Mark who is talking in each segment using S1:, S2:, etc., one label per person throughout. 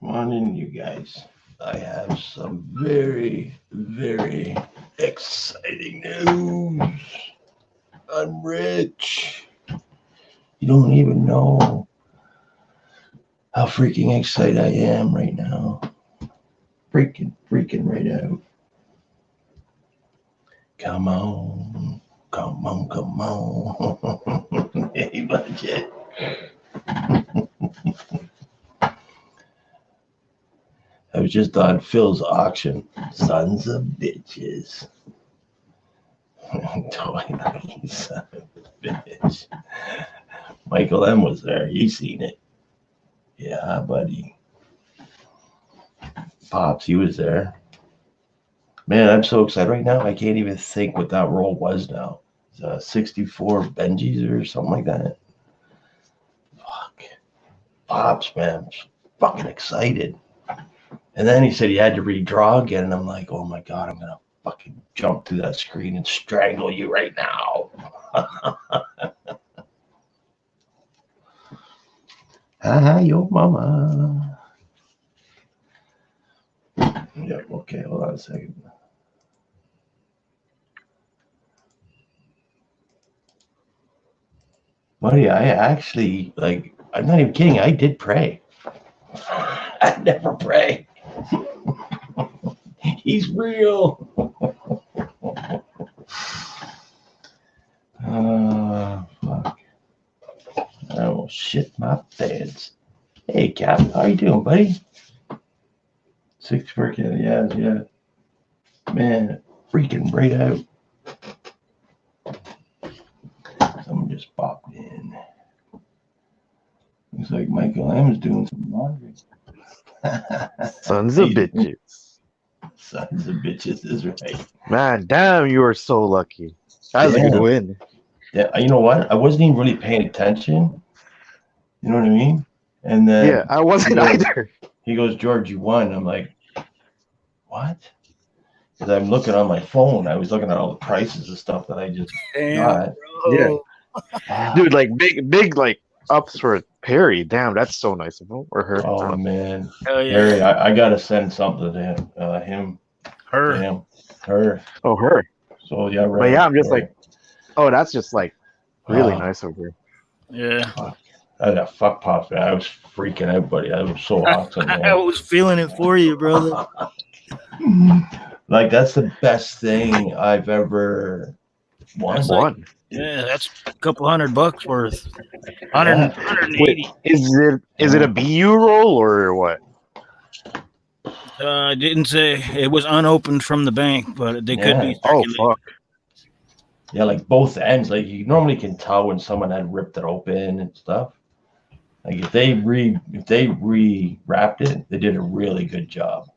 S1: Come on in, you guys. I have some very, very exciting news. I'm rich. You don't even know how freaking excited I am right now. Freaking right out. Come on. Come on, come on. Hey, budget. I was just on Phil's auction. Sons of bitches. Toy son of a bitch. Michael M was there. You seen it. Yeah, buddy. Pops, he was there. Man, I'm so excited right now. I can't even think what that roll was now. 64 Benjis or something like that. Fuck. Pops, man. I'm fucking excited. And then he said he had to redraw again. And I'm like, oh my God, I'm going to fucking jump through that screen and strangle you right now. Hi, your mama. Yeah, okay, hold on a second. Buddy, I actually, like, I'm not even kidding. I did pray. I never pray. He's real. Fuck. I almost shit my pants. Hey, Cap, how you doing, buddy? 6 freaking, yeah. Man, freaking right out. Someone just popped in. Looks like Michael M is doing some laundry.
S2: Sons of bitches.
S1: Sons of bitches is right.
S2: Man, damn, you are so lucky. That was a good win.
S1: Yeah, you know what? I wasn't even really paying attention. You know what I mean? And then
S2: yeah, I wasn't either.
S1: He goes, George, you won. I'm like, what? Because I'm looking on my phone. I was looking at all the prices of stuff that I just got.
S2: Bro. Yeah. Dude, like big like ups for Perry. Damn, that's so nice of him or her.
S1: Oh man.
S3: Hell yeah.
S1: Perry, I gotta send something to him.
S3: Her.
S1: To him. Her.
S2: Oh, her.
S1: So yeah, right.
S2: But yeah, I'm just like, oh, that's just like really nice of her.
S3: Yeah.
S1: Fuck. That fuck pops, man. I was freaking out, buddy. I was so awesome.
S3: I was feeling it for you, brother.
S1: Like that's the best thing I've ever won.
S3: Yeah, that's a couple $100 worth. 180.
S2: Wait, is it a BU roll or what?
S3: I didn't say it was unopened from the bank, but they could be.
S2: Oh fuck.
S1: Yeah, like both ends. Like you normally can tell when someone had ripped it open and stuff. Like if they rewrapped it, they did a really good job.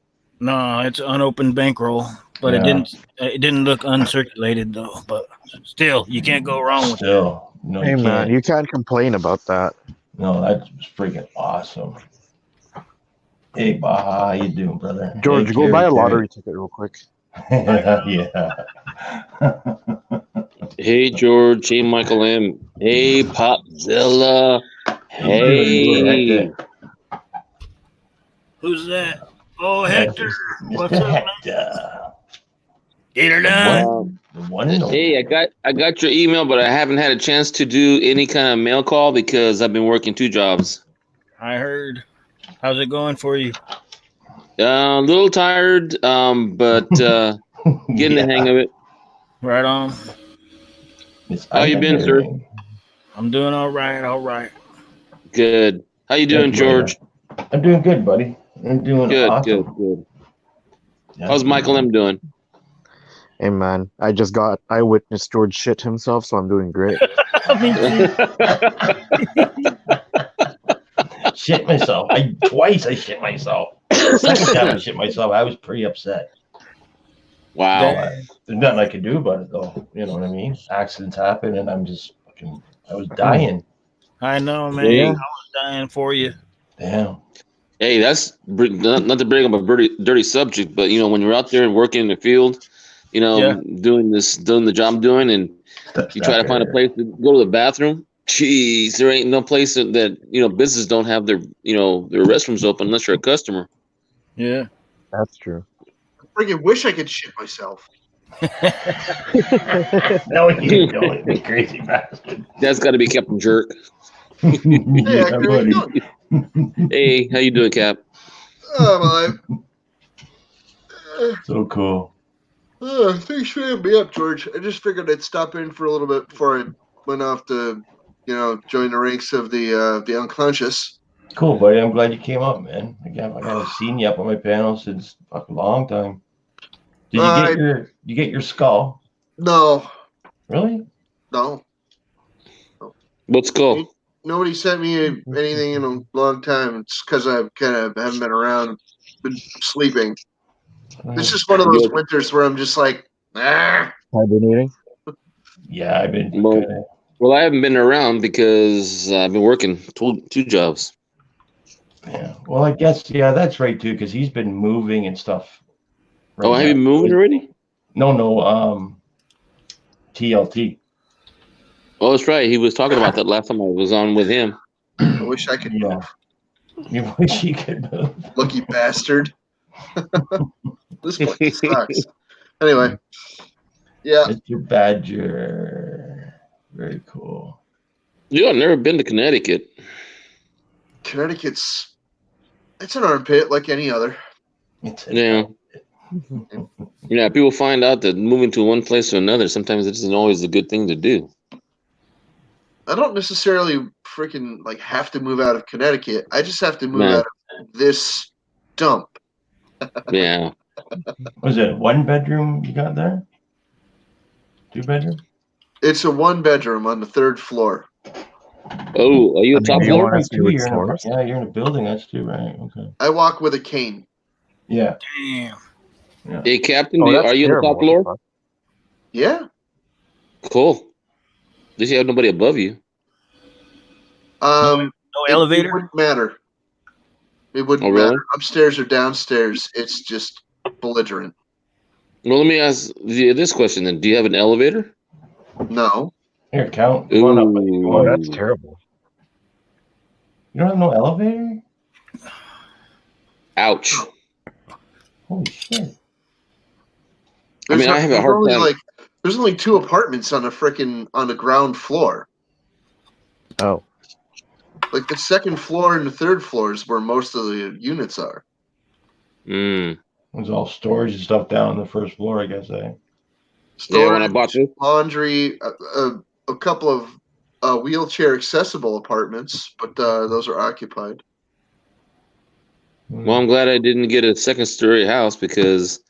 S3: No, it's an unopened bankroll, but it didn't look uncirculated though. But still, you can't go wrong with
S1: it.
S2: No, hey man, you can't complain about that.
S1: No, that's freaking awesome. Hey Baja, how you doing, brother?
S2: George, go buy a lottery ticket real quick.
S1: Yeah.
S4: Hey George, hey Michael M, hey Popzilla, hey.
S3: Who's that? Oh, Hector. What's up,
S1: Hector?
S3: Get her done.
S4: Hey, I got your email, but I haven't had a chance to do any kind of mail call because I've been working 2 jobs.
S3: I heard. How's it going for you?
S4: A little tired, but getting the hang of it.
S3: Right on.
S4: How you been, sir?
S3: I'm doing all right.
S4: Good. How you doing, George?
S1: I'm doing good, buddy. I'm doing
S4: good,
S1: awesome.
S4: Good. How's Michael M doing?
S2: Hey man, I witnessed George shit himself, so I'm doing great.
S1: Shit myself. Twice I shit myself. Second time I shit myself, I was pretty upset.
S4: Wow.
S1: There's nothing I could do about it though. You know what I mean? Accidents happen and I'm just I was dying.
S3: I know, man. Yeah. I was dying for you.
S1: Damn.
S4: Hey, that's not to bring up a dirty subject, but when you're out there working in the field, doing the job I'm doing, and you try to find a place to go to the bathroom, Jeez, there ain't no place that businesses don't have their their restrooms open unless you're a customer.
S3: Yeah.
S2: That's true.
S5: I freaking wish I could shit myself.
S1: No, you don't, you crazy bastard.
S4: That's got to be Captain Jerk.
S5: Hey,
S1: Yeah,
S5: Hector, how you
S1: buddy.
S5: doing?
S4: Hey, how you doing, Cap?
S5: I'm alive.
S1: So cool.
S5: Thanks for having me up, George. I just figured I'd stop in for a little bit before I went off to, join the ranks of the unconscious.
S1: Cool, buddy. I'm glad you came up, man. Again, I haven't seen you up on my panel since a long time. Did you get your skull?
S5: No,
S1: Really?
S5: no.
S4: What's cool?
S5: Nobody sent me anything in a long time. It's because I kind of haven't been around, been sleeping. This is one of those winters where I'm just like, ah.
S2: Hibernating.
S1: Yeah, I've been.
S4: Well, I haven't been around because I've been working two jobs.
S1: Yeah. Well, I guess that's right too, because he's been moving and stuff.
S4: Right have you moved already?
S1: No. TLT.
S4: Oh, that's right. He was talking about that last time I was on with him.
S5: I wish I could move.
S1: You wish you could move.
S5: Lucky bastard. This place sucks. Anyway, yeah.
S1: Mr. Badger. Very cool.
S4: I've never been to Connecticut.
S5: Connecticut's it's an armpit like any other.
S4: Yeah. Yeah, people find out that moving to one place to another sometimes it isn't always a good thing to do.
S5: I don't necessarily freaking have to move out of Connecticut. I just have to move out of this dump.
S4: Yeah.
S1: Was it 1 bedroom you got there? 2 bedroom?
S5: It's a 1 bedroom on the 3rd floor.
S4: Oh, are you a top floor?
S1: Yeah, you're in a building. That's 2, right? Okay.
S5: I walk with a cane.
S1: Yeah.
S3: Damn.
S1: Yeah.
S4: Hey, Captain, are you on the top floor?
S5: Yeah.
S4: Cool. Does you have nobody above you?
S3: No elevator?
S5: It wouldn't matter. It wouldn't
S4: really?
S5: matter. Upstairs or downstairs. It's just belligerent.
S4: Well, let me ask this question then. Do you have an elevator?
S5: No.
S1: Here, count. Come on up, buddy. Come on.
S2: That's terrible.
S1: You don't have no elevator?
S4: Ouch.
S1: Holy shit.
S4: I have a hard time.
S5: There's only 2 apartments on the ground floor.
S2: Oh.
S5: The 2nd floor and the 3rd floor is where most of the units are.
S4: Mm.
S1: There's all storage and stuff down on the 1st floor, I guess, eh?
S5: Storage,
S4: when I bought this.
S5: laundry, a couple of wheelchair accessible apartments, but those are occupied.
S4: Well, I'm glad I didn't get a 2nd-story house because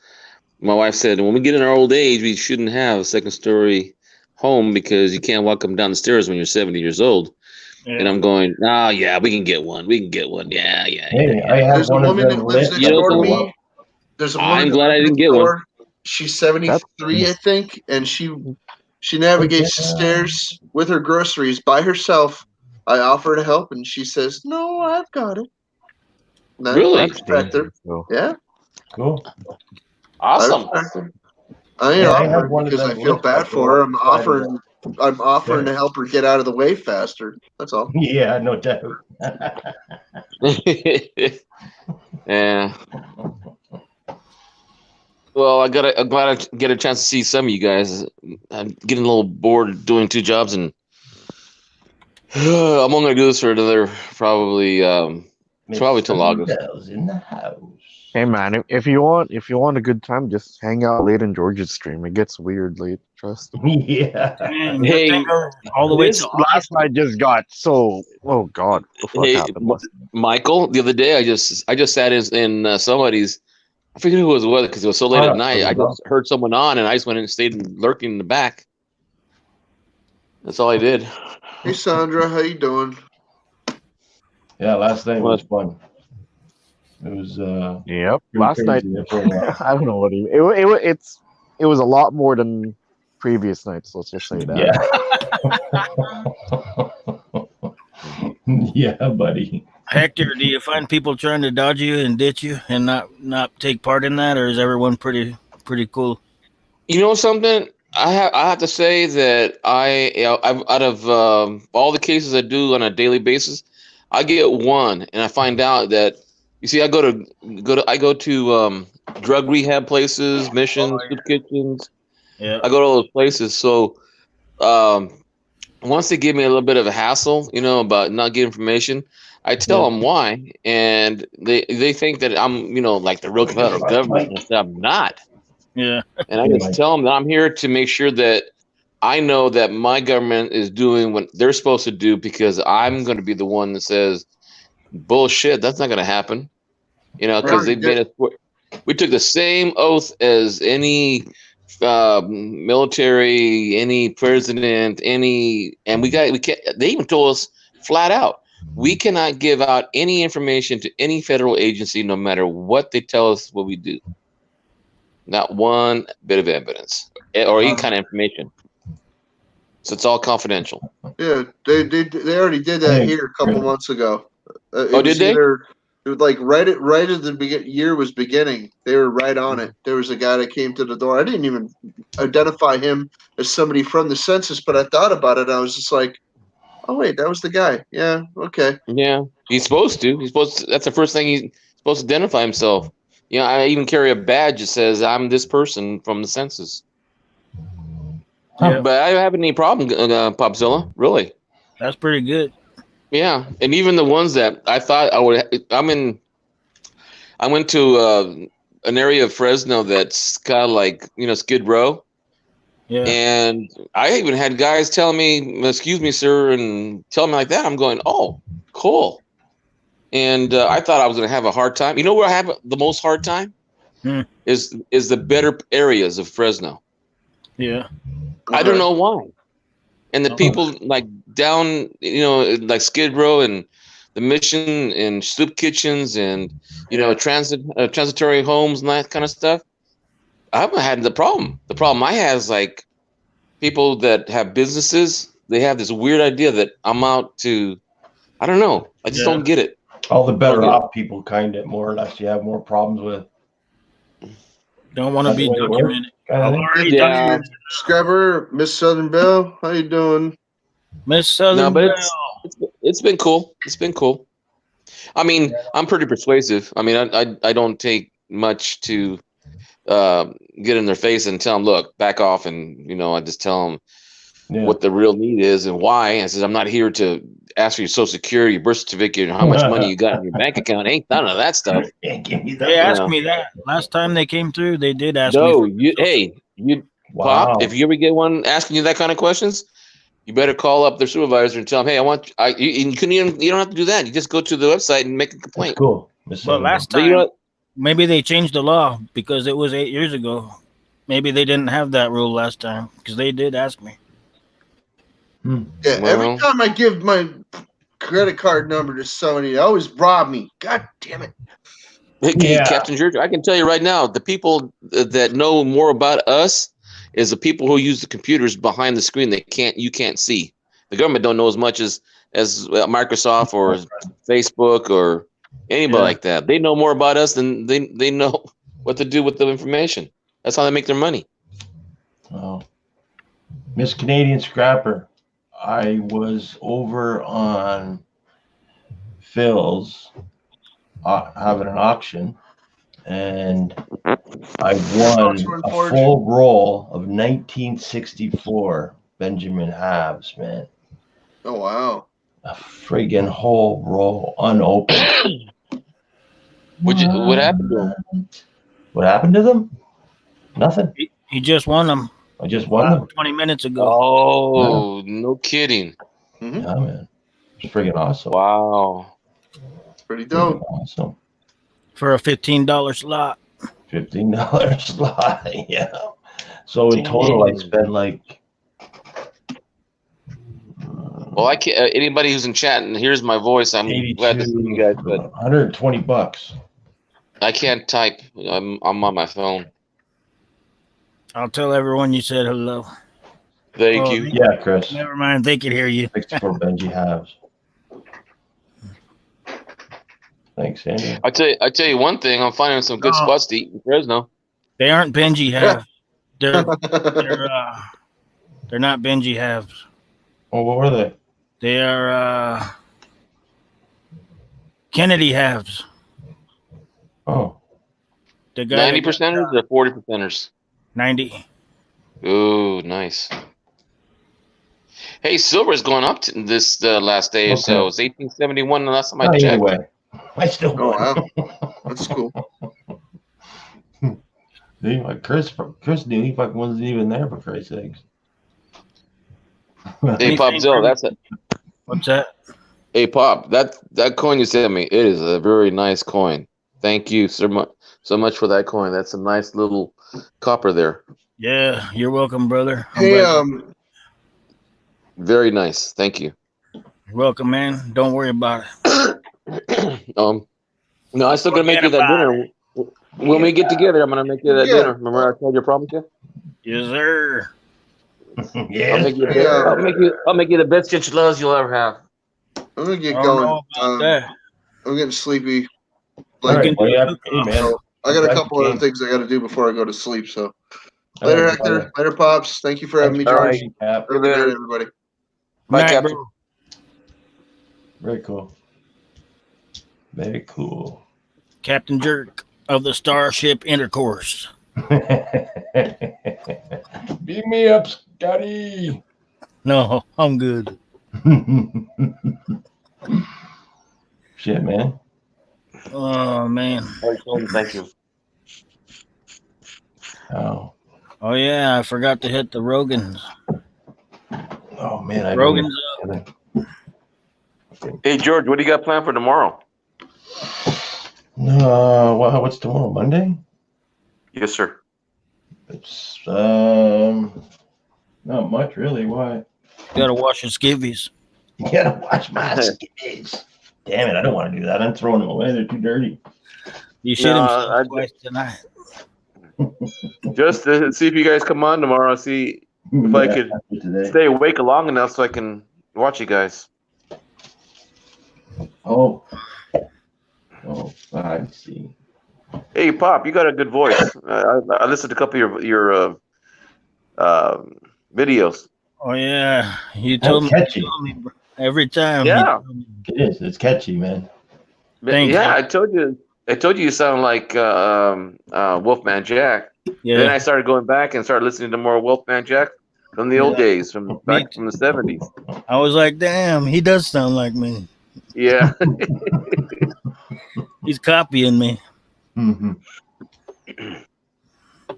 S4: my wife said when we get in our old age, we shouldn't have a 2nd-story home because you can't walk them down the stairs when you're 70 years old. Yeah. And I'm going, yeah, we can get one. We can get one. Yeah.
S1: Hey, I have
S5: There's a woman that lives next door to me. There's a woman.
S4: I'm glad I didn't get one.
S5: She's 73, I think, and she navigates the stairs with her groceries by herself. I offer her to help, and she says, "No, I've got it."
S4: Really?
S5: I respect her. Yeah.
S1: Cool.
S4: Awesome.
S5: I ain't offering because I feel bad for her. I'm offering to help her get out of the way faster. That's all.
S1: Yeah, no doubt.
S4: Yeah. Well, I'm glad I get a chance to see some of you guys. I'm getting a little bored doing 2 jobs, and I'm only gonna do this for another probably till August.
S1: In the house.
S2: Hey man, if you want a good time, just hang out late in George's stream. It gets weird late. Trust me.
S1: Yeah.
S4: Hey,
S3: all the way to
S2: last night just got so. Oh God, what the fuck happened?
S4: Michael, the other day I just sat in somebody's. I forget who it was because it was so late at night. I just heard someone on, and I just went and stayed lurking in the back. That's all I did.
S5: Hey Sandra, how you doing?
S1: Yeah, last night was fun. It was.
S2: Yep. Last night, I don't know what it was a lot more than previous nights. Let's just say that.
S1: Yeah. Yeah, buddy.
S3: Hector, do you find people trying to dodge you and ditch you and not take part in that, or is everyone pretty cool?
S4: You know something? I have to say that I've out of all the cases I do on a daily basis, I get one, and I find out that you see, I go to drug rehab places, missions, soup kitchens.
S3: Yeah.
S4: I go to all those places. So once they give me a little bit of a hassle, about not getting information, I tell them why, and they think that I'm, like the real government, and I'm not.
S3: Yeah.
S4: And I just tell them that I'm here to make sure that I know that my government is doing what they're supposed to do, because I'm going to be the one that says, bullshit, that's not going to happen. Because they've made us. We took the same oath as any military, any president, and we can't. They even told us flat out, we cannot give out any information to any federal agency, no matter what they tell us what we do. Not one bit of evidence or any kind of information. So it's all confidential.
S5: Yeah, they already did that here a couple months ago.
S4: Did they?
S5: Like right as the year was beginning, they were right on it. There was a guy that came to the door. I didn't even identify him as somebody from the census, but I thought about it. And I was just like, oh wait, that was the guy. Yeah, okay.
S4: Yeah, he's supposed to. That's the first thing he's supposed to identify himself. I even carry a badge that says I'm this person from the census.
S3: Yeah.
S4: But I don't have any problem, Popzilla. Really.
S3: That's pretty good.
S4: Yeah, and even the ones that I thought I would. I went to an area of Fresno that's kind of like Skid Row.
S3: Yeah.
S4: And I even had guys telling me, "Excuse me, sir," and telling me like that. I'm going, "Oh, cool." And I thought I was going to have a hard time. You know where I have the most hard time? Is the better areas of Fresno.
S3: Yeah.
S4: I don't know why. And the people like down, like Skid Row and the Mission and soup kitchens and, transitory homes and that kind of stuff. I haven't had the problem. The problem I have is like people that have businesses. They have this weird idea that I'm out to, I don't know. I just don't get it.
S1: All the better off people, kind of more or less, you have more problems with.
S3: Don't want to be documented.
S4: Yeah.
S5: Scrubber, Miss Southern Belle, how you doing?
S3: Miss Southern
S4: Belle. It's been cool. It's been cool. I mean, I'm pretty persuasive. I mean, I don't take much to get in their face and tell them, look, back off, and I just tell them what the real need is and why. I says, I'm not here to ask for your social security, your birth certificate, and how much money you got in your bank account. Ain't none of that stuff.
S3: They asked me that last time they came through. They did ask me.
S4: Pop, if you ever get one asking you that kind of questions, you better call up their supervisor and tell them, hey, you don't have to do that. You just go to the website and make a complaint.
S1: That's cool.
S3: But last time, maybe they changed the law because it was 8 years ago. Maybe they didn't have that rule last time because they did ask me.
S5: Yeah, every time I give my credit card number to somebody, they always rob me. God damn it.
S4: Hey, Captain George, I can tell you right now, the people that know more about us is the people who use the computers behind the screen that you can't see. The government don't know as much as Microsoft or Facebook or anybody like that. They know more about us than they know what to do with the information. That's how they make their money.
S1: Oh. Miss Canadian Scrapper, I was over on Phil's having an auction, and I won a full roll of 1964 Benjamin Halves, man.
S5: Oh, wow.
S1: A friggin' whole roll unopened.
S4: What happened to him?
S1: What happened to them? Nothing.
S3: He just won them.
S1: I just won them
S3: 20 minutes ago.
S4: Oh, no kidding.
S5: Mm-hmm.
S1: Yeah, man. It's friggin' awesome.
S4: Wow.
S5: Pretty dope.
S1: Awesome.
S3: For a $15 slot.
S1: $15 slot, yeah. So in total, I spent like.
S4: Well, I can't. Anybody who's in chat and hears my voice, I'm glad to see you guys. But
S1: $120.
S4: I can't type. I'm on my phone.
S3: I'll tell everyone you said hello.
S4: Thank you.
S1: Yeah, Chris.
S3: Never mind. They could hear you.
S1: 64 Benji Halves. Thanks, Andy.
S4: I tell you one thing. I'm finding some good spots to eat in Fresno.
S3: They aren't Benji Halves. They're not Benji halves.
S1: Oh, what were they?
S3: They are Kennedy halves.
S1: Oh,
S3: The guy
S4: 90%ers or 40%ers?
S3: 90.
S4: Ooh, nice. Hey, silver's going up this last day or so.
S1: Okay.
S4: It's 1871 the last time I
S1: either
S4: checked.
S1: way. I still
S5: Oh
S1: won.
S5: wow, that's cool.
S1: Chris knew he fucking wasn't even there, for Christ's sakes.
S4: Hey, Pop Zill, that's it.
S3: What's that?
S4: Hey, Pop, that coin you sent me, it is a very nice coin. Thank you so much for that coin. That's a nice little copper there.
S3: Yeah, you're welcome, brother.
S5: Hey,
S4: Very nice. Thank you.
S3: You're welcome, man. Don't worry about it.
S4: No, I still gonna make you that dinner. When we get together, I'm gonna make you that dinner. Remember I told you I promised you?
S3: Yes, sir.
S1: Yeah.
S4: I'll make you the best enchiladas you'll ever have.
S5: I'm gonna get
S3: I don't
S5: going.
S3: know about that.
S5: I'm getting sleepy.
S1: All
S5: Like,
S1: right, well, hey, man.
S5: I got a couple other things I got to do before I go to sleep. So later,
S1: All right,
S5: Hector.
S1: brother.
S5: Later, Pops. Thank you for having me,
S4: All
S5: George.
S4: right.
S1: Cap.
S5: Have a good night, everybody.
S4: Bye,
S3: Night,
S4: Captain.
S3: bro.
S1: Very cool. Very cool.
S3: Captain Jerk of the Starship Intercourse.
S1: Beat me up, Scotty.
S3: No, I'm good.
S1: Shit, man.
S3: Oh, man.
S4: Thank you.
S1: Oh,
S3: Oh, yeah, I forgot to hit the Rogans.
S1: oh man. I
S3: Rogan's
S1: don't
S4: Hey, George, what do you got planned for tomorrow?
S1: What's tomorrow? Monday?
S4: Yes, sir.
S1: It's not much really. Why?
S3: Got to wash your skivvies.
S1: You gotta watch my skivvies. Damn it! I don't want to do that. I'm throwing them away. They're too dirty.
S3: You should have twice tonight.
S4: Just to see if you guys come on tomorrow. See if I could stay awake long enough so I can watch you guys.
S1: Oh, I see.
S4: Hey, Pop, you got a good voice. I listened to a couple of your videos.
S3: Oh, yeah. You told me,
S1: catchy.
S3: every time.
S4: Yeah.
S1: It is. It's catchy, man.
S3: Thanks,
S4: yeah,
S3: man.
S4: I told you sound like Wolfman Jack.
S3: Yeah.
S4: Then I started going back and started listening to more Wolfman Jack from the old days, from the 70s.
S3: I was like, damn, he does sound like me.
S4: Yeah.
S3: He's copying me.
S1: Mm-hmm.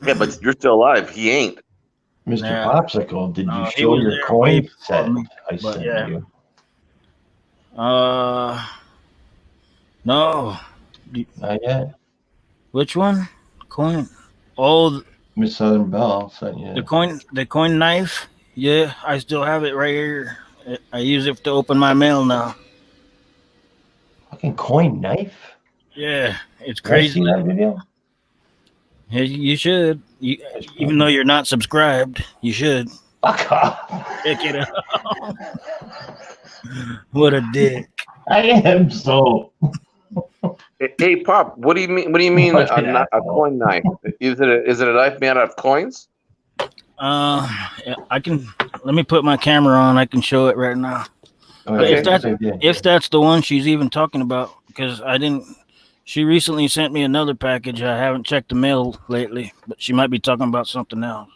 S4: Yeah, but you're still alive. He ain't.
S1: Mr.
S3: Yeah.
S1: Popsicle, did you
S3: He
S1: show
S3: was
S1: your
S3: there
S1: coin
S3: way
S1: set
S3: before me,
S1: I
S3: but
S1: sent
S3: yeah.
S1: you?
S3: No.
S1: Not yet.
S3: Which one? Coin. Oh,
S1: Miss Southern Belle sent you.
S3: the coin knife. Yeah, I still have it right here. I use it to open my mail now.
S1: Fucking coin knife?
S3: Yeah, it's
S1: Can I
S3: crazy.
S1: see that video?
S3: Yeah, you should. Even though you're not subscribed, you should.
S1: Fuck off.
S3: Check it out. What a dick.
S1: I am so.
S4: Hey, Pop, what do you mean? What do you mean a coin knife? Is it a knife made out of coins?
S3: Yeah, I can. Let me put my camera on. I can show it right now.
S1: Okay.
S3: If that's the one she's even talking about, because I didn't. She recently sent me another package. I haven't checked the mail lately, but she might be talking about something else.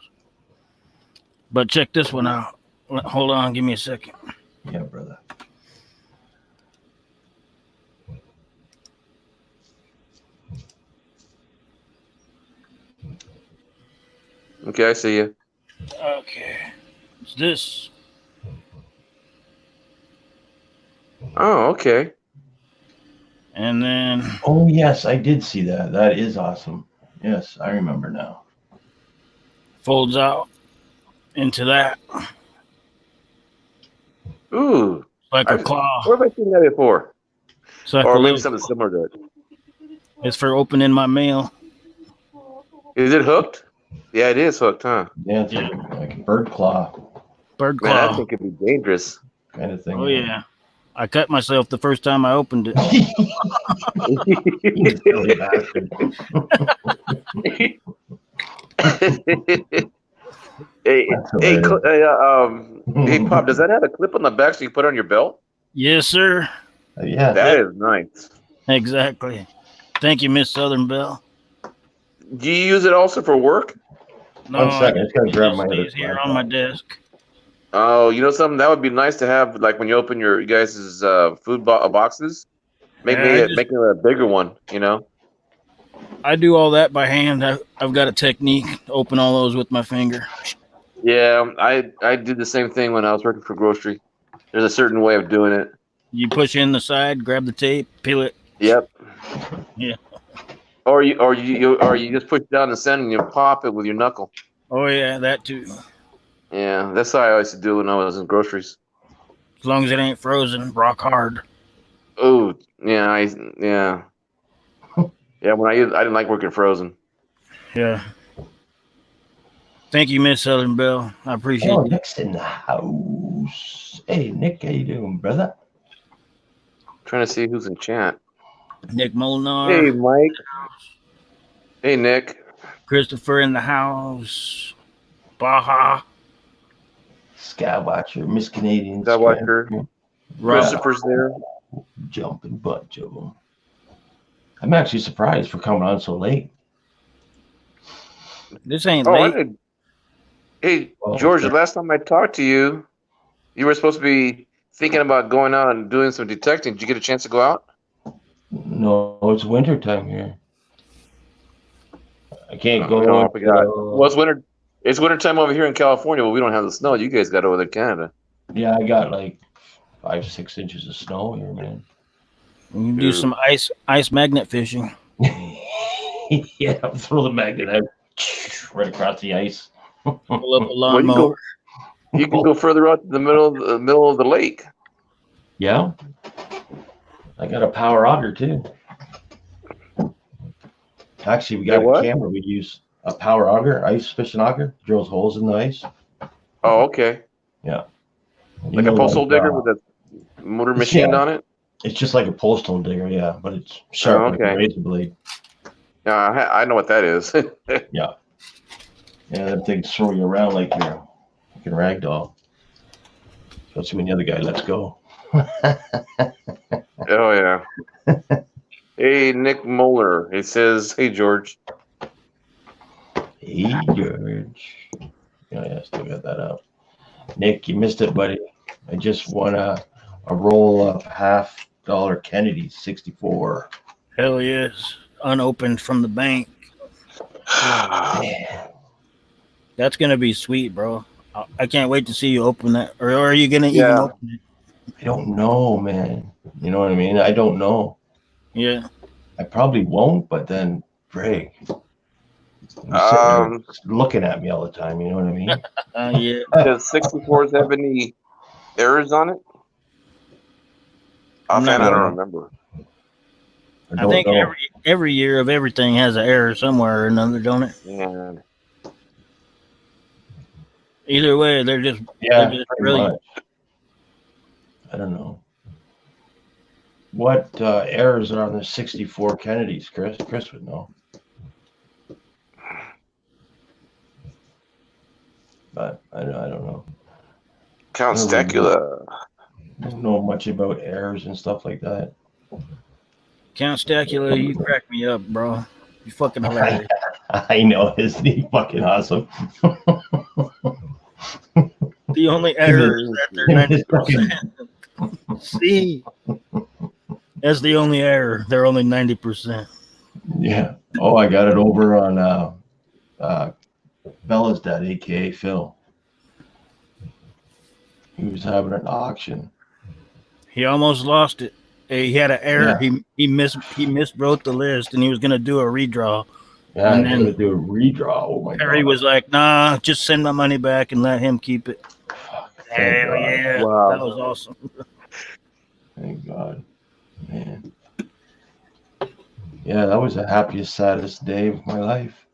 S3: But check this one out. Hold on, give me a second.
S1: Yeah, brother.
S4: Okay, I see you.
S3: Okay, it's this.
S4: Oh, okay.
S3: And then
S1: Oh yes, I did see that. That is awesome. Yes, I remember now.
S3: folds out into that
S4: Ooh,
S3: like a claw.
S4: where have I seen that before?
S3: It's like
S4: Or
S3: a
S4: maybe
S3: little
S4: something similar to it.
S3: It's for opening my mail.
S4: Is it hooked? Yeah, it is hooked, huh?
S1: Yeah, it's like a bird claw
S3: Bird
S4: Man, that
S3: claw.
S4: thing could be dangerous.
S1: kind of thing.
S3: Oh yeah. I cut myself the first time I opened it.
S1: You silly bastard.
S6: Hey,
S1: That's
S6: hey,
S1: hilarious.
S6: hey, Pop, does that have a clip on the back so you put it on your belt?
S3: Yes, sir.
S1: Yeah.
S6: That is nice.
S3: Exactly. Thank you, Miss Southern Belle.
S6: Do you use it also for work?
S3: No,
S1: One second, I just gotta
S3: it
S1: grab
S3: just
S1: my other
S3: stays here on my desk.
S6: Oh, you know something that would be nice to have, like when you open your you guys' food boxes. Make
S3: Yeah,
S6: make it a bigger one. You know.
S3: I do all that by hand. I've got a technique to open all those with my finger.
S6: Yeah, I did the same thing when I was working for grocery. There's a certain way of doing it.
S3: You push in the side, grab the tape, peel it.
S6: Yep.
S3: Yeah.
S6: Or you just push down the center and you pop it with your knuckle.
S3: Oh yeah, that too.
S6: Yeah, that's how I used to do when I was in groceries.
S3: As long as it ain't frozen, rock hard.
S6: Oh, yeah, yeah. When I didn't like working frozen.
S3: Yeah. Thank you, Miss Southern Belle. I appreciate
S1: Oh,
S3: it.
S1: Nick's in the house. Hey, Nick, how you doing, brother?
S6: Trying to see who's in chat.
S3: Nick Molinar.
S6: Hey, Mike. Hey, Nick.
S3: Christopher in the house. Baja.
S1: Skywatcher, Miss Canadian.
S6: Skywatcher. Christopher's there.
S1: Jumping bunch of them. I'm actually surprised for coming on so late.
S3: This ain't late.
S6: Hey, George, the last time I talked to you, you were supposed to be thinking about going out and doing some detecting. Did you get a chance to go out?
S1: No, it's winter time here. I can't go.
S6: No, I forgot. Well, it's winter time over here in California, but we don't have the snow. You guys got over there in Canada.
S1: Yeah, I got like 5-6 inches of snow here, man.
S3: You can do some ice magnet fishing.
S1: Yeah, throw the magnet out right across the ice.
S3: Pull up a lawnmower.
S6: You can go further out to the middle of the lake.
S1: Yeah, I got a power auger too. Actually, we got a camera. We use a power auger, ice fishing auger, drills holes in the ice.
S6: Oh, okay.
S1: Yeah,
S6: like a postal digger with a motor machine on it.
S1: It's just like a postal digger, yeah, but it's sharp like a razor blade.
S6: Yeah, I know what that is.
S1: Yeah. Yeah, that thing throw you around like you're a fucking rag doll. Especially when the other guy lets go.
S6: Oh, yeah. Hey, Nick Moeller. He says, hey, George.
S1: Hey, George. Yeah, still got that up. Nick, you missed it, buddy. I just won a roll of $50 Kennedy 64.
S3: Hell yes. Unopened from the bank.
S1: Man.
S3: That's going to be sweet, bro. I can't wait to see you open that. Or are you going to even open it?
S1: I don't know, man. You know what I mean? I don't know.
S3: Yeah.
S1: I probably won't, but then, Greg, looking at me all the time. You know what I mean?
S3: Yeah.
S6: Does 64s have any errors on it? Offhand, I don't remember.
S3: I think every year of everything has an error somewhere or another, don't it?
S6: Yeah.
S3: Either way, they're just brilliant.
S1: I don't know. What errors are on the 64 Kennedys, Chris? Chris would know. But I don't know.
S6: Count Stacula.
S1: I don't know much about errors and stuff like that.
S3: Count Stacula, you crack me up, bro. You fucking hilarious.
S1: I know, isn't he fucking awesome?
S3: The only error is that they're 90%. See? That's the only error. They're only 90%.
S1: Yeah. Oh, I got it over on Bella's dad, aka Phil. He was having an auction.
S3: He almost lost it. He had an error. Yeah. He miswrote the list, and he was going to do a redraw.
S1: Yeah, and then to do a redraw. Oh my
S3: Perry was like, "Nah, just send my money back and let him keep it." Hell yeah! Wow. That was awesome.
S1: Thank God, man. Yeah, that was the happiest, saddest day of my life.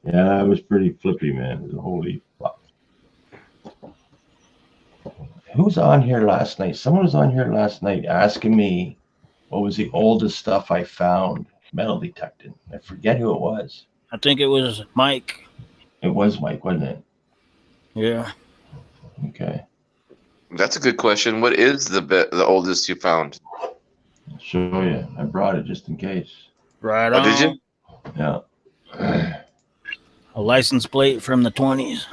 S1: Yeah, it was pretty flippy, man. Holy fuck. Who was on here last night? Someone was on here last night asking me what was the oldest stuff I found metal detecting. I forget who it was.
S3: I think it was Mike.
S1: It was Mike, wasn't it?
S3: Yeah.
S1: Okay.
S6: That's a good question. What is the oldest you found?
S1: I'll show you. I brought it just in case.
S3: Right
S6: Oh,
S3: on.
S6: did you?
S1: Yeah.
S3: A license plate from the 20s.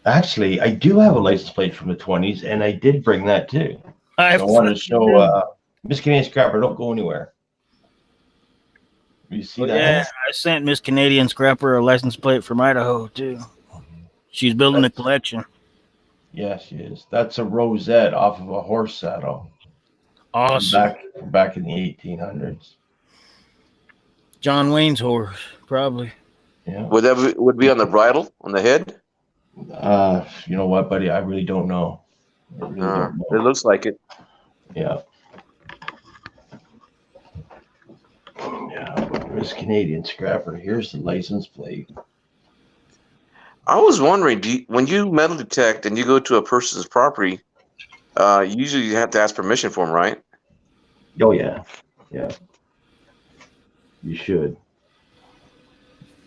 S1: Actually, I do have a license plate from the 20s, and I did bring that too.
S3: I
S1: I wanted to show Miss Canadian Scrapper, don't go anywhere. You see that?
S3: Yeah, I sent Miss Canadian Scrapper a license plate from Idaho too. She's building a collection.
S1: Yeah, she is. That's a rosette off of a horse saddle.
S3: Awesome.
S1: Back in the 1800s.
S3: John Wayne's horse, probably.
S1: Yeah.
S6: Would be on the bridle, on the head?
S1: You know what, buddy? I really don't know.
S6: It looks like it.
S1: Yeah. Yeah, Miss Canadian Scrapper. Here's the license plate.
S6: I was wondering, when you metal detect and you go to a person's property, usually you have to ask permission for them, right?
S1: Oh, yeah. Yeah. You should.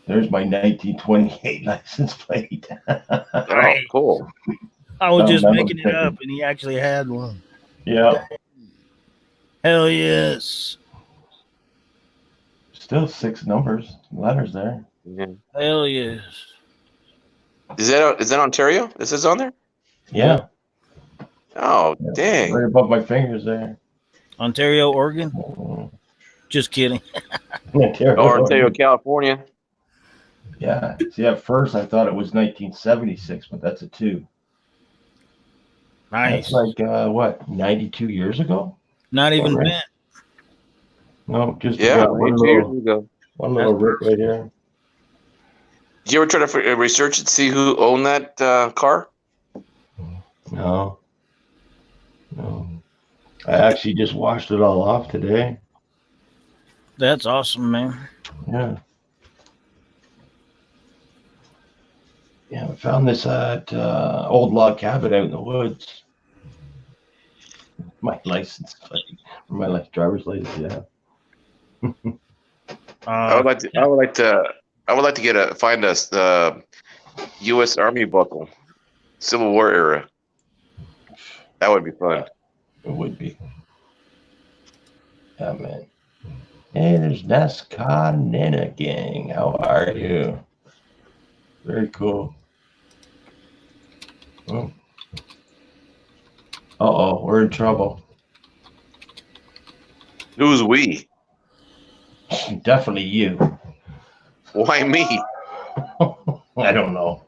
S1: There's my 1928 license plate.
S6: Oh, cool.
S3: I was just
S1: metal
S3: making it
S1: detector.
S3: up, and he actually had one.
S1: Yeah.
S3: Hell yes.
S1: Still 6 letters there.
S6: Yeah.
S3: Hell yes.
S6: Is that Ontario? This is on there?
S1: Yeah.
S6: Oh, dang.
S1: Right above my fingers there.
S3: Ontario, Oregon?
S1: Mhm.
S3: Just kidding.
S6: Ontario, California.
S1: Yeah. See, at first I thought it was 1976, but that's a 2.
S3: Nice.
S1: That's like, what, 92 years ago?
S3: Not even
S1: Alright.
S3: bent.
S1: No, just
S6: Yeah,
S1: got
S6: 2 years ago.
S1: one little rip right here.
S6: Did you ever try to research and see who owned that car?
S1: No. I actually just washed it all off today.
S3: That's awesome, man.
S1: Yeah. Yeah, I found this at old log cabin out in the woods. My license plate, my driver's license. Yeah.
S6: I would like to find us the U.S. Army buckle, Civil War era. That would be fun.
S1: It would be. Yeah, man. Hey, there's NASCAR Nana Gang. How are you? Very cool. Oh. Uh-oh, we're in trouble.
S6: Who's we?
S1: Definitely you.
S6: Why me?
S1: I don't know.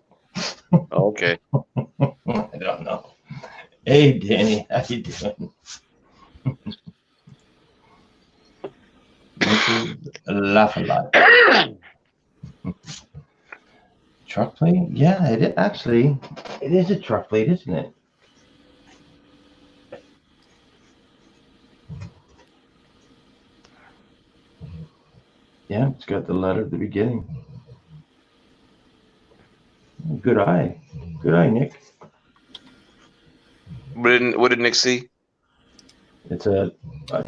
S6: Okay.
S1: I don't know. Hey, Danny, how you doing? Laugh a lot. Truck plate? Yeah, it is, actually. It is a truck plate, isn't it? Yeah, it's got the letter at the beginning. Good eye. Good eye, Nick.
S6: What did Nick see?
S1: It's a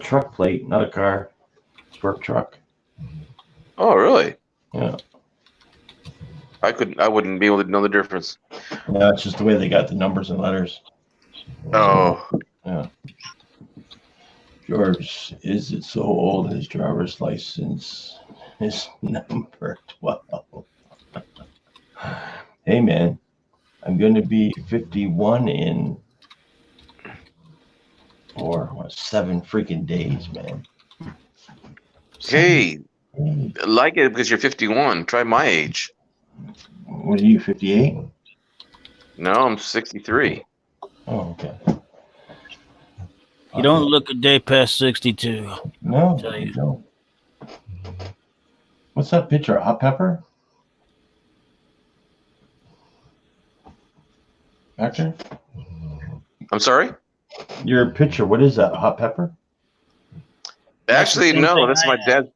S1: truck plate, not a car. It's for a truck.
S6: Oh, really?
S1: Yeah.
S6: I wouldn't be able to know the difference.
S1: Yeah, it's just the way they got the numbers and letters.
S6: Oh.
S1: Yeah. George, is it so old his driver's license is number 12? Hey, man, I'm going to be 51 in 7 freaking days, man.
S6: Hey, I like it because you're 51. Try my age.
S1: What are you, 58?
S6: No, I'm 63.
S1: Oh, okay.
S3: You don't look a day past 62.
S1: No,
S3: Tell you.
S1: you don't. What's that picture? Hot pepper? Actor?
S6: I'm sorry?
S1: Your picture, what is that? Hot pepper?
S6: Actually,
S3: same
S6: no,
S3: thing
S6: that's
S3: I
S6: my
S3: have.
S6: dad.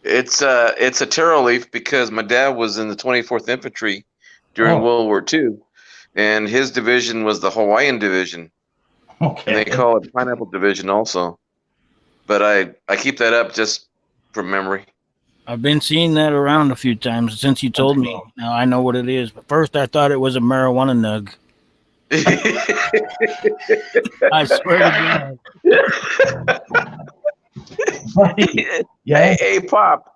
S6: It's a taro leaf because my dad was in the 24th Infantry during
S1: Oh.
S6: World War II, and his division was the Hawaiian Division, and
S1: Okay.
S6: they call it Pineapple Division also. But I keep that up just from memory.
S3: I've been seeing that around a few times since you told me. Now I know what it is. But first, I thought it was a marijuana nug. I swear to God.
S1: Yeah.
S6: Hey, Pop.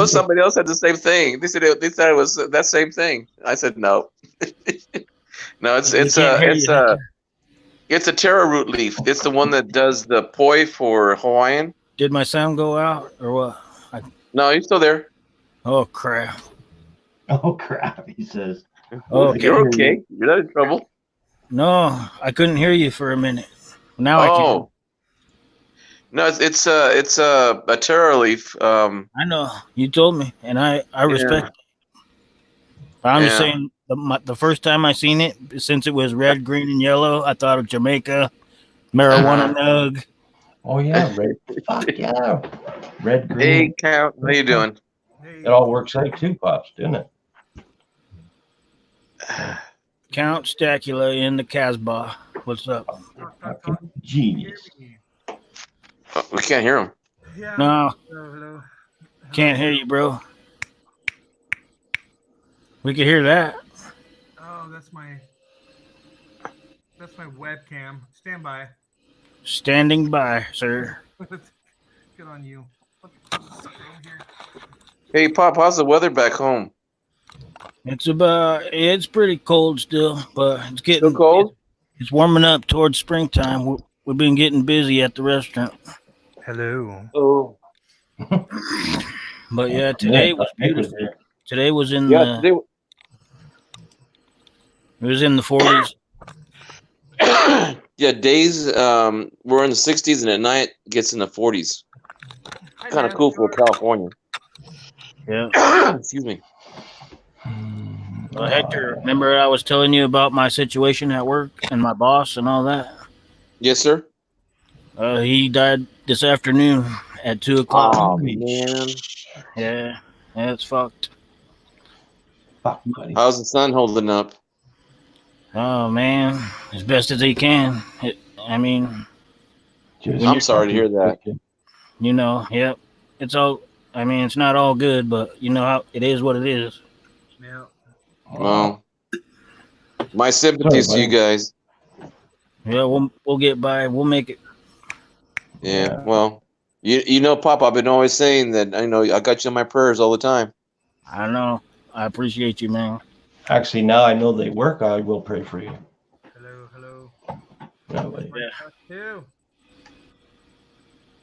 S6: Somebody else had the same thing. They said it was that same thing. I said no. No, it's a taro root leaf. It's the one that does the poi for Hawaiian.
S3: Did my sound go out or what?
S6: No, you're still there.
S3: Oh crap!
S1: Oh crap! He says.
S3: Oh,
S6: you're okay. You're not in trouble.
S3: No, I couldn't hear you for a minute. Now I can.
S6: No, it's a taro leaf.
S3: I know you told me, and I respect it. I'm just saying the first time I seen it, since it was red, green, and yellow, I thought of Jamaica, marijuana nug.
S1: Oh yeah, red. Fuck yeah, red, green.
S6: Hey, Count, how you doing?
S1: It all works out too, Pops, didn't it?
S3: Count Stacula in the Casbah. What's up?
S1: Genius.
S6: We can't hear him.
S3: No,
S7: Hello.
S3: can't hear you, bro. We can hear that.
S7: Oh, that's my webcam. Stand by.
S3: Standing by, sir.
S7: Good on you.
S6: Hey, Pop, how's the weather back home?
S3: It's pretty cold still, but it's getting
S6: Still cold.
S3: It's warming up towards springtime. We've been getting busy at the restaurant.
S7: Hello.
S6: Oh.
S3: But yeah, today was beautiful. Today was in
S6: it
S3: was in the 40s.
S6: Yeah, days we're in the 60s, and at night gets in the 40s. Kind of cool for California.
S3: Yeah.
S6: Excuse me.
S3: Well, Hector, remember I was telling you about my situation at work and my boss and all that?
S6: Yes, sir.
S3: He died this afternoon at 2:00.
S6: Oh man.
S3: Yeah, it's fucked.
S1: Fuck, buddy.
S6: How's the sun holding up?
S3: Oh man, as best as he can. I'm
S6: sorry to hear that.
S3: Yep. It's all. It's not all good, but you know how it is. What it is.
S7: Yeah.
S6: Well, my sympathies to you guys.
S3: Yeah, we'll get by. We'll make it.
S6: Yeah. Well, you know, Pop, I've been always saying that. I know I got you in my prayers all the time.
S3: I know. I appreciate you, man.
S1: Actually, now I know they work. I will pray for you.
S7: Hello.
S1: No, buddy.
S7: Yeah.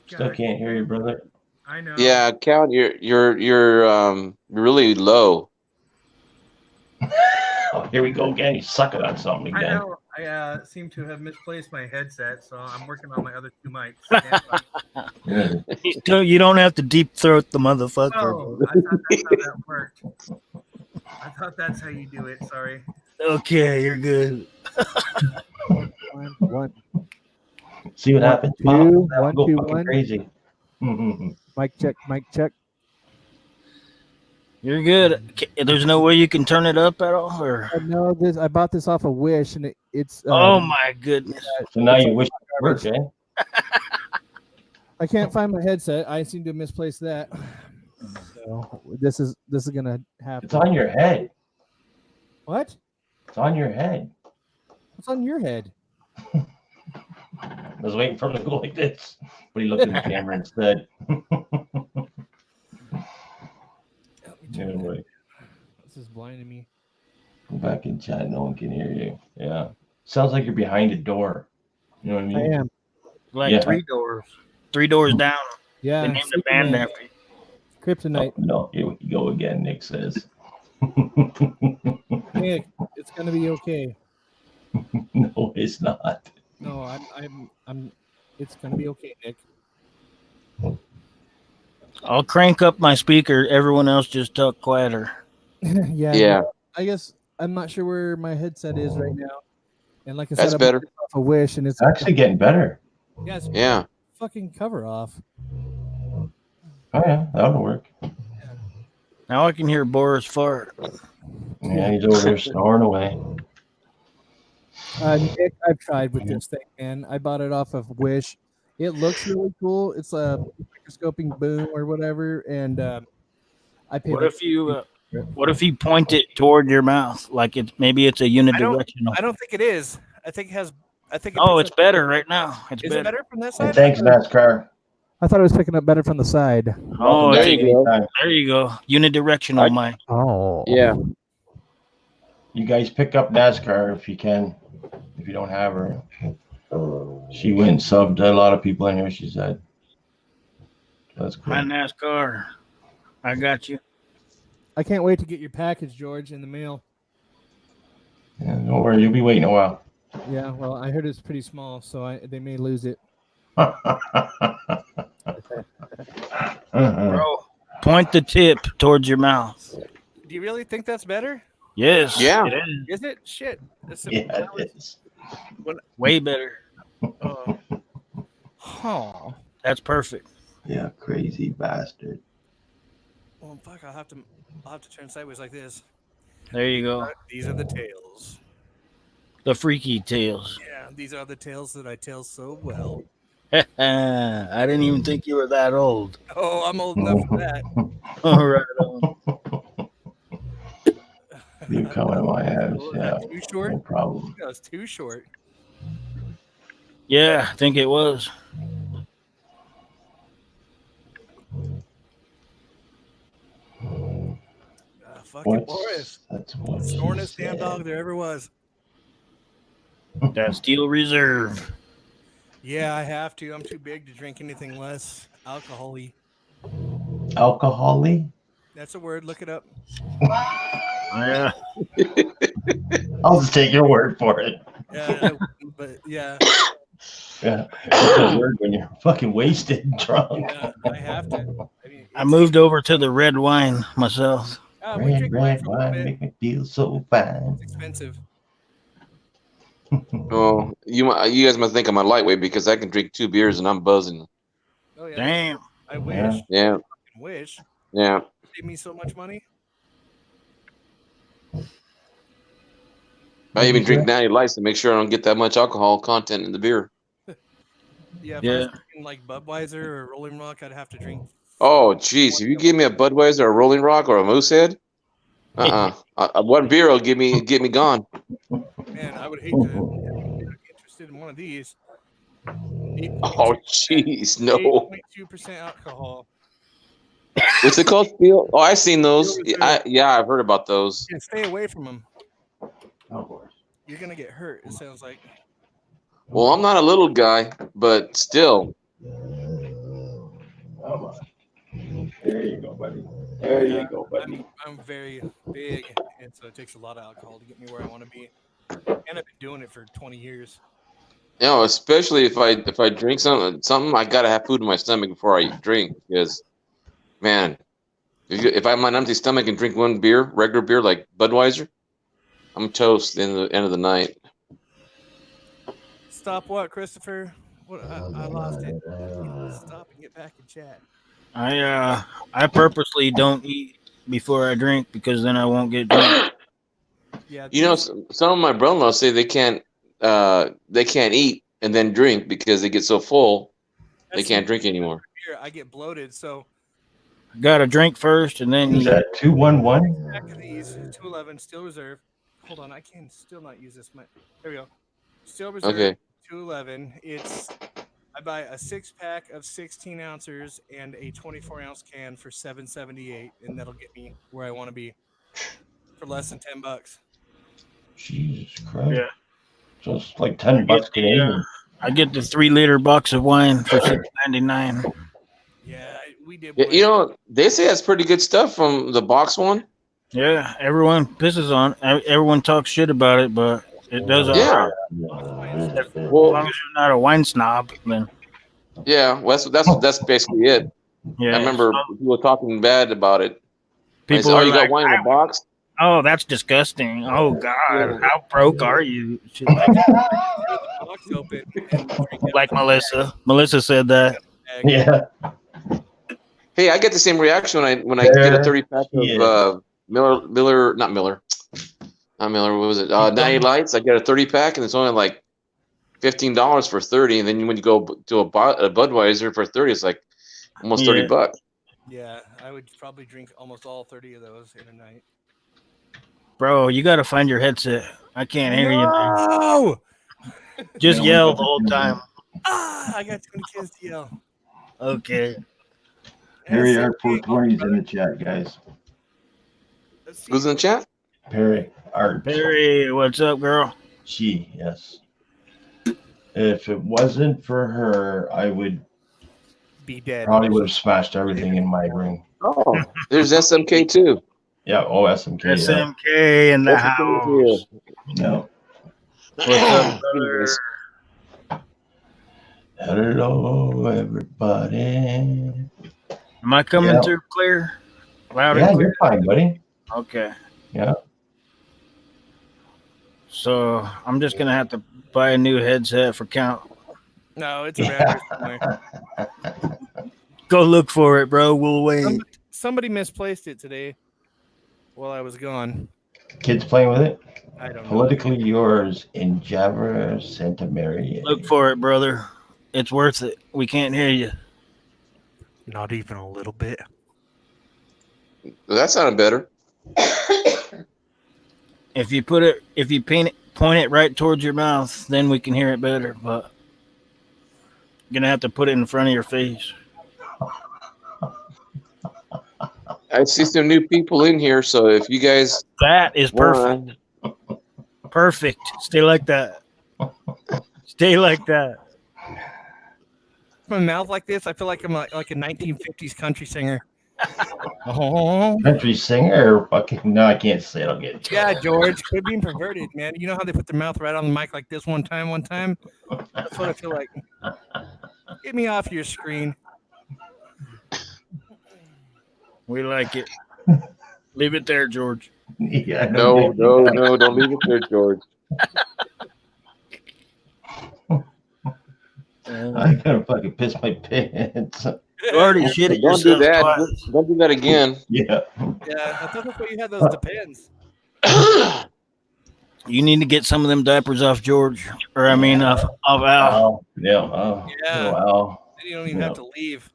S1: Still can't hear you, brother.
S7: I know.
S6: Yeah, Count, you're really low.
S1: Oh, here we go again. He's sucking on something
S7: I
S1: again.
S7: know. I seem to have misplaced my headset, so I'm working on my other two mics.
S3: You don't have to deep throat the motherfucker.
S7: Oh, I thought that's how that worked. I thought that's how you do it. Sorry.
S3: Okay, you're good.
S2: One.
S1: See what happens?
S2: Two,
S1: That'll
S2: one,
S1: go
S2: two,
S1: fucking
S2: one.
S1: crazy.
S2: Mic check.
S3: You're good. There's no way you can turn it up at all, or
S2: I know this. I bought this off of Wish, and it's.
S3: oh my goodness!
S1: So now you wish it worked, eh?
S2: I can't find my headset. I seem to have misplaced that. So this is gonna happen.
S1: It's on your head.
S2: What?
S1: It's on your head.
S2: What's on your head?
S1: I was waiting for him to go like this, but he looked at the camera instead. Anyway,
S2: This is blinding me.
S1: go back in chat. No one can hear you. Yeah. Sounds like you're behind a door. You know what I mean?
S2: I am.
S3: Like
S1: Yeah.
S3: 3 doors. 3 doors down.
S2: Yeah.
S3: They named the band after you.
S2: Kryptonite.
S1: Oh, no, here we go again, Nick says.
S2: Nick, it's gonna be okay.
S1: No, it's not.
S2: No, I'm. It's gonna be okay, Nick.
S3: I'll crank up my speaker. Everyone else just talk quieter.
S2: Yeah. I guess I'm not sure where my headset is right now. And like I said,
S6: That's better.
S2: off a Wish, and it's
S1: It's actually getting better.
S2: yes,
S6: Yeah.
S2: fucking cover off.
S1: Oh, yeah, that'll work.
S3: Now I can hear Boris fart.
S1: Yeah, he's over there snoring away.
S2: Nick, I've tried with this thing, man. I bought it off of Wish. It looks really cool. It's a microscoping boom or whatever, and
S8: I pay
S3: What
S8: like
S3: if you point it toward your mouth, like maybe it's a unidirectional?
S7: I don't think it is. I think it has. I think.
S3: Oh, it's better right now. It's
S7: Is
S3: better.
S7: it better from this
S1: Hey,
S7: side?
S1: thanks, NASCAR.
S8: I thought it was picking up better from the side.
S3: Oh,
S4: There you go.
S3: there you go. Unidirectional, Mike.
S8: Oh.
S4: Yeah.
S1: You guys pick up NASCAR if you can. If you don't have her. She went and subbed a lot of people in here, she said. That's cool.
S3: Hi, NASCAR. I got you.
S8: I can't wait to get your package, George, in the mail.
S1: Yeah, don't worry, you'll be waiting a while.
S8: Yeah, well, I heard it's pretty small, so they may lose it.
S3: Bro, point the tip towards your mouth.
S7: Do you really think that's better?
S3: Yes.
S4: Yeah.
S3: It is.
S7: Is it? Shit. That's
S1: Yeah, it is.
S3: Way better.
S8: Huh.
S3: That's perfect.
S1: Yeah, crazy bastard.
S7: Well, fuck. I'll have to turn sideways like this.
S3: There you go.
S7: These are the tails.
S3: The freaky tails.
S7: Yeah, these are the tails that I tell so well.
S3: I didn't even think you were that old.
S7: Oh, I'm old enough for that.
S3: All right. On.
S1: You coming to my house?
S7: Was
S1: Yeah,
S7: that too short?
S1: no problem.
S7: That was too short.
S3: Yeah, I think it was.
S7: Fucking Boris.
S1: That's what she
S7: Snortest damn
S1: said.
S7: dog there ever was.
S3: That Steel Reserve.
S7: Yeah, I have to. I'm too big to drink anything less alcohol-y.
S1: Alcohol-y?
S7: That's a word. Look it up.
S3: Yeah.
S1: I'll just take your word for it.
S7: Yeah, but yeah,
S1: Yeah, it's a word when you're fucking wasted and drunk.
S7: yeah, I have to. I mean,
S3: I moved over to the red wine myself.
S7: we
S1: Red,
S7: drink wine
S1: red
S7: for a little
S1: wine
S7: bit.
S1: make me feel so fine.
S7: It's expensive.
S4: Oh, you guys must think I'm a lightweight because I can drink 2 beers and I'm buzzing.
S7: Oh yeah.
S3: Damn.
S7: I wish.
S1: Yeah.
S4: Yeah.
S7: Fucking wish.
S4: Yeah.
S7: Save me so much money.
S4: I even drink Natty Lights to make sure I don't get that much alcohol content in the beer.
S7: Yeah. If I
S3: Yeah.
S7: was drinking like Budweiser or Rolling Rock, I'd have to drink.
S4: Oh, geez. If you give me a Budweiser, a Rolling Rock, or a Moosehead, one beer will get me gone.
S7: Man, I would hate to be interested in one of these.
S4: Oh, jeez, no.
S7: 8.2% alcohol.
S4: What's it called? Steel? Oh, I've seen those. Yeah, I've heard about those.
S7: Yeah, stay away from them.
S1: Of course.
S7: You're gonna get hurt. It sounds like.
S4: Well, I'm not a little guy, but still.
S1: Come on. There you go, buddy. There you go, buddy.
S7: I'm very big, and so it takes a lot of alcohol to get me where I want to be. And I've been doing it for 20 years.
S4: You know, especially if I drink something, I gotta have food in my stomach before I drink because, man, if I'm on an empty stomach and drink one beer, regular beer like Budweiser, I'm toast in the end of the night.
S7: Stop what, Christopher? What? I lost it. Stop and get back in chat.
S3: I purposely don't eat before I drink because then I won't get drunk.
S7: Yeah.
S4: You know, some of my brother-in-laws say they can't eat and then drink because they get so full they can't drink anymore.
S7: Here, I get bloated, so.
S3: Got to drink first and then
S1: Is
S3: eat.
S1: that 211?
S7: Back of these 211 Steel Reserve. Hold on, I can still not use this. There we go. Steel Reserve.
S4: Okay.
S7: 211. I buy a 6-pack of 16 ounces and a 24-ounce can for $7.78, and that'll get me where I want to be for less than $10.
S1: Jesus Christ.
S3: Yeah.
S1: So it's like $10 Canadian.
S3: I get the 3-liter box of wine for $6.99.
S7: Yeah, we did.
S4: You know, they say that's pretty good stuff from the box one.
S3: Yeah, everyone pisses on. Everyone talks shit about it, but it does.
S4: Yeah.
S3: As long as you're not a wine snob, then.
S4: Yeah, well, that's basically it.
S3: Yeah.
S4: I remember people talking bad about it.
S3: People
S4: said,
S3: are
S4: you
S3: like,
S4: got wine in a box?
S3: Oh, that's disgusting. Oh God, how broke are you? Shit.
S7: Box open and drink it.
S3: Like Melissa. Melissa said that.
S1: Yeah.
S4: Hey, I get the same reaction when I get a 30-pack of not Miller. What was it? Natty Lights. I get a 30-pack and it's only like $15 for 30, and then when you go to a Budweiser for 30, it's like almost $30.
S7: Yeah, I would probably drink almost all 30 of those in a night.
S3: Bro, you got to find your headset. I can't hear you, man.
S7: Oh!
S3: Just yell the whole time.
S7: I got too many kids to yell.
S3: Okay.
S1: Perry Art 420 is in the chat, guys.
S6: Who's in the chat?
S1: Perry Art.
S3: Perry, what's up, girl?
S1: She, yes. If it wasn't for her, I would
S7: be dead.
S1: Probably would have smashed everything in my ring.
S6: Oh, there's SMK too.
S1: Yeah, SMK.
S3: SMK in the house.
S1: No.
S3: What's up, brother?
S1: Hello, everybody.
S3: Am I coming through clear? Loud and
S1: Yeah,
S3: clear?
S1: you're fine, buddy.
S3: Okay.
S1: Yeah.
S3: So I'm just gonna have to buy a new headset for count.
S7: No, it's around here somewhere.
S3: Go look for it, bro. We'll wait.
S7: Somebody misplaced it today while I was gone.
S1: Kids playing with it?
S7: I don't know.
S1: Politically yours in Java Santa Maria.
S3: Look for it, brother. It's worth it. We can't hear you.
S7: Not even a little bit.
S6: That sounded better.
S3: If you point it right towards your mouth, then we can hear it better. But you're gonna have to put it in front of your face.
S6: I see some new people in here, so if you guys
S3: that is perfect. Perfect. Stay like that. Stay like that.
S7: My mouth like this, I feel like I'm like a 1950s country singer.
S1: Country singer or fucking no, I can't say it. I'll get it.
S7: Yeah, George, quit being perverted, man. You know how they put their mouth right on the mic like this one time? That's what I feel like. Get me off your screen.
S3: We like it. Leave it there, George.
S1: Yeah.
S6: No, don't leave it there, George.
S1: I gotta fucking piss my pants.
S3: You already shit it
S6: Don't do
S3: yourself
S6: that.
S3: twice.
S6: Don't do that again.
S1: Yeah.
S7: Yeah, I thought that's why you had those depends.
S3: You need to get some of them diapers off George, or I mean, off Al.
S1: Yeah.
S7: Yeah.
S1: Al.
S7: Then you don't even have to leave.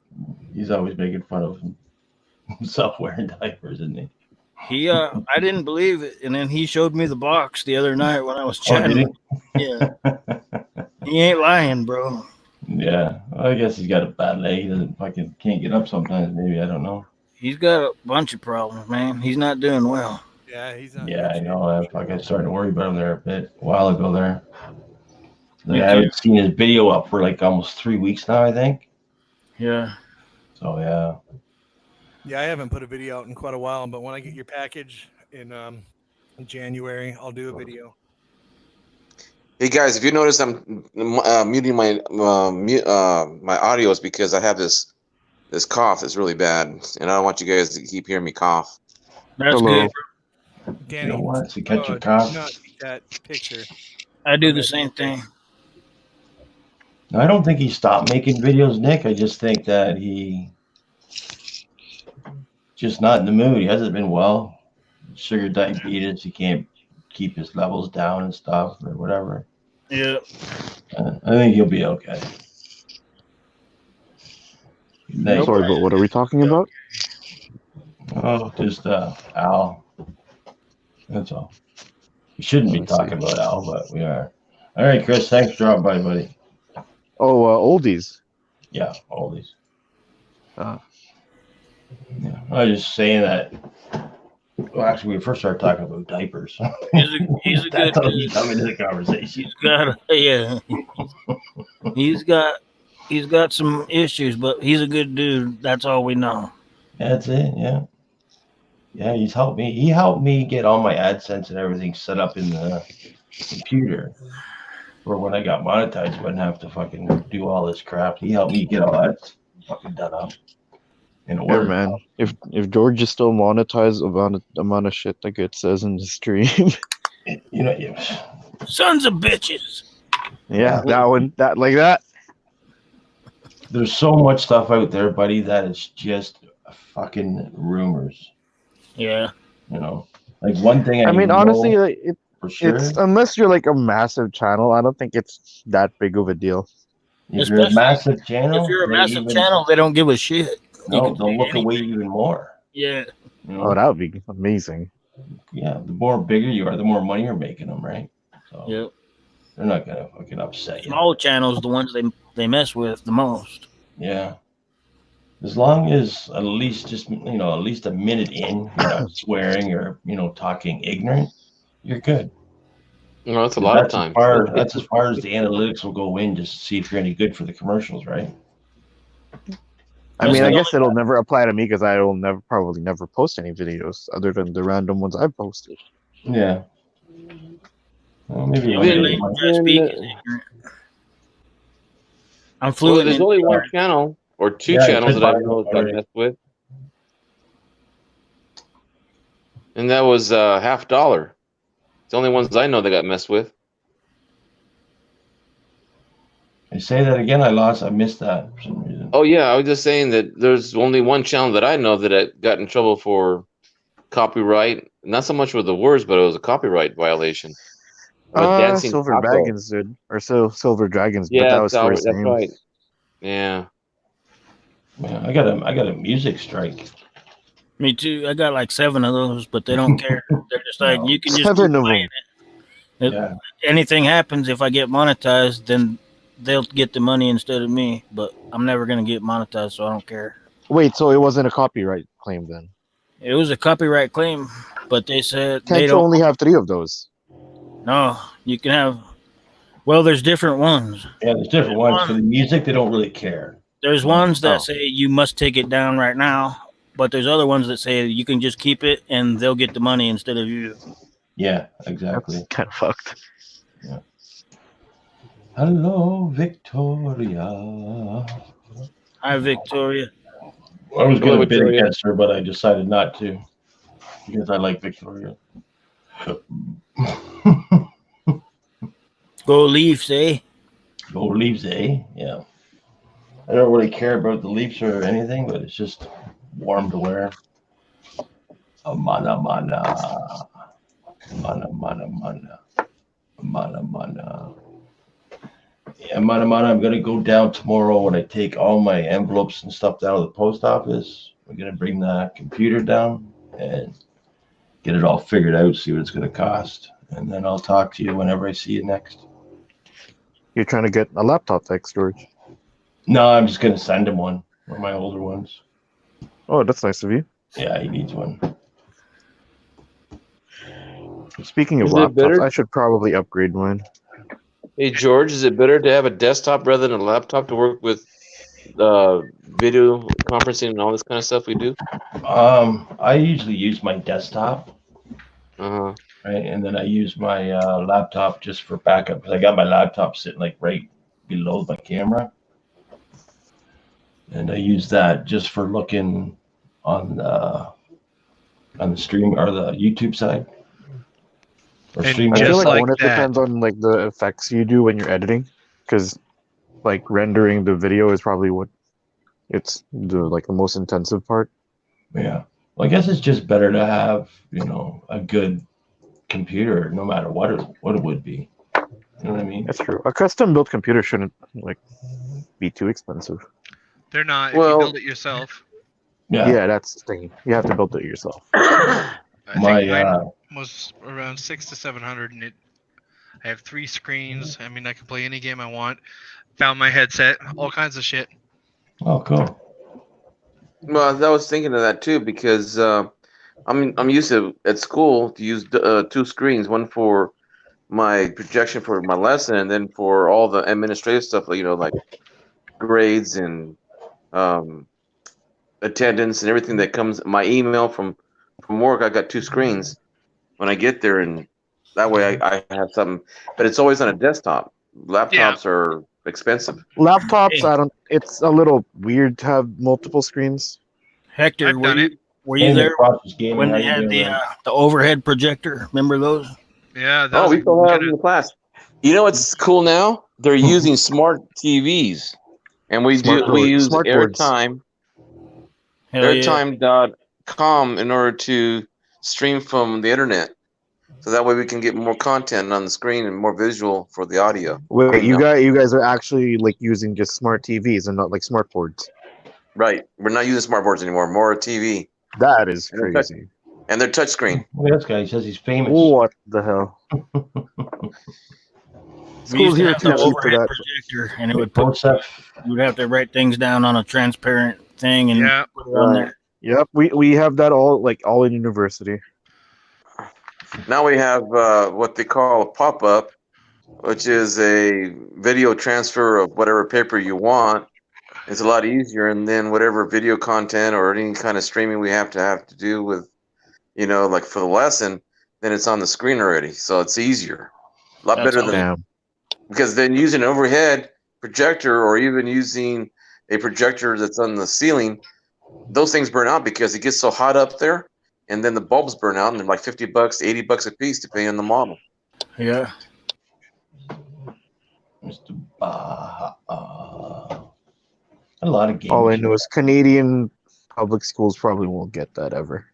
S1: He's always making fun of himself wearing diapers, isn't he?
S3: I didn't believe it, and then he showed me the box the other night when I was chatting. Yeah. He ain't lying, bro.
S1: Yeah. Well, I guess he's got a bad leg. He can't get up sometimes. Maybe I don't know.
S3: He's got a bunch of problems, man. He's not doing well.
S7: Yeah, he's not.
S1: Yeah, I know. I started to worry about him there a while ago there. I haven't seen his video up for like almost 3 weeks now, I think.
S3: Yeah.
S1: So yeah.
S7: Yeah, I haven't put a video out in quite a while, but when I get your package in January, I'll do a video.
S6: Hey guys, if you notice, I'm muting my my audio is because I have this cough that's really bad, and I don't want you guys to keep hearing me cough.
S3: That's good.
S7: Danny,
S1: You don't want to catch your
S7: do
S1: cough?
S7: not take that picture.
S3: I do the same thing.
S1: I don't think he stopped making videos, Nick. I just think that he just not in the mood. He hasn't been well. Sugar diabetes. He can't keep his levels down and stuff or whatever.
S3: Yeah.
S1: I think he'll be okay.
S2: Sorry, but what are we talking about?
S1: Oh, just Al. That's all. We shouldn't be talking about Al, but we are. All right, Chris. Thanks for dropping by, buddy.
S2: Oh, oldies.
S1: Yeah, oldies. Yeah, I was just saying that. Well, actually, we first started talking about diapers.
S3: He's a good dude.
S1: He's coming into the conversation.
S3: He's got some issues, but he's a good dude. That's all we know.
S1: That's it. Yeah. Yeah, he's helped me. He helped me get all my AdSense and everything set up in the computer. For when I got monetized, I wouldn't have to fucking do all this crap. He helped me get all that fucking done up. And
S2: Yeah, man. If George is still monetized about the amount of shit like it says in the stream.
S1: You know,
S3: Sons of bitches.
S2: Yeah, that one. That like that.
S1: there's so much stuff out there, buddy, that is just fucking rumors.
S3: Yeah.
S1: You know, like one thing
S2: I mean, honestly, like,
S1: for sure.
S2: it's unless you're like a massive channel, I don't think it's that big of a deal.
S1: If you're a massive channel,
S3: If you're a massive channel, they don't give a shit.
S1: No, they'll look away even more.
S3: Yeah.
S1: You know?
S2: Oh, that would be amazing.
S1: Yeah, the more bigger you are, the more money you're making them, right? So
S3: Yep.
S1: they're not gonna fucking upset you.
S3: Small channels, the ones they mess with the most.
S1: Yeah. As long as at least just at least a minute in, you're not swearing or talking ignorant, you're good.
S4: No, that's a lot of time.
S1: That's as far as the analytics will go in, just to see if you're any good for the commercials, right?
S2: I mean, I guess it'll never apply to me because I will probably never post any videos other than the random ones I've posted.
S1: Yeah. Well, maybe
S3: The
S1: one day
S3: only
S1: you might-
S3: language I speak is ignorant. I'm fluent.
S4: There's
S3: in
S4: only one channel or two
S1: Yeah,
S4: channels
S1: it's
S4: that I
S1: fine.
S4: know got
S1: Alright.
S4: messed with, and that was $50. It's the only ones I know that got messed with.
S1: You say that again? I missed that for some reason.
S4: Oh yeah, I was just saying that there's only one channel that I know that got in trouble for copyright. Not so much with the words, but it was a copyright violation. With Dancing
S2: Silver
S4: Taco.
S2: Dragons did, or Silver Dragons, but
S4: Yeah,
S2: that was for his
S4: that's
S2: name.
S4: right. Yeah.
S1: Yeah, I got a music strike.
S3: Me too. I got like 7 of those, but they don't care. They're just like,
S1: No.
S3: you can just
S2: 7
S3: keep
S2: of them.
S3: playing it.
S1: Yeah.
S3: Anything happens, if I get monetized, then they'll get the money instead of me. But I'm never gonna get monetized, so I don't care.
S2: Wait, so it wasn't a copyright claim then?
S3: It was a copyright claim, but they said they
S2: Can't you
S3: don't.
S2: only have 3 of those?
S3: No, you can have. Well, there's different ones.
S1: Yeah, there's different ones. For the music, they don't really care.
S3: There's ones that
S2: Oh.
S3: say you must take it down right now, but there's other ones that say you can just keep it and they'll get the money instead of you.
S1: Yeah, exactly.
S2: That's kind of fucked.
S1: Hello, Victoria.
S3: Hi, Victoria.
S1: I was
S4: Hello,
S1: going to bid
S4: Victoria.
S1: against her, but I decided not to because I like Victoria.
S3: Go Leafs, eh?
S1: Go Leafs, eh? Yeah. I don't really care about the Leafs or anything, but it's just warm to wear. Mana mana. Mana mana mana. Mana mana. Yeah, mana mana. I'm going to go down tomorrow when I take all my envelopes and stuff down to the post office. I'm going to bring the computer down and get it all figured out, see what it's going to cost. And then I'll talk to you whenever I see you next.
S2: You're trying to get a laptop fixed, George.
S1: No, I'm just going to send him one of my older ones.
S2: Oh, that's nice of you.
S1: Yeah, he needs one.
S2: Speaking of
S4: Is it
S2: laptops,
S4: better?
S2: I should probably upgrade mine.
S4: Hey George, is it better to have a desktop rather than a laptop to work with video conferencing and all this kind of stuff we do?
S1: I usually use my desktop,
S4: Uh-huh.
S1: right? And then I use my laptop just for backup because I got my laptop sitting like right below my camera. And I use that just for looking on the stream or the YouTube side. Or
S9: And
S1: stream.
S2: I feel
S9: Just
S2: like
S9: like
S2: one, it
S9: that.
S2: depends on like the effects you do when you're editing, because like rendering the video is probably what it's the most intensive part.
S1: Yeah. Well, I guess it's just better to have, a good computer no matter what it would be. You know what I mean?
S2: That's true. A custom built computer shouldn't be too expensive.
S9: They're not.
S4: Well-
S9: if you build it yourself.
S2: Yeah, that's the thing. You have to build it yourself.
S9: I
S1: My
S9: think mine was around 600 to 700, and I have 3 screens. I mean, I can play any game I want. Found my headset, all kinds of shit.
S1: oh, cool.
S4: Well, I was thinking of that too because I'm used to at school to use 2 screens, one for my projection for my lesson, and then for all the administrative stuff, like grades and attendance and everything that comes. My email from work, I got 2 screens when I get there, and that way I have something. But it's always on a desktop. Laptops are expensive.
S2: Laptops, it's a little weird to have multiple screens.
S3: Hector,
S9: I've done it.
S3: were you there
S1: Process gaming,
S3: when
S1: how
S3: they
S1: you
S3: had
S1: doing, man?
S3: the overhead projector? Remember those?
S9: Yeah, that
S4: Oh,
S9: was
S4: we still have
S9: good.
S4: them in the class. You know what's cool now? They're using smart TVs, and we use
S2: Smart boards.
S4: airtime
S3: Hell yeah.
S4: airtime.com in order to stream from the internet. So that way we can get more content on the screen and more visual for the audio.
S2: Wait,
S4: You know.
S2: you guys are actually using just smart TVs and not like smart boards.
S6: Right. We're not using smart boards anymore. More TV.
S2: That is
S6: And they're touch-
S2: crazy.
S6: And they're touchscreen.
S1: Look at this guy. He says he's famous.
S2: What the hell?
S3: We used
S2: Schools
S3: to
S2: here
S3: have
S2: too
S3: the
S2: cheap for
S3: overhead
S2: that.
S3: projector, and it would
S1: Post that.
S3: you would have to write things down on a transparent thing and
S9: Yeah.
S3: put it on there.
S2: Yep, we have that all in university.
S6: Now we have what they call a pop-up, which is a video transfer of whatever paper you want. It's a lot easier, and then whatever video content or any kind of streaming we have to do with, like for the lesson, then it's on the screen already. So it's easier. A lot
S3: That's
S6: better than
S2: Damn.
S6: because then using an overhead projector or even using a projector that's on the ceiling, those things burn out because it gets so hot up there, and then the bulbs burn out, and they're like $50, $80 a piece, depending on the model.
S3: Yeah.
S1: Mr. Baha. A lot of games.
S2: All I know is Canadian public schools probably won't get that ever.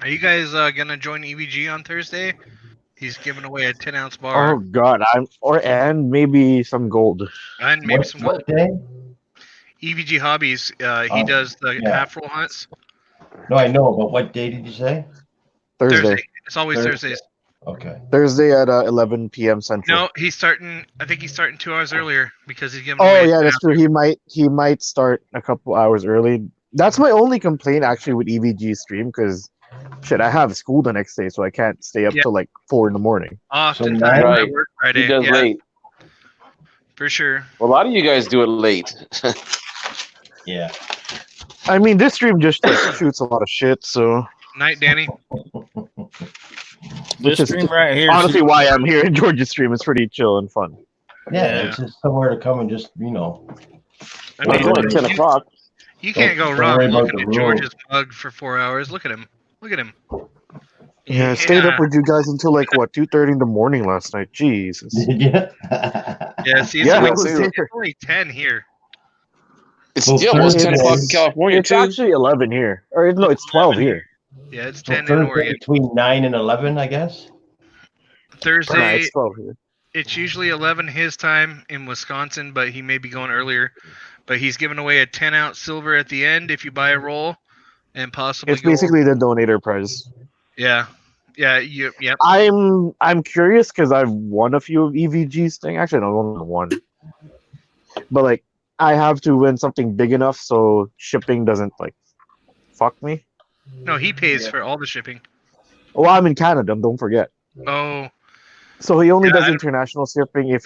S9: Are you guys gonna join EVG on Thursday? He's giving away a 10-ounce bar
S2: Oh God, and maybe some gold.
S9: and maybe some
S1: What day?
S9: EVG hobbies. He
S1: Oh,
S9: does the
S1: yeah.
S9: half roll hunts
S1: No, I know, but what day did you say?
S2: Thursday.
S9: It's always
S1: Thursday.
S9: Thursdays.
S1: Okay.
S2: Thursday at 11 p.m. Central.
S9: No, he's starting. I think he's starting 2 hours earlier because he's giving
S2: Oh
S9: away.
S2: yeah, that's true. He might start a couple hours early. That's my only complaint actually with EVG stream because shit, I have school the next day, so I can't stay up
S9: Yeah.
S2: till like 4 a.m.
S9: Oftentimes
S1: So
S9: I
S6: Right.
S9: work Friday.
S6: He does
S9: Yeah,
S6: late.
S9: for sure.
S6: Well, a lot of you guys do it late.
S1: Yeah.
S2: I mean, this stream just like shoots a lot of shit, so
S9: Night, Danny.
S3: This
S2: is
S3: stream right here.
S2: honestly why I'm here in Georgia's stream. It's pretty chill and fun.
S1: Yeah,
S3: Yeah.
S1: it's just somewhere to come and just,
S9: I
S2: Well,
S9: mean,
S2: it's only 10 o'clock.
S9: you can't go
S1: Don't
S9: wrong
S1: worry about
S9: looking
S1: the
S9: at
S1: rules.
S9: George's mug for 4 hours. Look at him. Look at him.
S2: Yeah, I stayed up with you guys until like what 2:30 in the morning last night. Jesus.
S1: Did you?
S9: Yeah, see, it's,
S2: Yeah,
S9: only,
S2: I was
S9: it's
S2: here.
S9: only 10 here.
S6: It's
S1: Well,
S6: almost 10 o'clock in
S1: Thursday-
S6: California,
S2: It's
S6: too.
S2: actually 11 here, or no, it's 12 here.
S9: Yeah, it's
S1: So
S9: 10 in
S1: Thursday
S9: Oregon.
S1: between 9 and 11, I guess.
S2: Nah,
S9: Thursday,
S2: it's 12 here.
S9: it's usually 11 his time in Wisconsin, but he may be going earlier. But he's giving away a 10-ounce silver at the end if you buy a roll, and possibly
S2: It's basically the donator prize.
S9: yeah, yeah.
S2: I'm curious because I've won a few of EVG's thing. Actually, no, only one. But like, I have to win something big enough so shipping doesn't like fuck me.
S9: No, he pays for all the shipping.
S2: Well, I'm in Canada. Don't forget.
S9: Oh,
S2: So he only
S9: Yeah,
S2: does
S9: I don't-
S2: international shipping if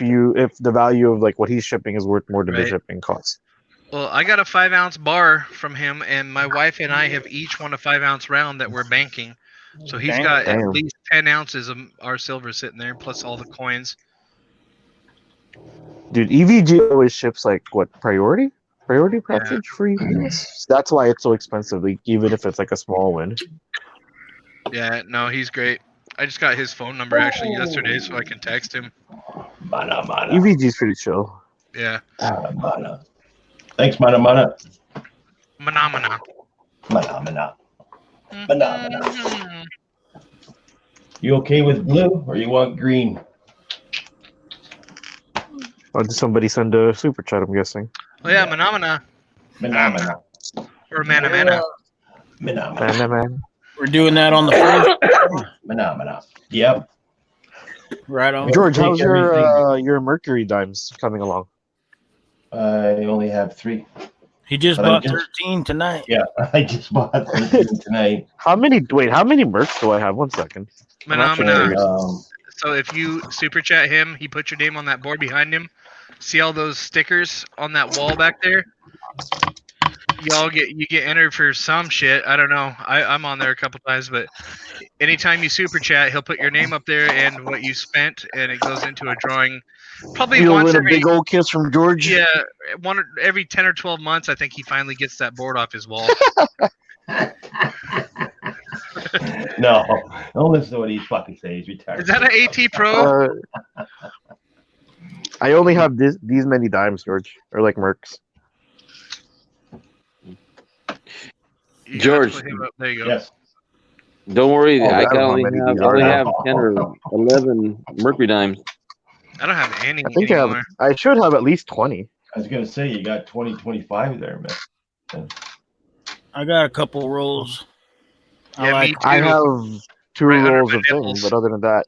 S2: the value of like what he's shipping is worth more than the
S9: Right.
S2: shipping costs.
S9: well, I got a 5-ounce bar from him, and my wife and I have each won a 5-ounce round that we're banking. So he's
S3: Damn.
S9: got at
S2: Damn.
S9: least 10 ounces of our silver sitting there, plus all the coins.
S2: Dude, EVG always ships like what priority package for EVGs. That's why it's so expensive. Like even if it's like a small win.
S9: Yeah, no, he's great. I just got his phone number actually yesterday, so I can text him.
S1: Mana, mana.
S2: EVG's pretty chill.
S9: Yeah,
S1: Mana, mana. Thanks, mana, mana.
S9: Manamana.
S1: Mana, mana. Mana. You okay with blue or you want green?
S2: Oh, did somebody send a super chat? I'm guessing.
S9: Oh yeah, Manamana
S1: Mana, mana.
S9: or Manamana.
S1: Mana, mana.
S2: Man.
S3: We're doing that on the first.
S1: Mana, mana. Yep.
S3: Right on.
S2: George,
S1: Take
S2: how's your Mercury dimes coming along?
S1: I only have 3.
S3: He just
S1: But I
S3: bought
S1: just-
S3: 13 tonight.
S1: Yeah, I just bought 13 tonight.
S2: How many mercs do I have? 1 second. I'm actually
S9: Manamana.
S2: curious.
S9: So if you super chat him, he put your name on that board behind him. See all those stickers on that wall back there? You get entered for some shit. I don't know. I'm on there a couple times, but anytime you super chat, he'll put your name up there and what you spent, and it goes into a drawing. Probably
S2: You'll
S9: once
S2: win a
S9: every
S2: big old kiss from George.
S9: yeah, every 10 or 12 months. I think he finally gets that board off his wall.
S1: No, don't listen to what he's fucking saying. He's retired.
S9: Is that an AT Pro?
S2: I only have these many dimes, George, or like mercs.
S9: You gotta
S6: George.
S9: put him up. There you go.
S1: Yes.
S6: Don't worry,
S2: Oh,
S6: I
S2: I don't
S6: only
S2: know how many
S6: have, I only
S2: these are.
S6: have 10 or 11 Mercury dimes.
S9: I don't have any
S2: I think
S9: anymore.
S2: I should have at least 20.
S1: I was gonna say you got 20, 25 there, man.
S3: I got a couple rolls.
S9: Yeah, me
S3: like
S9: too.
S2: I have 2
S9: Right under
S2: rolls
S9: my
S2: of things,
S9: nipples.
S2: but other than that,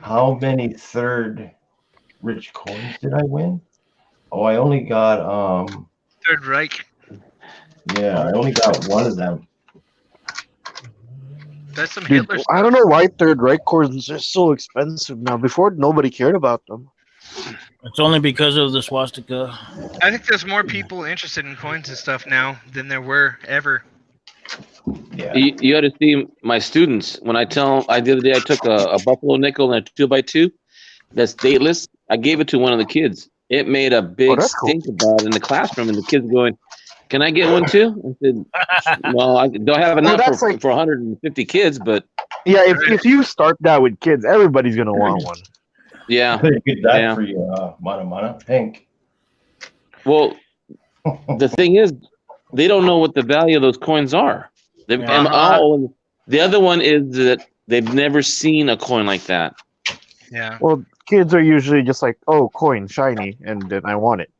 S1: How many third rich coins did I win? Oh, I only got
S9: Third Reich.
S1: yeah, I only got one of them.
S9: That's some
S2: dude,
S9: Hitler
S2: I
S9: stuff.
S2: don't know why Third Reich coins are so expensive now. Before, nobody cared about them.
S3: It's only because of the swastika.
S9: I think there's more people interested in coins and stuff now than there were ever.
S1: Yeah.
S4: You got to see my students. When I tell them, the other day I took a buffalo nickel and a 2x2 that's dateless. I gave it to one of the kids. It made a big
S2: that's cool.
S4: stink about it in the classroom, and the kids going, "Can I get one too?" I said, "Well, I don't have enough
S2: that's
S4: for,
S2: like-
S4: for 150 kids, but
S2: Yeah, if you start that with kids, everybody's gonna want one.
S4: yeah."
S1: Better get that
S4: Yeah.
S1: for you, Mana, Hank.
S4: Well, the thing is, they don't know what the value of those coins are.
S9: Uh-huh.
S4: The other one is that they've never seen a coin like that.
S9: Yeah.
S2: Well, kids are usually just like, oh, coin, shiny, and then I want it.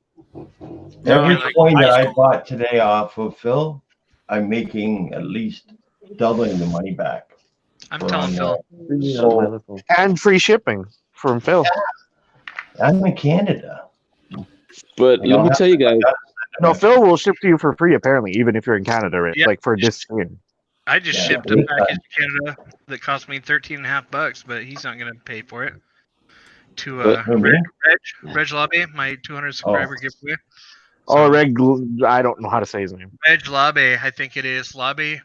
S1: Every
S3: like
S1: coin that
S3: high
S1: I
S3: school.
S1: bought today off of Phil, I'm making at least doubling the money back.
S9: I'm
S1: for
S9: telling
S1: on,
S9: Phil.
S1: So
S2: And free shipping from Phil.
S1: I'm in Canada.
S4: But let me tell you guys,
S2: No, Phil will ship to you for free, apparently, even if you're in Canada, right?
S9: Yeah.
S2: Like for this thing.
S9: I just
S1: Yeah,
S9: shipped a
S1: big
S9: package to Canada that cost me $13.50, but he's not gonna pay for it. To
S1: Who, me?
S9: Reg Labe, my 200 subscriber giveaway.
S2: Oh,
S9: So,
S2: Reg, I don't know how to say his name.
S9: Reg Labe, I think it is Labe.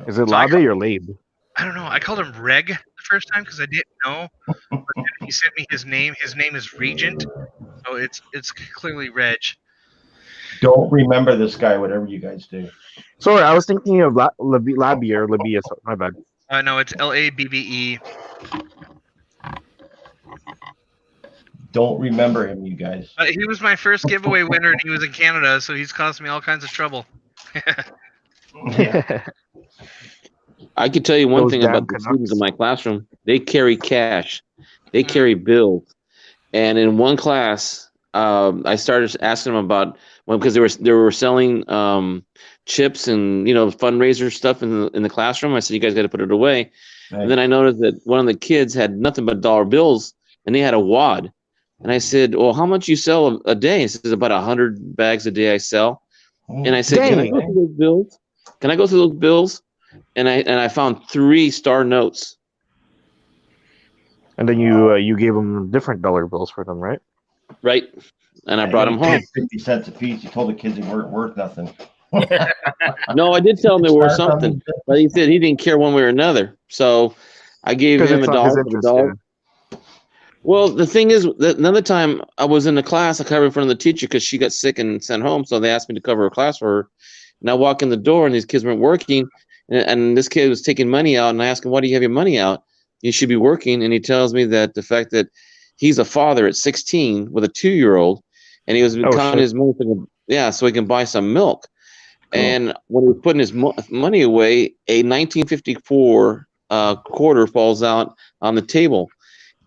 S2: Is it
S9: So I
S2: Labe or Labe?
S9: I don't know. I called him Reg the first time because I didn't know. But then he sent me his name. His name is Regent, so it's clearly Reg.
S1: Don't remember this guy, whatever you guys do.
S2: Sorry, I was thinking of Labie or Labia. So my bad.
S9: No, it's Labbe.
S1: Don't remember him, you guys.
S9: But he was my first giveaway winner, and he was in Canada, so he's caused me all kinds of trouble.
S4: I can tell you one
S2: Those
S4: thing
S2: damn
S4: about the
S2: Canucks.
S4: students in my classroom. They carry cash. They carry bills. And in one class, I started asking them about because they were selling chips and fundraiser stuff in the classroom. I said, "You guys got to put it away."
S1: Right.
S4: And then I noticed that one of the kids had nothing but dollar bills, and they had a wad. And I said, "Well, how much you sell a day?" He says, "About 100 bags a day I sell." And I said, "Can I go through those bills? Can I go through those bills?" And I found 3 star notes.
S2: And then you gave them different dollar bills for them, right?
S4: Right. And I brought them home.
S1: 50 cents a piece. You told the kids they weren't worth nothing.
S4: No, I did tell him they were something, but he said he didn't care one way or another. So I gave him
S2: it's
S4: a
S2: not his
S4: dollar for the
S2: interest,
S4: dog.
S2: yeah.
S4: Well, the thing is, that another time I was in the class, I covered in front of the teacher because she got sick and sent home. So they asked me to cover a class for her. And I walk in the door, and these kids weren't working. And this kid was taking money out, and I asked him, "Why do you have your money out? You should be working." And he tells me that the fact that he's a father at 16 with a 2-year-old, and he was counting his money so he can buy some milk. Cool. And when he was putting his money away, a 1954 quarter falls out on the table.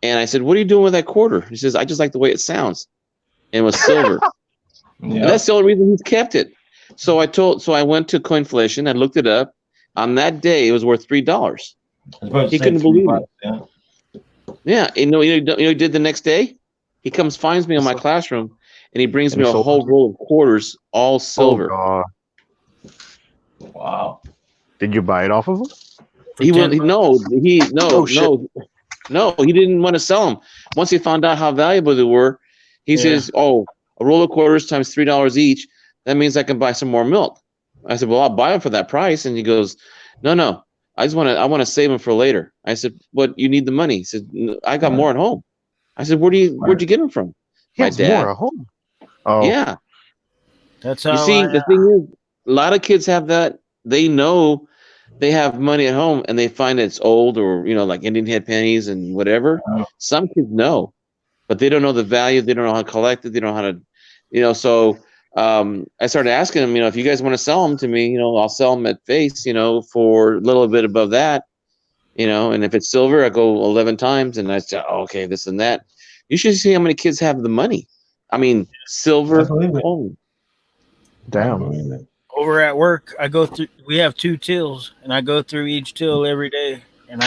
S4: And I said, "What are you doing with that quarter?" He says, "I just like the way it sounds." And it was silver. And that's the only reason he's kept it. So I went to Coinflation. I looked it up. On that day, it was worth $3. He couldn't believe it. Yeah. You know, he did the next day? He comes, finds me in my classroom, and he brings me a whole roll of quarters, all silver.
S2: Oh,
S1: wow.
S2: Did you buy it off of him?
S4: He didn't want to sell them. Once he found out how valuable they were, he says, "Oh, a roll of quarters times $3 each. That means I can buy some more milk." I said, "Well, I'll buy them for that price." And he goes, No. I want to save them for later. I said, "But you need the money." He said, "I got more at home." I said, "Where'd you get them from?" My dad.
S2: More at home. Oh,
S4: yeah.
S3: That's how.
S4: You see, the thing is, a lot of kids have that. They know they have money at home, and they find it's old, or like Indian head pennies and whatever. Some kids know, but they don't know the value. They don't know how to collect it. They don't know how to, So I started asking them, if you guys want to sell them to me, I'll sell them at face, for a little bit above that, and if it's silver, I go 11 times, and I say, okay, this and that. You should see how many kids have the money. I mean, silver home.
S2: Damn.
S3: Over at work, I go through. We have 2 tills, and I go through each till every day. And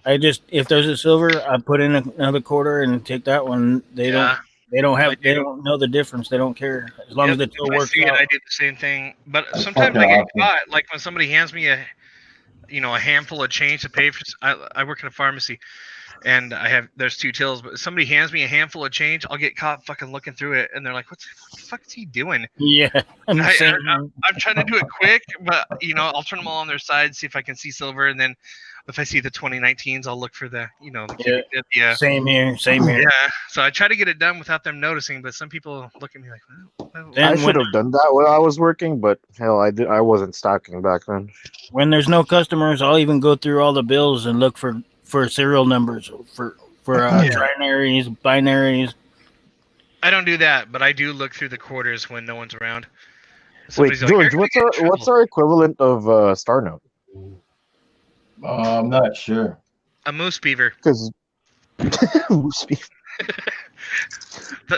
S3: I just if there's a silver, I put in another quarter and take that one. They don't know the difference. They don't care as long as the till
S9: I
S3: works
S9: see it.
S3: out.
S9: I do the same thing, but
S1: That's
S9: sometimes
S1: fucking
S9: I get
S1: awesome.
S9: caught. Like when somebody hands me a handful of change to pay for. I work in a pharmacy, and there's 2 tills, but if somebody hands me a handful of change, I'll get caught fucking looking through it, and they're like, "What the fuck is he doing?"
S3: Yeah, I'm
S9: trying to do it quick, but I'll turn them all on their side, see if I can see silver, and then if I see the 2019s, I'll look for the
S3: Same here.
S9: Yeah, so I try to get it done without them noticing, but some people look at me like,
S2: I should have done that when I was working, but hell, I wasn't stocking back then.
S3: When there's no customers, I'll even go through all the bills and look for serial numbers for trinaries, binaries.
S9: I don't do that, but I do look through the quarters when no one's around.
S2: Wait, George, what's our equivalent of Star Note?
S1: I'm not sure.
S9: A moose beaver.
S2: Because moose beaver.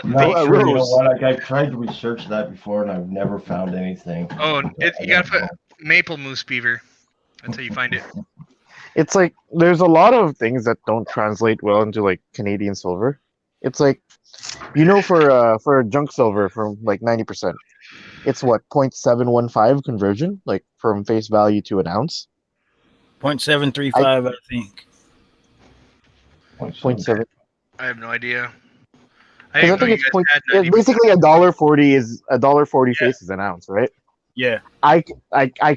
S1: Not sure. You know what? I tried to research that before, and I've never found anything.
S9: Oh, you gotta put maple moose beaver. That's how you find it.
S2: It's like there's a lot of things that don't translate well into like Canadian silver. It's like, for junk silver from like 90%, it's what 0.715 conversion, like from face value to an ounce.
S3: 0.735, I think.
S2: 0.7.
S9: I have no idea.
S2: I think it's basically $1.40 is $1.40 face is an ounce, right?
S3: Yeah.
S2: I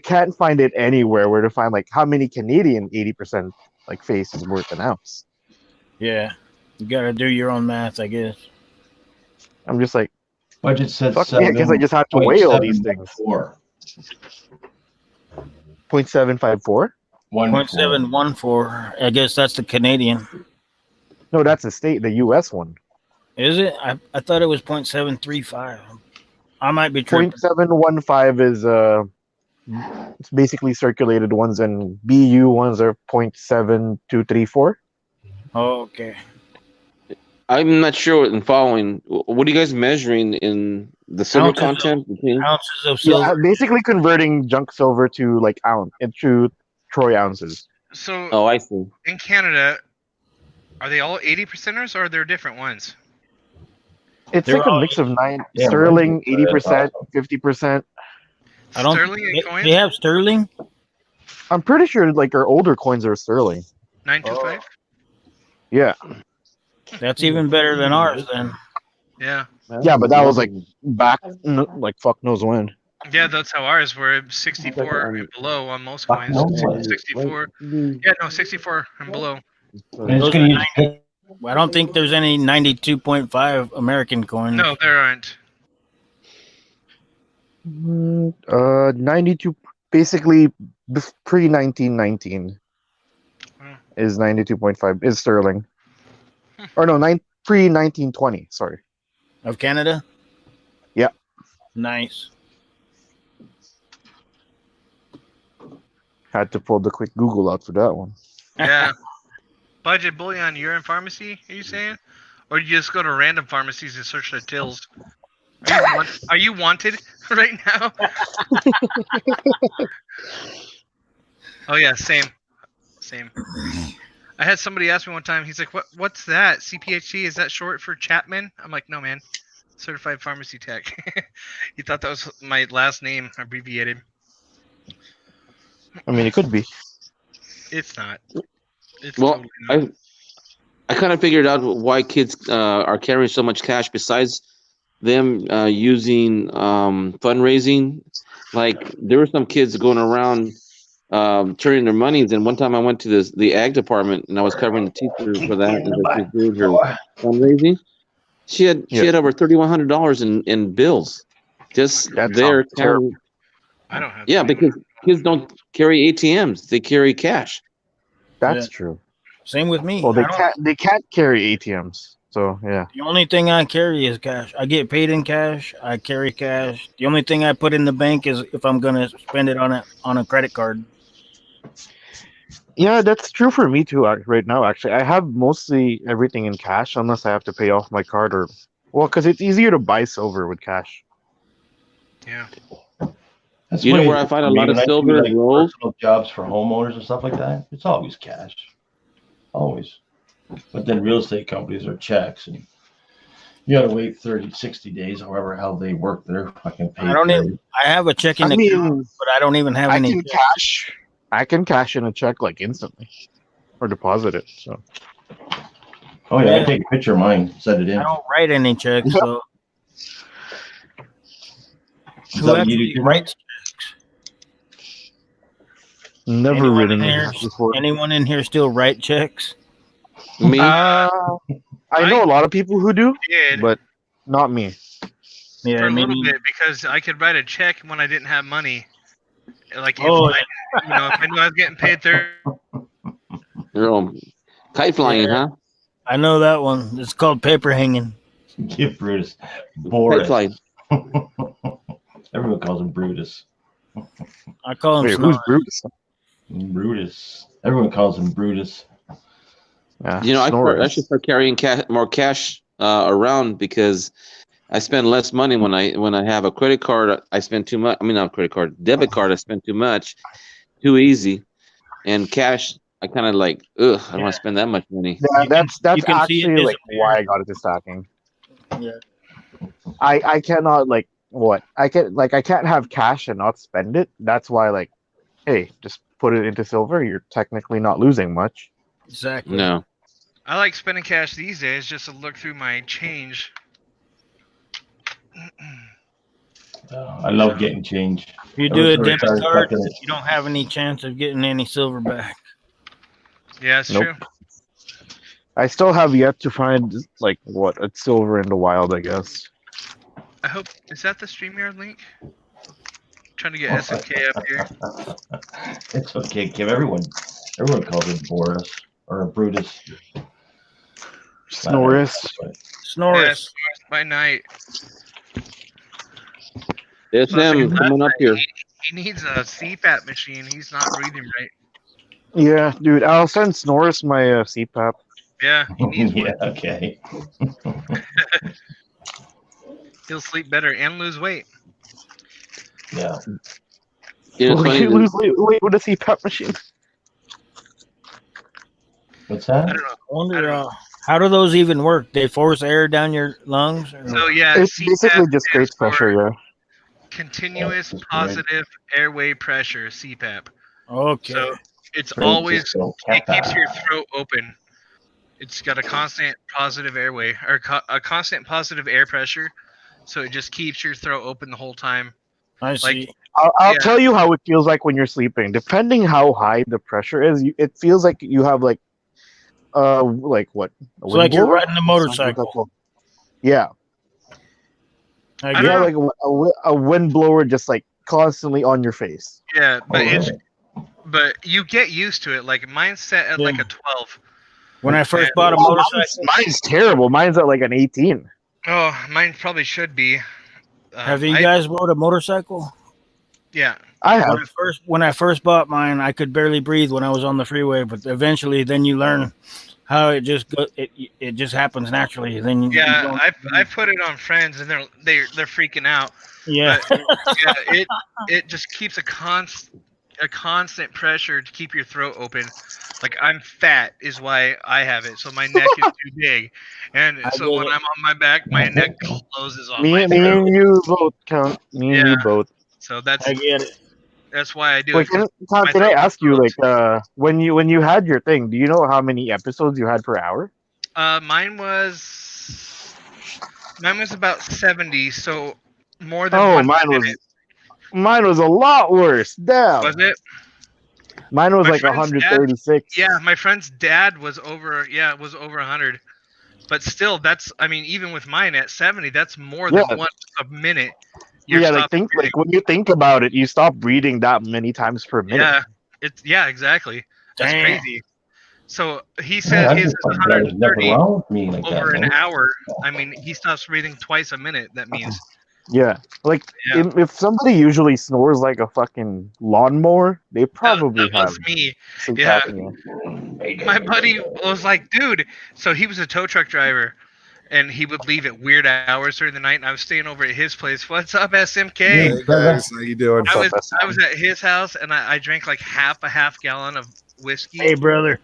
S2: can't find it anywhere where to find like how many Canadian 80% like face is worth an ounce.
S3: Yeah. You gotta do your own math, I guess.
S2: I'm just like,
S1: budget said
S2: fuck me, I guess I just have to weigh all these things. 0.754?
S3: 0.714. I guess that's the Canadian.
S2: No, that's the US one.
S3: Is it? I thought it was 0.735. I might be tripping.
S2: 0.715 is it's basically circulated ones, and BU ones are 0.7234.
S3: Oh, okay.
S4: I'm not sure in following. What are you guys measuring in the silver content?
S3: Ounces of silver.
S2: Yeah, basically converting junk silver to like into troy ounces.
S9: So,
S4: I see.
S9: In Canada, are they all 80%ers or are there different ones?
S2: It's like a mix of sterling, 80%, 50%.
S9: Sterling and coins?
S3: They have sterling?
S2: I'm pretty sure like our older coins are sterling.
S9: 925?
S2: Yeah.
S3: That's even better than ours then.
S9: Yeah.
S2: Yeah, but that was like back like fuck knows when.
S9: Yeah, that's how ours were. 64 and below on most coins. 64. Yeah, no, 64 and below.
S3: I don't think there's any 92.5 American coins.
S9: No, there aren't.
S2: 92, basically pre-1919 is 92.5 is sterling. Or no, pre-1920. Sorry.
S3: Of Canada?
S2: Yeah.
S3: Nice.
S2: Had to pull the quick Google out for that one.
S9: Yeah. Budget bullion, you're in pharmacy, are you saying? Or you just go to random pharmacies and search the tills? Are you wanted right now? Oh yeah, same. I had somebody ask me one time, he's like, what's that? CPHT, is that short for Chapman? I'm like, no man. Certified Pharmacy Tech. He thought that was my last name abbreviated.
S2: I mean, it could be.
S9: It's not. It's
S4: well,
S9: totally not.
S4: I kind of figured out why kids are carrying so much cash besides them using fundraising. Like there were some kids going around turning their monies, and one time I went to the ag department and I was covering the teacher for that, and she was doing her fundraising. She had over $3,100 in bills just there.
S9: I don't have.
S4: Yeah, because kids don't carry ATMs; they carry cash.
S2: That's true.
S3: Same with me.
S2: Well, they can't carry ATMs, so yeah.
S3: The only thing I carry is cash. I get paid in cash. I carry cash. The only thing I put in the bank is if I'm gonna spend it on a credit card.
S2: Yeah, that's true for me too. Right now, actually, I have mostly everything in cash unless I have to pay off my card because it's easier to buy silver with cash.
S9: Yeah.
S1: That's
S4: You know
S1: why-
S4: where I find a
S1: mean,
S4: lot of
S1: when I do,
S4: silver and gold?
S1: personal jobs for homeowners and stuff like that. It's always cash, always. But then real estate companies are checks, and you gotta wait 30, 60 days, however how they work their fucking pay.
S3: I don't
S1: period.
S3: even. I have a checking
S2: I
S3: account,
S2: mean,
S3: but I don't even have
S2: I
S3: any.
S2: can cash. I can cash in a check like instantly, or deposit it. So
S1: Oh yeah,
S3: Yeah.
S1: I take a picture of mine, send it in.
S3: I don't write any checks, so
S1: Is
S3: who
S1: that what you
S3: actually
S1: do,
S3: writes?
S2: never
S3: Anyone
S2: written
S3: in
S2: a
S3: here?
S2: check before.
S3: Anyone in here still write checks?
S4: Me?
S2: I know a lot of people who do,
S9: Did
S2: but not me.
S3: Yeah,
S9: for a
S3: me
S9: little
S3: neither.
S9: bit because I could write a check when I didn't have money. Like if
S3: Oh,
S9: if I knew I was getting paid 30.
S4: You're all kite flying,
S3: Yeah.
S4: huh?
S3: I know that one. It's called paper hanging.
S1: Give Brutus.
S4: Kite
S1: Boris.
S4: flying.
S1: Everyone calls him Brutus.
S3: I call him
S2: Wait,
S3: Snarl.
S2: who's Brutus?
S1: Brutus. Everyone calls him Brutus.
S2: Yeah,
S4: You know, I
S2: Snorris.
S4: should start carrying more cash around because I spend less money when I have a credit card. I spend too much. I mean, not credit card, debit card. I spend too much, too easy, and cash. I kind of like, I don't want to spend that much money.
S2: Yeah,
S3: You can-
S2: that's
S3: you can see it
S2: actually like
S3: disappear.
S2: why I got into stacking.
S3: Yeah.
S2: I cannot like what I can't have cash and not spend it. That's why like, hey, just put it into silver. You're technically not losing much.
S3: Exactly.
S4: No,
S9: I like spending cash these days just to look through my change.
S1: I love getting change.
S3: If you do a
S1: Every time I
S3: debit
S1: start
S3: card,
S1: collecting it.
S3: you don't have any chance of getting any silver back.
S9: Yeah, it's
S2: Nope.
S9: true.
S2: I still have yet to find like what a silver in the wild. I guess.
S9: I hope is that the StreamYard link? Trying to get SFK up here.
S1: It's okay, Kim. Everyone calls him Boris or
S2: Snorris.
S9: Yeah,
S3: Snorris.
S9: by night.
S4: yes, them coming up here.
S9: He needs a CPAP machine. He's not breathing right.
S2: Yeah, dude. I'll send Snorris my CPAP.
S9: Yeah, he needs
S1: yeah,
S9: one.
S1: okay.
S9: He'll sleep better and lose weight.
S1: Yeah.
S4: You know, it's
S2: Will
S4: funny
S2: you
S4: that-
S2: lose weight with a CPAP machine?
S1: What's
S9: I
S1: that?
S9: don't know.
S3: I wonder how do those even work? They force air down your lungs? Or?
S9: So yeah,
S2: It's basically just
S9: stands
S2: space pressure.
S9: for
S2: Yeah.
S9: Continuous
S1: That's just great.
S9: positive airway pressure, CPAP.
S3: Okay.
S9: So it's
S1: Great,
S9: always
S1: just don't
S9: it
S1: cap
S9: keeps
S1: that.
S9: your throat open. It's got a constant positive airway or a constant positive air pressure, so it just keeps your throat open the whole time.
S3: I see.
S2: I'll
S9: Yeah.
S2: tell you how it feels like when you're sleeping. Depending how high the pressure is, it feels like you have like what? A
S3: It's like you're
S2: wind blower?
S3: riding a motorcycle.
S2: Something like that. Yeah,
S3: I
S9: I
S3: get
S2: yeah,
S9: don't
S3: it.
S2: like a wind blower just like constantly on your face.
S9: Yeah, but
S1: Oh,
S9: it's
S1: really?
S9: but you get used to it. Like mine's set at like a 12.
S3: When I first
S9: Yeah.
S3: bought a
S2: Oh,
S3: motorcycle,
S2: mine's terrible. Mine's at like an 18.
S9: Oh, mine probably should be.
S3: have you guys rode a motorcycle?
S9: Yeah.
S2: I have.
S3: When I first bought mine, I could barely breathe when I was on the freeway, but eventually then you learn how it just it just happens naturally. Then you
S9: Yeah,
S3: don't-
S9: I put it on friends and they're freaking out.
S3: yeah.
S9: Yeah, it just keeps a constant pressure to keep your throat open. Like I'm fat is why I have it. So my neck is too big. And
S3: I
S9: so
S3: get
S9: when
S3: it.
S9: I'm on my back, my neck closes off
S2: Me
S9: my
S2: and
S9: throat.
S2: you both count. Me and you
S9: Yeah.
S2: both.
S9: So that's
S3: I get it.
S9: why I do
S2: Wait,
S9: it. 'cause
S2: Tom,
S9: my
S2: can I
S9: throat
S2: ask you,
S9: closes.
S2: like, when you had your thing, do you know how many episodes you had per hour?
S9: Mine was about 70, so more than
S2: Oh,
S9: one
S2: mine
S9: minute.
S2: was a lot worse. Damn.
S9: Was it?
S2: Mine was
S9: My
S2: like
S9: friend's
S2: 136.
S9: Yeah, my friend's dad was over 100. But still, that's even with mine at 70, that's more than
S2: Yeah.
S9: one a minute.
S2: Yeah,
S9: stopped
S2: like think
S9: breathing.
S2: like when you think about it, you stop breathing that many times per minute.
S9: Yeah, exactly. That's
S3: Damn.
S9: crazy. So he
S1: Yeah,
S9: said
S1: I
S9: his
S1: just
S9: is
S1: thought there's nothing
S9: 130
S1: wrong with me like that.
S9: over an
S1: man.
S9: hour. He stops breathing twice a minute. That means
S2: Yeah, like
S9: Yeah.
S2: if somebody usually snores like a fucking lawnmower, they probably
S9: that was
S2: have
S9: me.
S2: sleep
S9: Yeah.
S2: apnea.
S9: My buddy was like, dude. So he was a tow truck driver, and he would leave at weird hours during the night, and I was staying over at his place. What's up, SMK?
S10: Hey guys, how you doing?
S9: I was at his house, and I drank like half a gallon of whiskey.
S3: Hey, brother.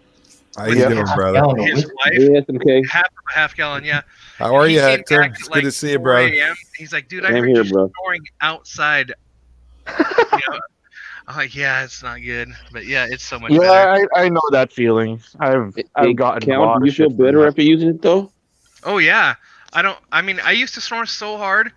S10: How you doing, brother?
S9: His wife,
S4: Hey, SMK.
S9: half a half gallon, yeah.
S10: How are
S9: He
S10: you,
S9: came
S10: Hector?
S9: back
S10: It's
S9: at,
S10: good to
S9: like,
S10: see you,
S9: 4
S10: brother.
S9: a.m. He's like, dude, I
S4: I'm
S9: heard
S4: here,
S9: you
S4: bro.
S9: snoring outside. You know, I'm like, yeah, it's not good, but yeah, it's so much better.
S2: Yeah, I know that feeling. I've gotten a lot
S4: Count,
S2: of
S4: do you feel
S2: shit from
S4: better
S2: that.
S4: after using it though?
S9: Oh yeah, I mean, I used to snore so hard.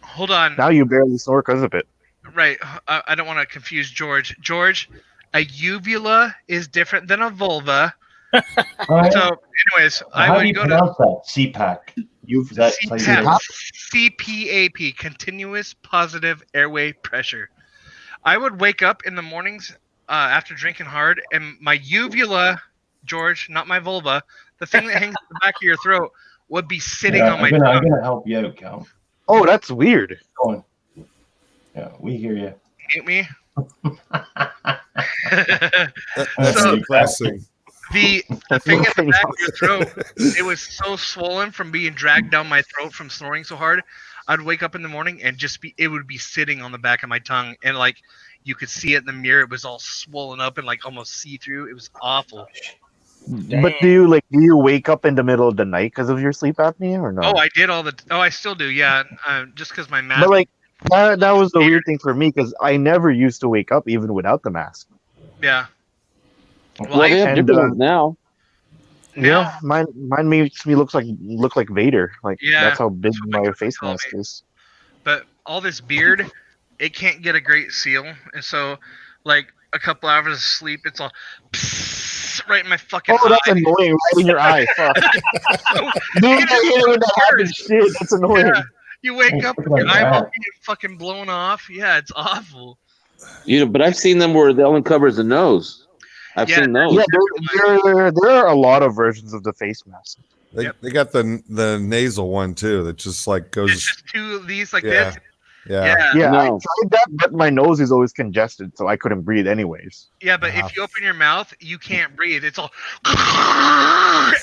S9: Hold on.
S2: Now you barely snore because of it.
S9: Right. I don't want to confuse George. George, a uvula is different than a vulva.
S1: All right.
S9: So, anyways, I
S1: How do
S9: would
S1: you
S9: go to
S1: pronounce that? CPAC.
S2: You've
S1: Is that how you do it?
S9: CPAP, continuous positive airway pressure. I would wake up in the mornings after drinking hard, and my uvula, George, not my vulva, the thing that hangs at the back of your throat, would be sitting
S1: Yeah,
S9: on my
S1: I'm
S9: tongue.
S1: gonna help you out, Count.
S2: Oh, that's weird.
S1: Go on. Yeah, we hear you.
S9: Hate me?
S10: That's
S9: So-
S10: depressing.
S9: The thing at the back of your throat, it was so swollen from being dragged down my throat from snoring so hard. I'd wake up in the morning and it would be sitting on the back of my tongue, and like you could see it in the mirror. It was all swollen up and like almost see through. It was awful.
S2: But do you wake up in the middle of the night because of your sleep apnea or no?
S9: Oh, I did all the. Oh, I still do. Yeah, just because my mask.
S2: But like that was the weird thing for me because I never used to wake up even without the mask.
S9: Yeah.
S4: Well, they have
S2: and,
S4: different ones now.
S2: Yeah, mine makes me look like Vader. Like
S9: Yeah,
S2: that's how big
S9: that's what
S2: my
S9: my
S2: face
S9: call
S2: mask
S9: me.
S2: is.
S9: But all this beard, it can't get a great seal, and so like a couple hours of sleep, it's all right in my fucking
S2: Oh, that's
S9: eye.
S2: annoying! Right in your eye. Fuck. Dude, I hate it when that happens. Shit, that's annoying.
S9: Yeah, you wake up with your
S1: like
S9: eyeball
S1: that.
S9: being fucking blown off. Yeah, it's awful.
S4: But I've seen them where the only covers the nose. I've
S9: Yeah,
S4: seen those.
S2: Yeah, there are a lot of versions of the face mask.
S10: They got the nasal one too that just like
S9: It's
S10: goes.
S9: just two of these like
S10: Yeah.
S9: this.
S10: Yeah.
S2: Yeah,
S4: No.
S2: I tried that, but my nose is always congested, so I couldn't breathe anyways.
S9: Yeah, but
S10: Wow.
S9: if you open your mouth, you can't breathe. It's all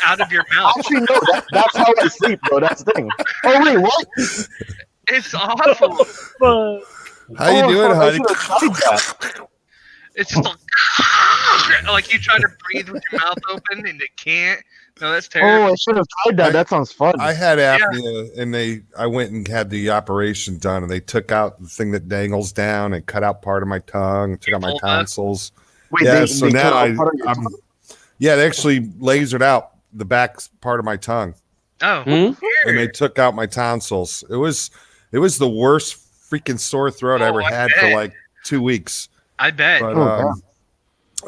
S9: out of your mouth.
S2: Actually, no, that's how I sleep, bro. That's the thing. Oh wait, what?
S9: It's awful.
S10: How you doing,
S2: I
S10: honey?
S2: should've tried that.
S9: It's just like you try to breathe with your mouth open and it can't. No, that's terrible.
S2: Oh, I should have tried that. That sounds fun.
S10: I had apnea, and I went and had the operation done, and they took out the thing that dangles down and cut out part of my tongue, took out my
S9: Vulva?
S10: tonsils.
S2: Wait,
S10: Yeah,
S2: they
S10: so
S2: cut
S10: now
S2: out part of your
S10: I'm.
S2: tongue?
S10: Yeah, they actually lasered out the back part of my tongue,
S9: Oh,
S4: Hmm?
S10: and
S9: weird.
S10: they took out my tonsils. It was the worst freaking sore throat I
S9: Oh,
S10: ever
S9: I
S10: had
S9: bet.
S10: for like 2 weeks.
S9: I bet.
S10: But
S2: Oh,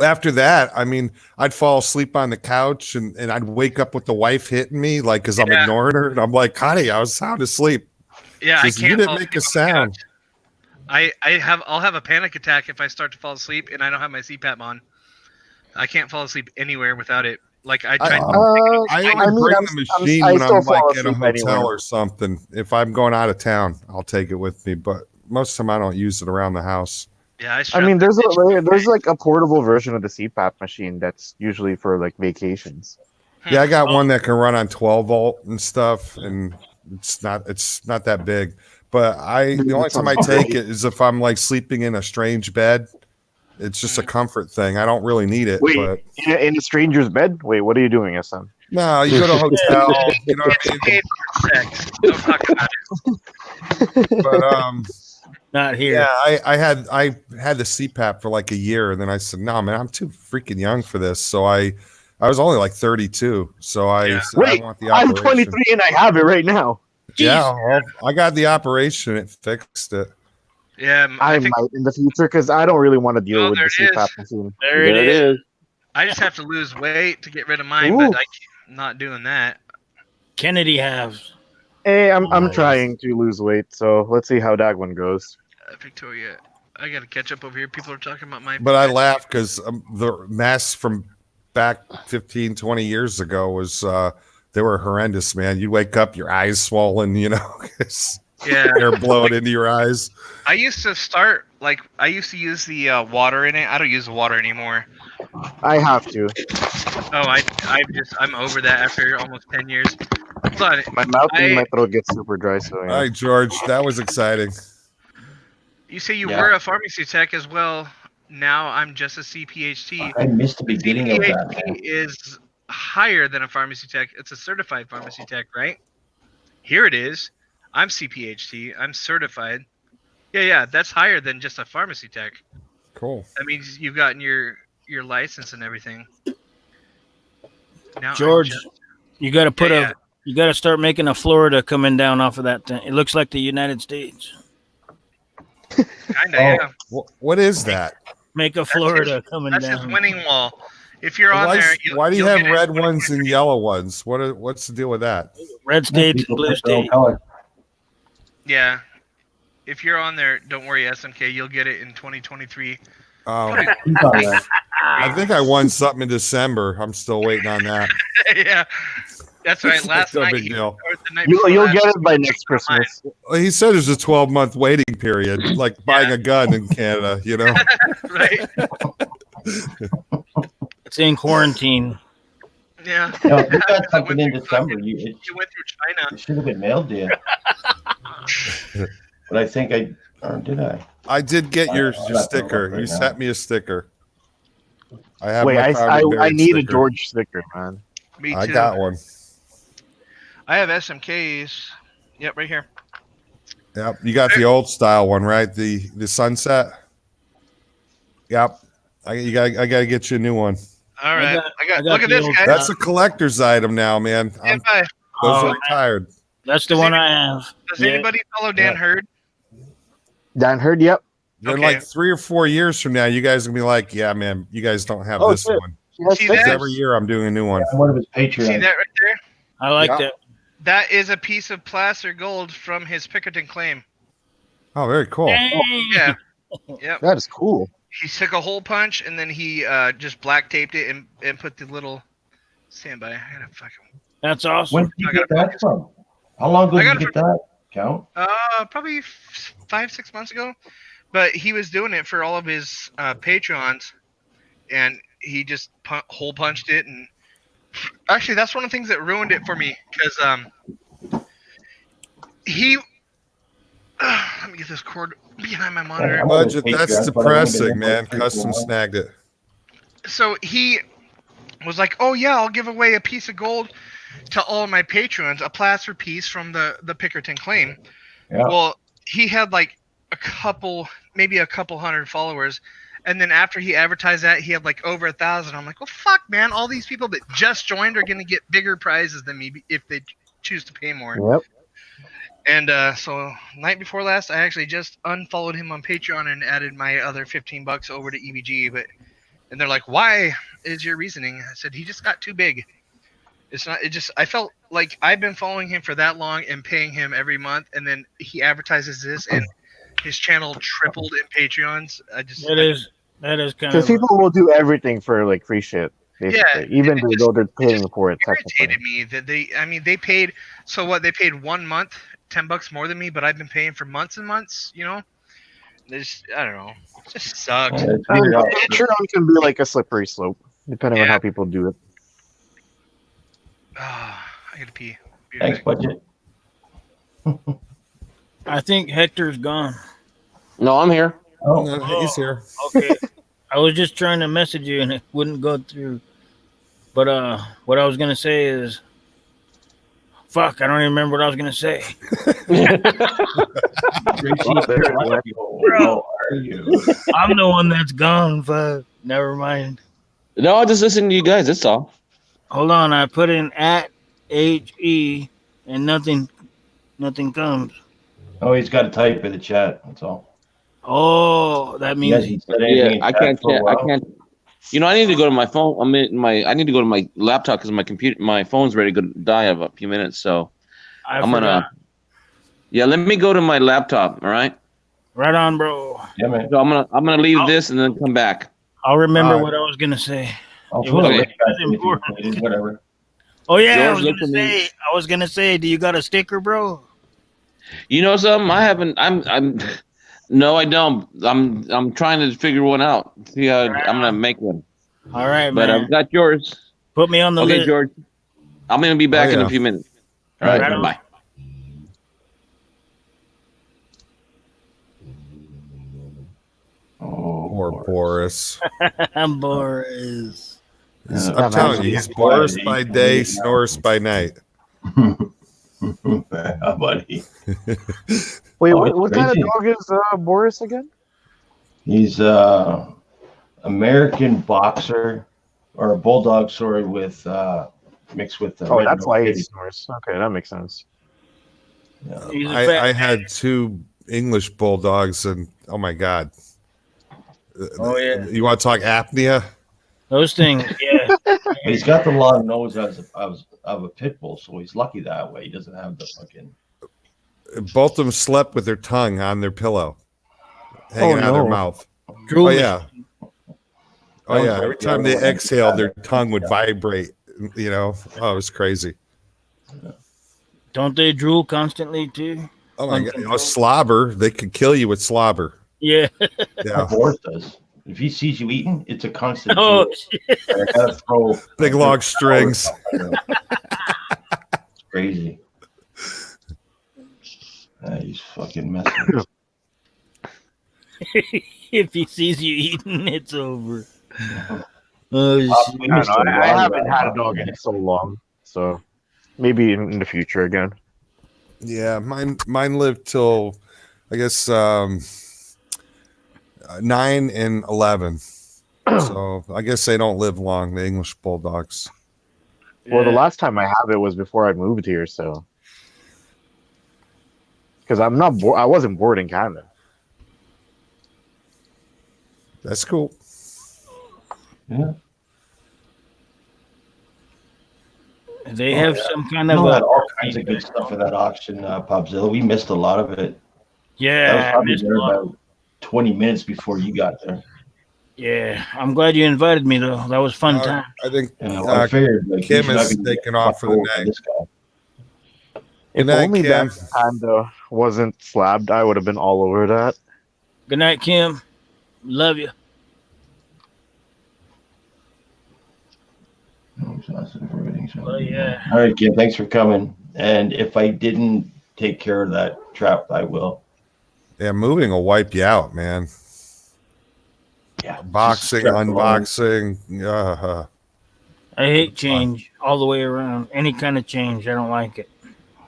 S10: after that, I mean, I'd fall asleep on the couch and I'd wake up with the wife hitting me, like, because I'm
S9: Yeah.
S10: ignoring her. And I'm like, honey, I was sound asleep.
S9: Yeah, I
S10: Says,
S9: can't.
S10: you didn't
S9: fall
S10: make a
S9: asleep on the
S10: sound.
S9: couch. I'll have a panic attack if I start to fall asleep and I don't have my CPAP on. I can't fall asleep anywhere without it. Like I tried.
S10: I only
S2: I mean,
S10: bring
S2: I'm-
S10: the
S2: I'm-
S10: machine
S2: I
S10: when
S2: still
S10: I'm
S2: fall
S10: like in a
S2: asleep
S10: hotel
S2: anywhere.
S10: or something. If I'm going out of town, I'll take it with me. But most of the time, I don't use it around the house.
S9: Yeah,
S2: I
S9: strap
S2: mean,
S9: that bitch.
S2: there's like a portable version of the CPAP machine that's usually for like vacations.
S10: Yeah, I got one that can run on 12 volt and stuff, and it's not that big. But the only time I take it is if I'm like sleeping in a strange bed. It's just a comfort thing. I don't really need it.
S2: Wait,
S10: But
S2: in a stranger's bed? Wait, what are you doing, SM?
S10: no, you go to a hotel. You know what I mean?
S9: It's made for sex. Don't talk about it.
S10: But
S3: Not here.
S10: yeah, I had the CPAP for like a year, and then I said, no, man, I'm too freaking young for this. So I was only like 32. So I said,
S2: Wait,
S10: I want the
S2: I'm
S10: operation.
S2: 23 and I have it right now.
S10: Yeah, well, I got the operation. It fixed it.
S9: Yeah,
S2: I
S9: I think
S2: might in the future because I don't really want to deal
S9: Oh,
S2: with
S9: there
S2: the
S9: it
S2: CPAP
S9: is.
S2: machine.
S3: There it is.
S9: I just have to lose weight to get rid of mine,
S2: Ooh.
S9: but I'm not doing that.
S3: Kennedy has.
S2: Hey, I'm
S1: Nice.
S2: trying to lose weight, so let's see how that one goes.
S9: Victoria, I gotta catch up over here. People are talking about my.
S10: But I laugh because the masks from back 15, 20 years ago was they were horrendous, man. You wake up, your eyes swollen, you know, 'cause
S9: Yeah,
S10: air blowing into your eyes.
S9: I used to use the water in it. I don't use the water anymore.
S2: I have to.
S9: Oh, I'm over that after almost 10 years. hold on.
S2: My mouth and
S9: I-
S2: my throat gets super dry. So
S10: All
S2: yeah.
S10: right, George, that was exciting.
S9: You say you
S1: Yeah.
S9: were a pharmacy tech as well. Now I'm just a CPHT.
S1: I missed the beginning of that,
S9: CPHT
S1: man.
S9: is higher than a pharmacy tech. It's a certified pharmacy tech, right? Here it is. I'm CPHT. I'm certified. Yeah, that's higher than just a pharmacy tech.
S10: Cool.
S9: That means you've gotten your license and everything. Now I'm
S3: George,
S9: just-
S3: you got to put
S9: Yeah,
S3: you got to start making a Florida coming down off of that thing. It looks like the United States.
S9: kinda,
S1: Oh.
S9: yeah.
S10: What is that?
S3: Make a Florida coming
S9: That's his
S3: down.
S9: winning wall. If you're on
S10: Why,
S9: there,
S10: why do you
S9: you'll
S10: have
S9: get it.
S10: red ones and yellow ones? What's the deal with that?
S3: Red states,
S1: People
S3: blue
S1: pick their own
S3: states.
S1: color.
S9: Yeah. If you're on there, don't worry, SMK. You'll get it in 2023.
S1: Keep on that.
S10: I think I won something in December. I'm still waiting on that.
S9: Yeah, that's right. Last
S10: No
S9: night,
S10: big deal.
S9: or the night before
S2: You'll
S9: last,
S2: get it by next Christmas.
S10: Well, he said there's a 12-month waiting period, like buying a gun in Canada, you know?
S9: right?
S3: It's in quarantine.
S9: Yeah.
S1: No, if you got
S9: Because I
S1: something
S9: went
S1: in
S9: through
S1: December,
S9: fucking-
S1: it
S9: You went through China.
S1: should have been mailed to you. But I think or did I?
S10: I did get your
S1: I'm not
S10: sticker.
S1: gonna look
S10: You
S1: right
S10: sent
S1: now.
S10: me a sticker. I have
S2: Wait,
S10: my
S2: I
S10: Foundry Buried
S2: need a
S10: sticker.
S2: George sticker, man.
S9: Me too.
S10: I got one.
S9: I have SMKs. Yep, right here.
S10: Yep. You got the old style one, right? The sunset. Yep. I gotta get you a new one.
S9: All right.
S3: got-
S9: I got.
S3: I got
S9: Look at
S3: the
S9: this
S3: old-
S9: guy.
S10: That's a collector's item now, man.
S9: Stand by.
S10: Those
S3: Oh,
S10: are retired.
S3: That's the one I have.
S9: Does
S3: Yeah.
S9: anybody follow Dan
S10: Yeah.
S9: Hurd?
S2: Dan Hurd, yep.
S10: They're
S9: Okay.
S10: like 3 or 4 years from now, you guys are gonna be like, yeah, man, you guys don't have
S2: Oh,
S10: this
S2: shit.
S10: one.
S2: He has
S9: See
S2: stickers.
S9: that?
S10: Every year I'm doing a new one.
S1: One of his
S9: See
S1: Patreon.
S9: that right there?
S3: I like
S10: Yeah.
S3: that.
S9: That is a piece of placer gold from his Pickerton claim.
S10: Oh, very cool.
S9: Yeah. Yep.
S2: That is cool.
S9: He took a hole punch and then he just black taped it and put the little standby. I gotta fucking.
S3: That's awesome.
S1: When did you get that from? How long ago
S9: I
S1: did
S9: got
S1: you
S9: it
S1: get that? Count?
S9: Probably 5-6 months ago, but he was doing it for all of his Patreons, and he just hole punched it. And actually, that's one of the things that ruined it for me because he. Let me get this cord behind my monitor.
S1: I'm
S10: Budget,
S1: gonna
S10: that's
S1: Patreon, but I wouldn't
S10: depressing,
S1: be
S10: man.
S1: able to
S10: Custom
S1: Patreon.
S10: snagged it.
S9: So he was like, "Oh yeah, I'll give away a piece of gold to all of my patrons, a plaster piece from the Pickerton claim."
S1: Yeah.
S9: Well, he had like maybe a couple hundred followers, and then after he advertised that, he had like over 1,000. I'm like, "Well, fuck, man! All these people that just joined are gonna get bigger prizes than me if they choose to pay more."
S2: Yep.
S9: And so night before last, I actually just unfollowed him on Patreon and added my other $15 over to EBG. And they're like, "Why is your reasoning?" I said, "He just got too big. It's not. It just. I felt like I've been following him for that long and paying him every month, and then he advertises this, and his channel tripled in Patreons.
S3: That is kind
S2: Because
S3: of.
S2: people will do everything for like free shit, basically. Even
S9: it
S2: though they're paying for it technically.
S9: irritated me that they paid. So what? They paid 1 month, $10 more than me, but I've been paying for months and months. You know, I don't know. It just sucks.
S1: Yeah, it's weird how-
S2: Patreon can be like a slippery slope, depending on
S9: Yeah.
S2: how people do it.
S9: I gotta pee. Be right
S1: Thanks,
S9: back.
S1: budget.
S3: I think Hector's gone.
S4: No, I'm here.
S1: Oh,
S10: No, he's here.
S3: Okay. I was just trying to message you and it wouldn't go through. But what I was gonna say is, fuck, I don't even remember what I was gonna say.
S1: Bro, are you?
S3: I'm the one that's gone. Fuck. Never mind.
S4: No, I just listen to you guys. That's all.
S3: Hold on. I put in @HE and nothing comes.
S1: Oh, he's got to type in the chat. That's all.
S3: Oh, that means
S1: Yes, he said anything
S4: Yeah,
S1: in
S4: I
S1: chat
S4: can't.
S1: for a
S4: I
S1: while.
S4: can't. You know, I need to go to my phone. I need to go to my laptop because my phone's ready to die in a few minutes. So
S3: I
S4: I'm
S3: forgot.
S4: gonna. Yeah, let me go to my laptop. All right.
S3: Right on, bro.
S1: Yeah, man.
S4: So I'm gonna leave this and then come back.
S3: I'll remember
S10: Alright.
S3: what I was gonna say.
S1: I'll
S3: It
S1: put a
S3: was-
S1: link
S3: it was
S1: back in if you
S3: important.
S1: need it, whatever.
S3: Oh yeah,
S4: George, look at me.
S3: I was gonna say, do you got a sticker, bro?
S4: You know something? I haven't. I'm. No, I don't. I'm trying to figure one out. See how I'm gonna make one.
S3: All right,
S4: But
S3: man.
S4: I've got yours.
S3: Put me on the
S4: Okay,
S3: list.
S4: George. I'm gonna be back in
S10: yeah.
S4: a few minutes.
S1: All right.
S3: Right on.
S4: Bye.
S1: Oh,
S10: Poor Boris.
S3: Boris.
S1: Yeah,
S10: I'm telling you, he's Boris
S1: quiet.
S10: by
S1: He's
S10: day,
S1: quiet now.
S10: Snorris by night.
S1: Yeah, buddy.
S2: Wait,
S1: Oh, it's
S2: what kind of
S1: crazy.
S2: dog is Boris again?
S1: He's American boxer or a bulldog, sorry, with mixed with
S2: Oh, that's why
S1: Red
S2: he snores. Okay, that makes sense.
S1: Yeah.
S3: He's a fat
S10: I
S3: man.
S10: had 2 English bulldogs, and oh my god.
S3: Oh yeah,
S10: You want to talk apnea?
S3: those things. Yeah,
S1: But he's got the long nose of a pit bull, so he's lucky that way. He doesn't have the fucking.
S10: Both of them slept with their tongue on their pillow, hanging out of their
S2: no.
S10: mouth.
S3: drooling.
S10: Oh yeah. Oh yeah. Every time they exhaled, their tongue would vibrate. You know. Oh, it was crazy.
S3: Don't they drool constantly too?
S10: Oh my god. You know, slobber. They could kill you with slobber.
S3: Yeah.
S10: Yeah.
S1: Boris does. If he sees you eating, it's a constant.
S3: Oh
S1: drool.
S3: shit.
S1: I gotta throw
S10: Big long strings.
S1: It's crazy. He's fucking messing.
S3: If he sees you eating, it's over. Oh,
S1: We
S3: shit.
S1: missed a
S2: I
S1: lot
S2: haven't
S1: of
S2: had a
S1: that.
S2: dog in so long, so maybe in the future again.
S10: Yeah, mine lived till I guess 9 and 11. So I guess they don't live long, the English bulldogs.
S2: Well, the
S3: Yeah.
S2: last time I have it was before I moved here, so because I'm not I wasn't bored in Canada.
S10: That's cool.
S1: Yeah.
S3: They have some kind of
S1: No,
S3: a
S1: all kinds of good stuff for that auction, Popzilla. We missed a lot of it. That was
S3: yeah. I
S1: probably
S3: missed
S1: there
S3: a lot.
S1: about 20 minutes before you got there.
S3: Yeah, I'm glad you invited me though. That was fun time.
S10: I think
S1: I figured like,
S10: Kim
S1: he's not
S10: is
S1: gonna get
S10: taking off for the
S1: fucked over
S10: night.
S1: this guy.
S2: If
S10: night,
S2: only
S10: Kim.
S2: that panda wasn't slabbed, I would have been all over that.
S3: Good night, Kim. Love you.
S1: I'm exhausted for everything, so-
S3: Well, yeah.
S1: All right, Kim, thanks for coming. And if I didn't take care of that trap, I will.
S10: Yeah, moving will wipe you out, man.
S1: Yeah.
S10: Boxing,
S1: just strap along.
S10: unboxing.
S3: I hate change all the way around. Any kind of change, I don't like it.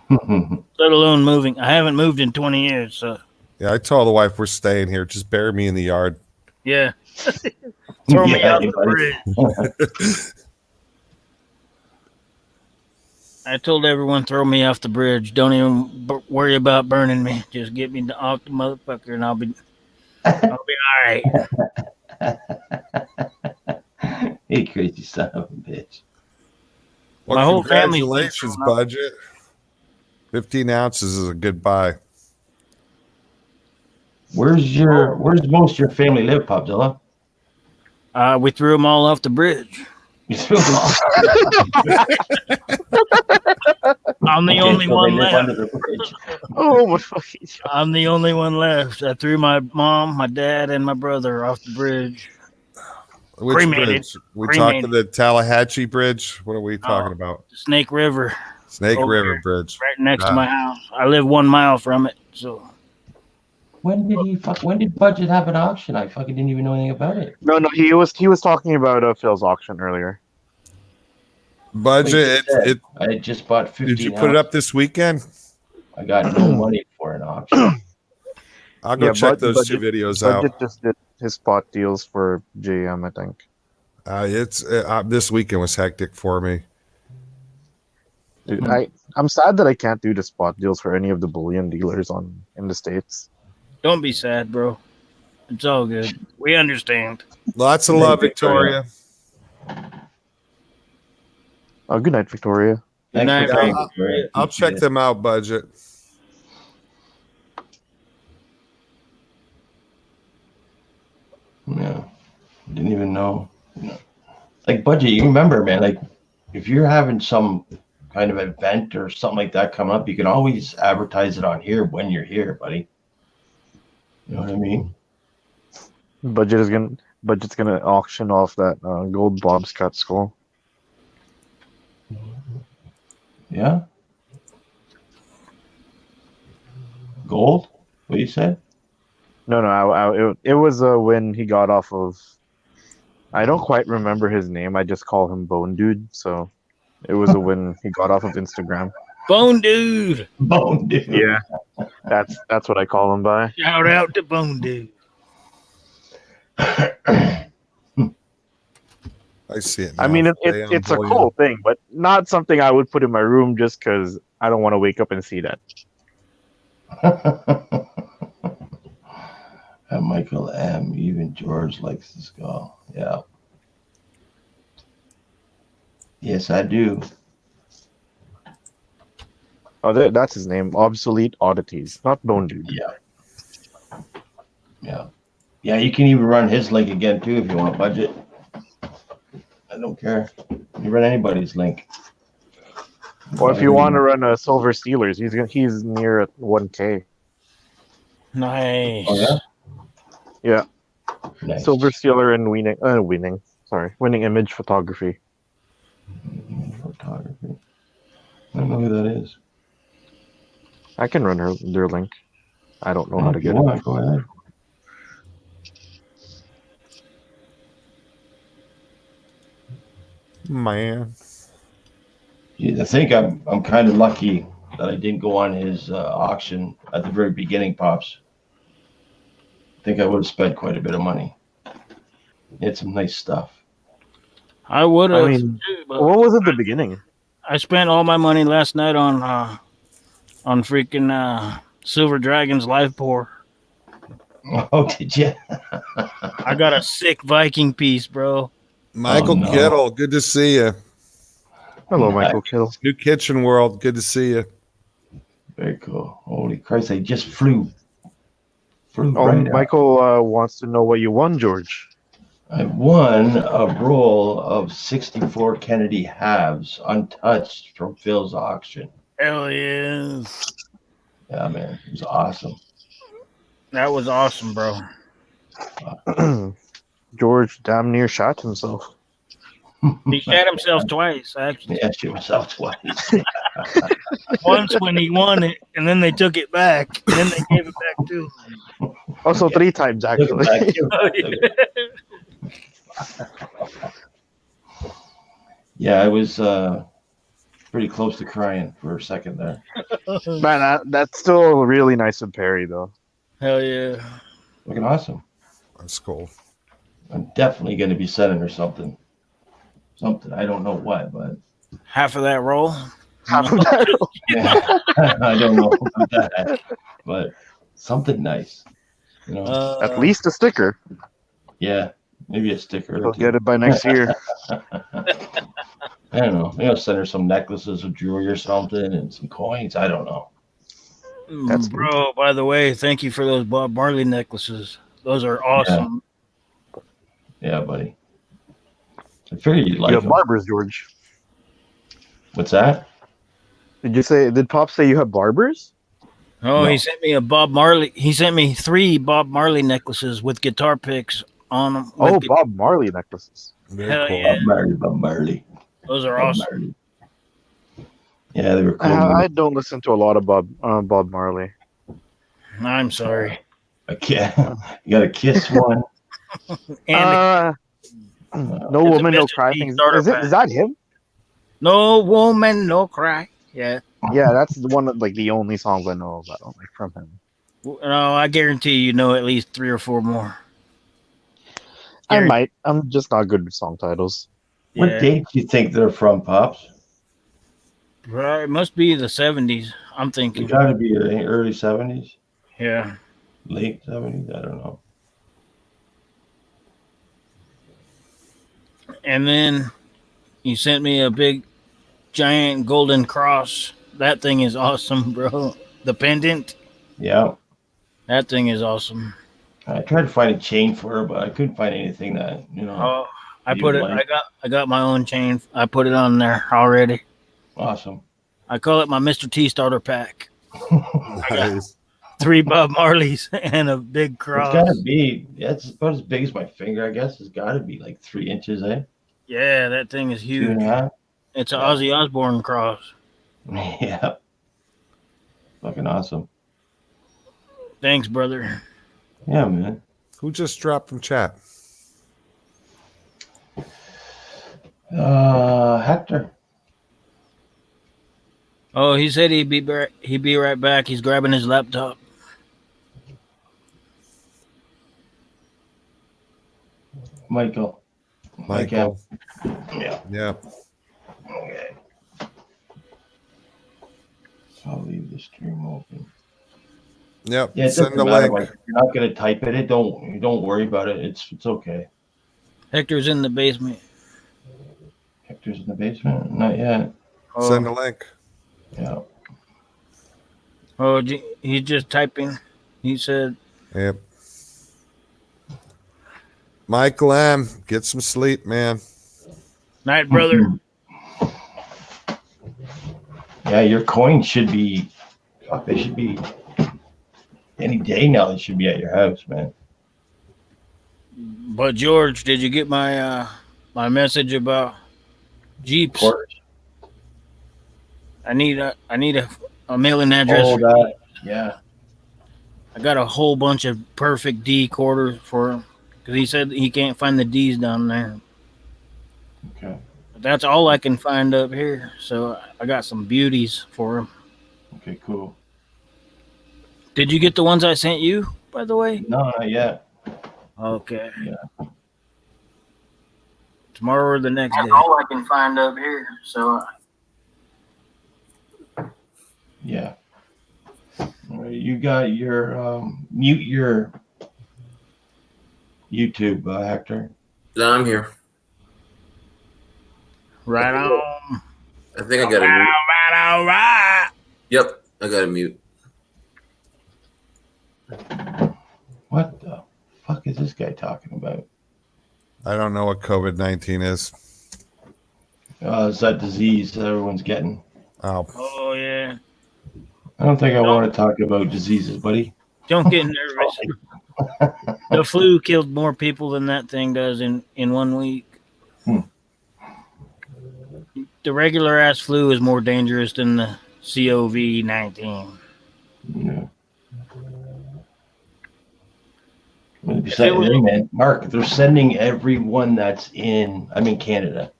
S3: Let alone moving. I haven't moved in 20 years, so
S10: Yeah, I told the wife we're staying here. Just bury me in the yard.
S3: yeah. Throw me
S1: Yeah,
S3: out the
S1: buddy.
S3: bridge. I told everyone throw me off the bridge. Don't even worry about burning me. Just get me off the motherfucker, and I'll be all right.
S1: Hey, crazy son of a bitch.
S10: Well,
S3: My whole family's been
S10: congratulations,
S3: thrown up.
S10: budget. 15 ounces is a good buy.
S1: Where's most of your family live, Popzilla?
S3: We threw them all off the bridge.
S1: You threw them off.
S3: I'm the
S1: Okay,
S3: only
S1: so they
S3: one
S1: live
S3: left.
S1: under the bridge.
S2: Oh my fucking!
S3: I'm the only one left. I threw my mom, my dad, and my brother off the bridge.
S10: Which
S3: Cremated.
S10: bridge? We
S3: Cremated.
S10: talking the Tallahatchie Bridge? What are we talking
S3: Oh.
S10: about?
S3: Snake River,
S10: Snake
S3: over
S10: River
S3: here.
S10: Bridge.
S3: right next to
S10: Ah.
S3: my house. I live 1 mile from it, so
S1: When did Budget have an auction? I fucking didn't even know anything about it.
S2: No, he was talking about Phil's auction earlier.
S10: Budget.
S1: I just bought 15.
S10: Did you put it up this weekend?
S1: I got no money for an auction.
S10: I'll go
S2: Yeah,
S10: check
S2: but-
S10: those two
S2: Budget-
S10: videos out.
S2: Budget just did his spot deals for JM, I think.
S10: It's this weekend was hectic for me.
S2: Dude, I'm sad that I can't do the spot deals for any of the bullion dealers in the States.
S3: don't be sad, bro. It's all good. We understand.
S10: Lots of
S1: Hey,
S10: love,
S1: Victoria.
S10: Victoria.
S2: Oh, good night, Victoria.
S3: Good night,
S1: for coming,
S10: bro.
S1: Victoria.
S10: I'll check
S1: Appreciate it.
S10: them out, budget.
S1: Yeah. Didn't even know. Like, Budget, you remember, man, like, if you're having some kind of event or something like that come up, you can always advertise it on here when you're here, buddy. You know what I mean?
S2: Budget's gonna auction off that gold Bob's cut skull.
S1: Yeah. gold? What you said?
S2: No. It was when he got off of. I don't quite remember his name. I just call him Bone Dude. So it was when he got off of Instagram.
S3: Bone Dude.
S1: Bone Dude.
S2: Yeah, that's what I call him by.
S3: Shout out to Bone Dude.
S10: I see it.
S2: I
S10: now.
S2: mean,
S10: Stay on
S2: it's a
S10: volume.
S2: cool thing, but not something I would put in my room just because I don't want to wake up and see that.
S1: And Michael M. Even George likes the skull. Yeah. Yes, I do.
S2: Oh, that's his name. Obsolete Oddities, not Bone Dude.
S1: Yeah. Yeah. Yeah, you can even run his link again too if you want budget. I don't care. You run anybody's link.
S2: Or if you want to run a Silver Steelers, he's near 1K.
S3: Nice.
S1: Oh yeah?
S2: Yeah.
S1: Nice.
S2: Silver Steeler and winning image photography.
S1: Photography. I don't know who that is.
S2: I can run their link. I don't know how to get
S1: Go
S2: it.
S1: ahead.
S10: Man.
S1: Yeah, I think I'm kind of lucky that I didn't go on his auction at the very beginning, Pops. I think I would have spent quite a bit of money. He had some nice stuff.
S3: I would have.
S2: I mean, what was at the beginning?
S3: I spent all my money last night on freaking Silver Dragon's live pour.
S1: Oh, did you?
S3: I got a sick Viking piece, bro.
S10: Michael
S1: no.
S10: Kittle, good to see you.
S2: Hello, Michael Kittle.
S10: New Kitchen World, good to see you.
S1: Very cool. Holy Christ, I just flew.
S2: Oh,
S1: Right out.
S2: Michael wants to know what you won, George.
S1: I won a roll of 64 Kennedy halves untouched from Phil's auction.
S3: Hell yes.
S1: Yeah, man. It was awesome.
S3: That was awesome, bro.
S2: George damn near shot himself.
S3: He shot himself twice, actually.
S1: Yeah, shit myself twice.
S3: Once when he won it, and then they took it back, and then they gave it back too.
S2: Also, 3 times, actually.
S1: Yeah, I was pretty close to crying for a second there.
S2: Man, that's still really nice of Perry, though.
S3: Hell yeah.
S1: Looking awesome.
S10: That's cool.
S1: I'm definitely going to be sending her something. Something. I don't know what, but.
S3: Half of that roll.
S2: Half of that.
S1: Yeah, I don't know about that, but something nice. You know,
S2: At least a sticker.
S1: yeah, maybe a sticker.
S2: We'll get it by next year.
S1: I don't know. Maybe I'll send her some necklaces of jewelry or something and some coins. I don't know.
S2: That's
S3: Bro, by the way, thank you for those Bob Marley necklaces. Those are awesome.
S1: Yeah, buddy. I figured you'd like
S2: You have
S1: them.
S2: barbers, George.
S1: What's that?
S2: Did Pop say you have barbers?
S3: Oh,
S1: No.
S3: he sent me a Bob Marley. He sent me 3 Bob Marley necklaces with guitar picks on them.
S2: Oh, Bob Marley necklaces.
S10: Very
S3: Hell
S10: cool.
S3: yeah.
S1: Bob Marley.
S3: Those are
S1: Bob
S3: awesome.
S1: Marley. Yeah, they were cool.
S2: I don't listen to a lot of Bob Marley.
S3: I'm sorry.
S1: Okay. You got to kiss one.
S3: And
S2: No
S3: It's a
S2: woman, no
S3: Mr.
S2: cry
S3: T
S2: thing.
S3: starter
S2: Is that him?
S3: no woman, no cry. Yeah.
S2: Yeah, that's the one of like the only songs I know about like from him.
S3: No, I guarantee you know at least 3 or 4 more.
S2: I
S3: Guarantee-
S2: might. I'm just not good with song titles.
S1: What
S3: Yeah.
S1: date do you think they're from, Pops?
S3: Right, it must be the 70s. I'm
S1: It
S3: thinking.
S1: got to be the early 70s,
S3: Yeah.
S1: late 70s. I don't know.
S3: And then you sent me a big, giant golden cross. That thing is awesome, bro. The pendant.
S1: Yeah.
S3: That thing is awesome.
S1: I tried to find a chain for her, but I couldn't find anything that, you know.
S3: Oh, I
S1: You
S3: put it.
S1: like-
S3: I got my own chain. I put it on there already.
S1: Awesome.
S3: I call it my Mr. T starter pack.
S10: Nice.
S3: 3 Bob Marleys and a big cross.
S1: It's got to be, yeah, it's about as big as my finger, I guess. It's got to be like 3 inches, eh?
S3: Yeah, that thing is
S1: 2
S3: huge.
S1: and a half.
S3: It's an Ozzy Osbourne cross.
S1: Yeah. Fucking awesome.
S3: Thanks, brother.
S1: Yeah, man.
S10: Who just dropped from chat?
S1: Hector.
S3: Oh, he said he'd be right back. He's grabbing his laptop.
S1: Michael.
S10: Michael.
S1: Yeah.
S10: Yeah.
S1: Okay. So I'll leave the stream open.
S10: Yep.
S1: Yeah, it
S10: Send
S1: doesn't
S10: the
S1: matter.
S10: link.
S1: Like, if you're not gonna type it. Don't worry about it. It's okay.
S3: Hector's in the basement.
S1: Hector's in the basement. Not yet.
S10: Send the link.
S1: Yeah.
S3: Oh, he's just typing. He said,
S10: Yep. Mike Lamb, get some sleep, man.
S3: "Night, brother."
S1: Yeah, your coins should be. Fuck, they should be. Any day now, they should be at your house, man.
S3: But George, did you get my my message about Jeeps?
S1: Of course.
S3: I need a mailing address.
S1: Oh, that. Yeah.
S3: I got a whole bunch of perfect D quarters for him because he said he can't find the D's down there.
S1: Okay.
S3: But that's all I can find up here. So I got some beauties for him.
S1: Okay. Cool.
S3: Did you get the ones I sent you, by the way?
S1: No, not yet.
S3: Okay.
S1: Yeah.
S3: Tomorrow or the next day.
S11: That's all I can find up here. So
S1: Yeah. All right, you got your mute your YouTube, Hector.
S12: No, I'm here.
S3: Right on.
S12: I think I got it.
S3: All right.
S12: Yep, I got to mute.
S1: What the fuck is this guy talking about?
S10: I don't know what COVID-19 is.
S1: It's that disease that everyone's getting.
S10: Oh.
S3: Oh, yeah.
S1: I don't think I want to talk about diseases, buddy.
S3: Don't get nervous. The flu killed more people than that thing does in 1 week. The regular ass flu is more dangerous than the COVID-19.
S1: Yeah. Hey, man, Mark, they're sending everyone that's in, Canada.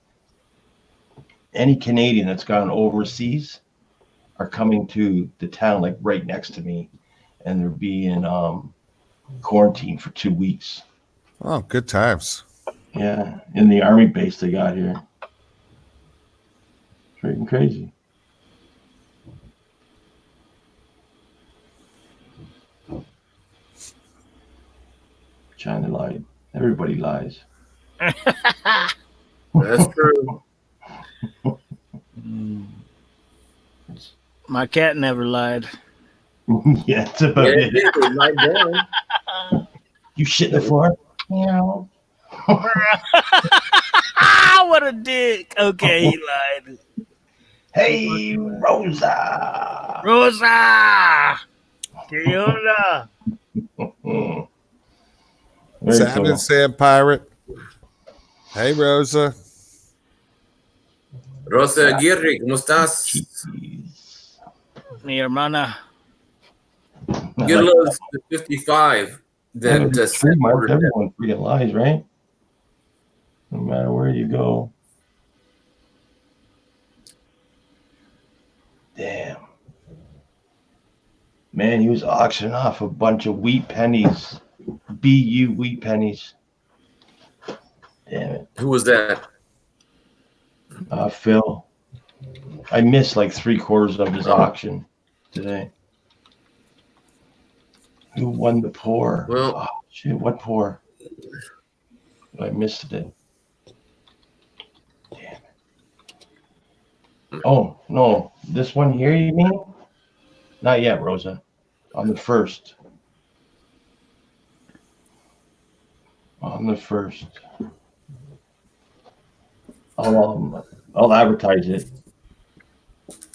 S1: Any Canadian that's gone overseas are coming to the town, like right next to me, and they're being quarantined for 2 weeks.
S10: Oh, good times.
S1: Yeah, in the army base they got here. Freaking crazy. China lied. Everybody lies.
S12: That's true.
S3: My cat never lied.
S1: Yeah, it's about
S12: Yeah,
S1: it. You shit in the floor? Meow.
S3: What a dick. Okay, he lied.
S1: Hey, Rosa.
S3: Rosa. ¿Qué onda?
S10: Sam and Sam Pirate. Hey, Rosa.
S12: Rosa Aguirre, ¿cómo estás?
S3: Mi hermana.
S12: Get a little 55. That
S1: Everyone freaking lies, right? No matter where you go. Damn. Man, he was auctioning off a bunch of wheat pennies. BU wheat pennies. Damn it.
S12: Who was that?
S1: Phil. I missed like 3/4 of his auction today. Who won the pour?
S12: Well,
S1: oh, shit, what pour? I missed it. Damn it. Oh, no. This one here, you mean? Not yet, Rosa. On the first. On the first. I'll advertise it.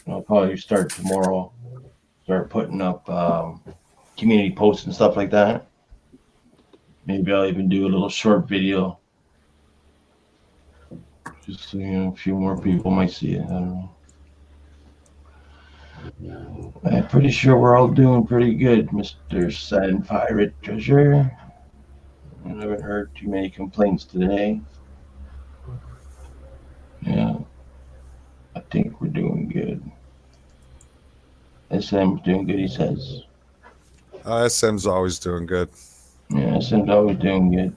S1: I'll probably start tomorrow. Start putting up community posts and stuff like that. Maybe I'll even do a little short video. Just so a few more people might see it. I don't know. pretty sure we're all doing pretty good, Mr. Sand Pirate Treasure. I haven't heard too many complaints today. Yeah, I think we're doing good. SM's doing good, he says.
S10: SM's always doing good.
S1: Yeah, SM's always doing good.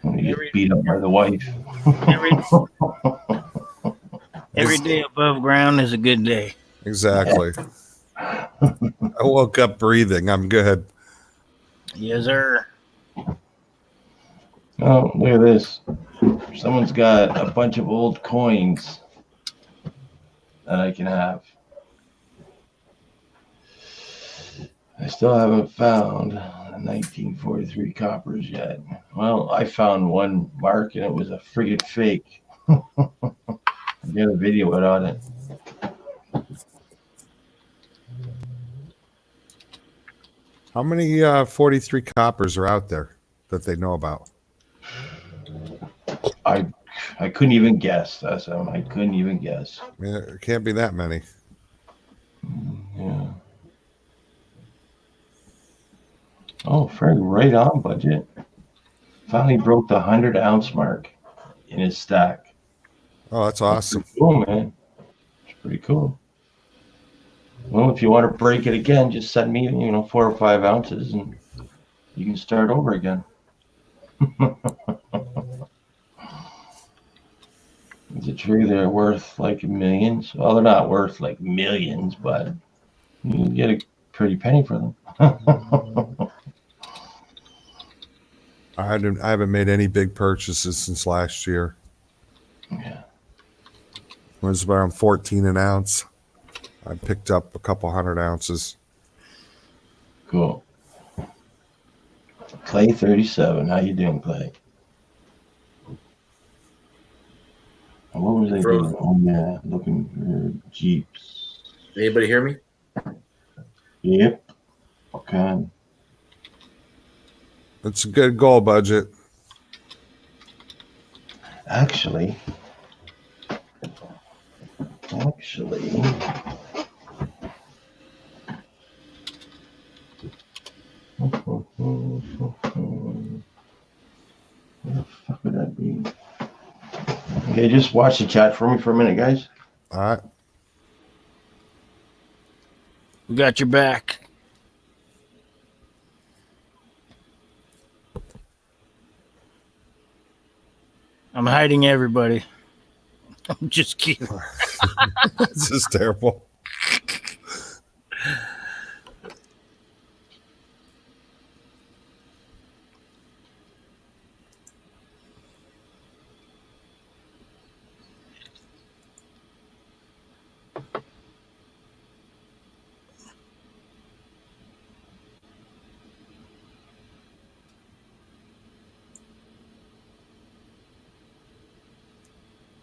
S1: When he gets beat up by the wife.
S3: Every day above ground is a good day.
S10: Exactly. I woke up breathing. I'm good.
S3: Yes, sir.
S1: Oh, look at this. Someone's got a bunch of old coins that I can have. I still haven't found 1943 coppers yet. Well, I found one, Mark, and it was a friggin' fake. I got a video on it.
S10: How many 43 coppers are out there that they know about?
S1: I couldn't even guess. I couldn't even guess.
S10: I mean, there can't be that many.
S1: Yeah. Oh, Fred, right on budget. Finally broke the 100-ounce mark in his stack.
S10: Oh, that's awesome.
S1: Pretty cool, man. It's pretty cool. Well, if you want to break it again, just send me, 4 or 5 ounces, and you can start over again. Is it true they're worth like millions? Well, they're not worth like millions, but you can get a pretty penny for them.
S10: I haven't made any big purchases since last year.
S1: Yeah.
S10: It was around 14 an ounce. I picked up a couple 100 ounces.
S1: Cool. Clay 37. How you doing, Clay? What was I doing? Oh, yeah. Looking for Jeeps.
S12: Anybody hear me?
S1: Yep. Okay.
S10: It's a good goal budget.
S1: Actually. Where the fuck would that be? Okay, just watch the chat for me for a minute, guys.
S10: All right.
S3: We got your back. I'm hiding everybody. I'm just kidding.
S10: This is terrible.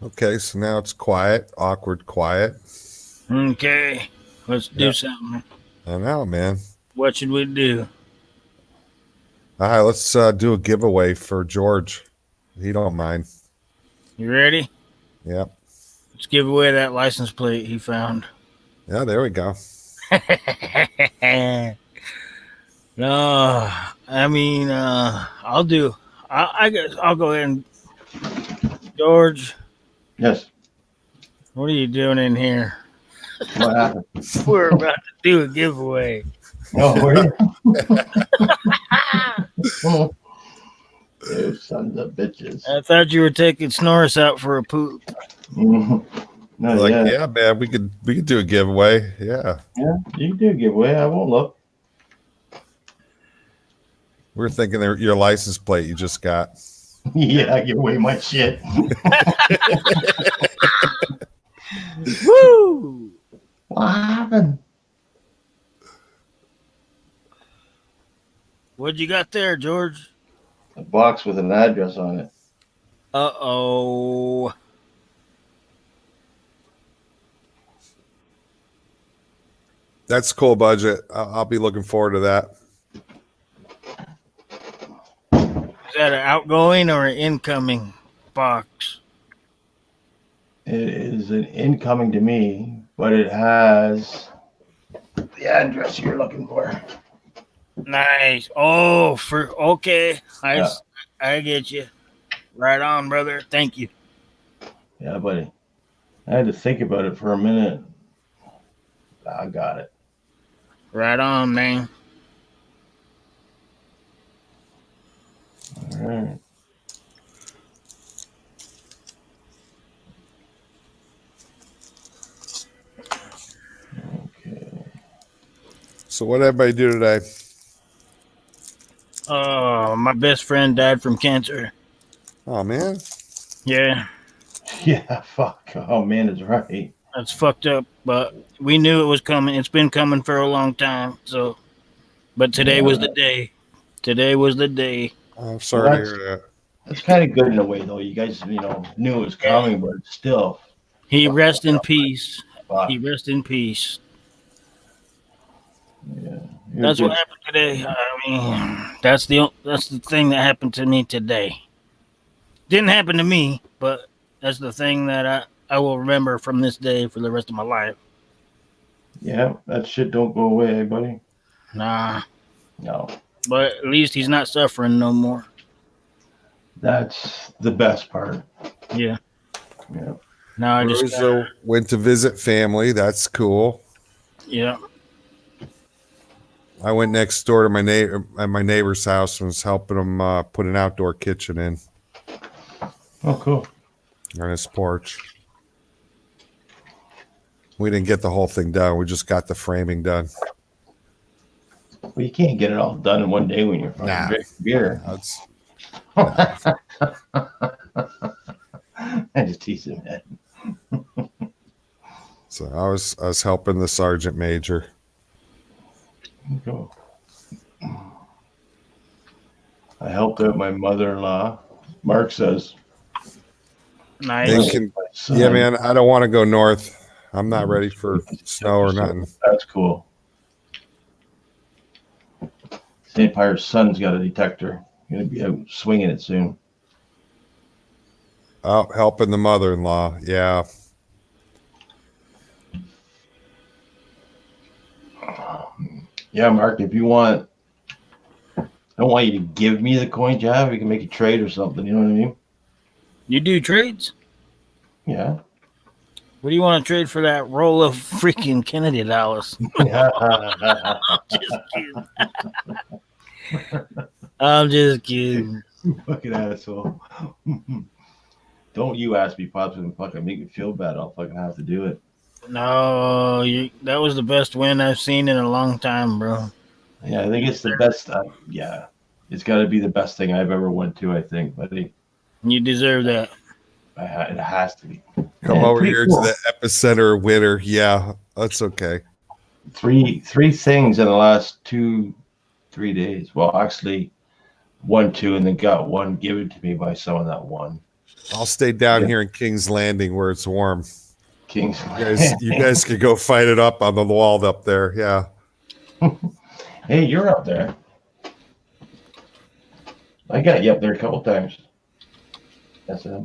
S10: Okay, so now it's quiet, awkward quiet.
S3: Okay, let's do something.
S10: I know, man.
S3: What should we do?
S10: All right, let's do a giveaway for George. He don't mind.
S3: You ready?
S10: Yep.
S3: Let's give away that license plate he found.
S10: Yeah, there we go.
S3: No, I mean, I'll do. I guess I'll go ahead and George.
S1: Yes.
S3: What are you doing in here?
S1: What happened?
S3: We're about to do a giveaway.
S1: Oh, were you? You sons of bitches.
S3: I thought you were taking Snorris out for a poop.
S1: No,
S10: Like, yeah, man, we could do a giveaway. Yeah.
S1: Yeah, you can do a giveaway. I won't look.
S10: We're thinking your license plate you just got.
S1: Yeah, I give away my shit.
S3: Woo!
S1: What happened?
S3: What you got there, George?
S1: A box with an address on it.
S3: Uh-oh.
S10: That's cool budget. I'll be looking forward to that.
S3: Is that an outgoing or an incoming box?
S1: It is an incoming to me, but it has the address you're looking for.
S3: Nice. Oh, okay.
S1: Yeah.
S3: I get you. Right on, brother. Thank you.
S1: Yeah, buddy. I had to think about it for a minute. I got it.
S3: Right on, man.
S1: All right. Okay.
S10: So what did everybody do today?
S3: My best friend died from cancer.
S10: Oh man.
S3: Yeah,
S1: Yeah, fuck. Oh, man is right.
S3: that's fucked up. But we knew it was coming. It's been coming for a long time. So, but today was the day. Today was the day.
S10: I'm sorry to hear that.
S1: That's kind of good in a way, though. You guys, knew it was coming, but still.
S3: He rest in peace.
S1: Fuck.
S3: He rest in peace.
S1: Yeah.
S3: That's what happened today. I mean, that's the thing that happened to me today. Didn't happen to me, but that's the thing that I will remember from this day for the rest of my life.
S1: Yeah, that shit don't go away, buddy.
S3: Nah.
S1: No.
S3: But at least he's not suffering no more.
S1: That's the best part.
S3: Yeah.
S1: Yeah.
S3: Now I just
S10: Rizzo went to visit family. That's cool.
S3: yeah.
S10: I went next door to my neighbor's house and was helping him put an outdoor kitchen in
S1: Oh, cool.
S10: on his porch. We didn't get the whole thing done. We just got the framing done.
S1: Well, you can't get it all done in one day when you're fucking drinking beer.
S10: That's
S1: I just tease him, man.
S10: so I was helping the sergeant major.
S1: Cool. I helped out my mother-in-law. Mark says.
S3: Nice.
S10: Yeah, man. I don't want to go north. I'm not ready for snow or nothing.
S1: That's cool. St. Pius' son's got a detector. Gonna be out swinging it soon.
S10: Oh, helping the mother-in-law. Yeah.
S1: Yeah, Mark, if you want, I don't want you to give me the coins you have. We can make a trade or something. You know what I mean?
S3: You do trades?
S1: Yeah.
S3: What do you want to trade for that roll of freaking Kennedy dollars? I'm just kidding.
S1: Fucking asshole. Don't you ask me, Pops, and fucking make me feel bad. I'll fucking have to do it.
S3: No, that was the best win I've seen in a long time, bro.
S1: Yeah, I think it's the best. Yeah, it's got to be the best thing I've ever went to, I think, buddy.
S3: You deserve that.
S1: It has to be.
S10: Come
S1: Yeah,
S10: over
S1: pretty
S10: here
S1: cool.
S10: to the epicenter winner. Yeah, that's okay.
S1: Three things in the last 2-3 days. Well, actually, 1, 2, and then got one given to me by someone that won.
S10: I'll stay down here in King's Landing where it's warm.
S1: King's
S10: You guys could go fight it up on the wall up there. Yeah.
S1: Hey, you're up there. I got you up there a couple times. That's it.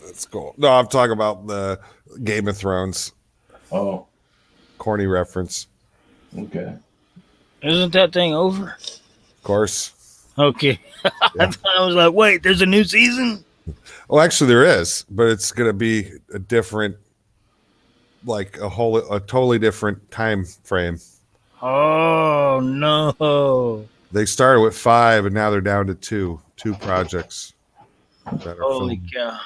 S10: That's cool. No, I'm talking about the Game of Thrones.
S1: Oh.
S10: Corny reference.
S1: Okay.
S3: Isn't that thing over?
S10: Of course.
S3: Okay.
S10: Yeah.
S3: I was like, wait, there's a new season?
S10: Well, actually, there is, but it's going to be a different, like a totally different time frame.
S3: Oh, no.
S10: They started with 5, and now they're down to 2 projects. That are
S3: Holy
S10: filmed.
S3: cow.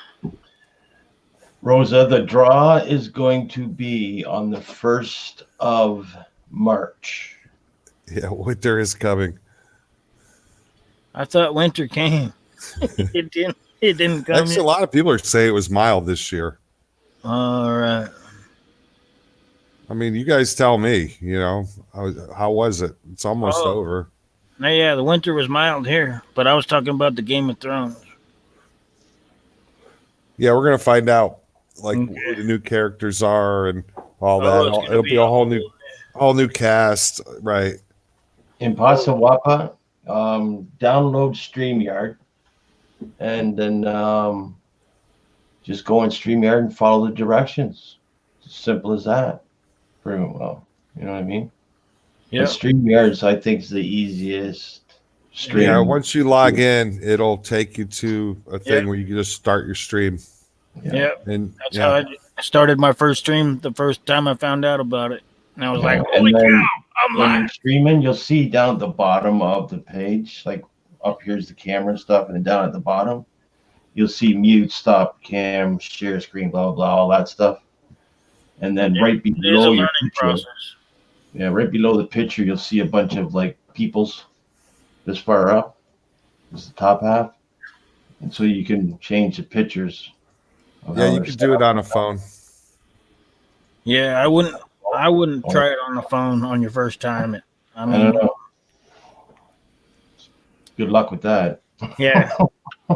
S1: Rosa, the draw is going to be on the 1st of March.
S10: Yeah, winter is coming.
S3: I thought winter came. It didn't come
S10: Actually,
S3: yet.
S10: a lot of people are saying it was mild this year.
S3: All right.
S10: I mean, you guys tell me, how was it? It's almost
S3: Oh.
S10: over.
S3: Now, yeah, the winter was mild here, but I was talking about the Game of Thrones.
S10: Yeah, we're going to find out who the new characters are and all that.
S3: it's gonna
S10: It'll
S3: be
S10: be a whole new cast, right?
S1: In Pasawapa, download StreamYard and then just go on StreamYard and follow the directions. Simple as that. Pretty well. You know what I mean?
S3: Yeah.
S1: But StreamYards, I think, is the easiest stream.
S10: Yeah, once you log in, it'll take you to a thing
S3: Yeah.
S10: where you can just start your stream.
S3: Yeah.
S10: And
S3: That's how I started my first stream the first time I found out about it. And I was like, holy
S1: and then
S3: cow, I'm
S1: when you're
S3: live.
S1: streaming, you'll see down at the bottom of the page, like up here's the camera and stuff, and then down at the bottom, you'll see mute, stop, cam, share screen, blah, blah, all that stuff. And then right
S3: It is a
S1: below your
S3: learning
S1: picture,
S3: process.
S1: yeah, right below the picture, you'll see a bunch of like peoples this far up. It's the top half. And so you can change the pictures. of
S10: yeah,
S1: how
S10: you
S1: they're
S10: can
S1: set
S10: do it
S1: up.
S10: on a phone.
S3: Yeah, I wouldn't try it on the phone on your first time. I
S1: I
S3: mean,
S1: don't know. Good luck with that.
S3: yeah.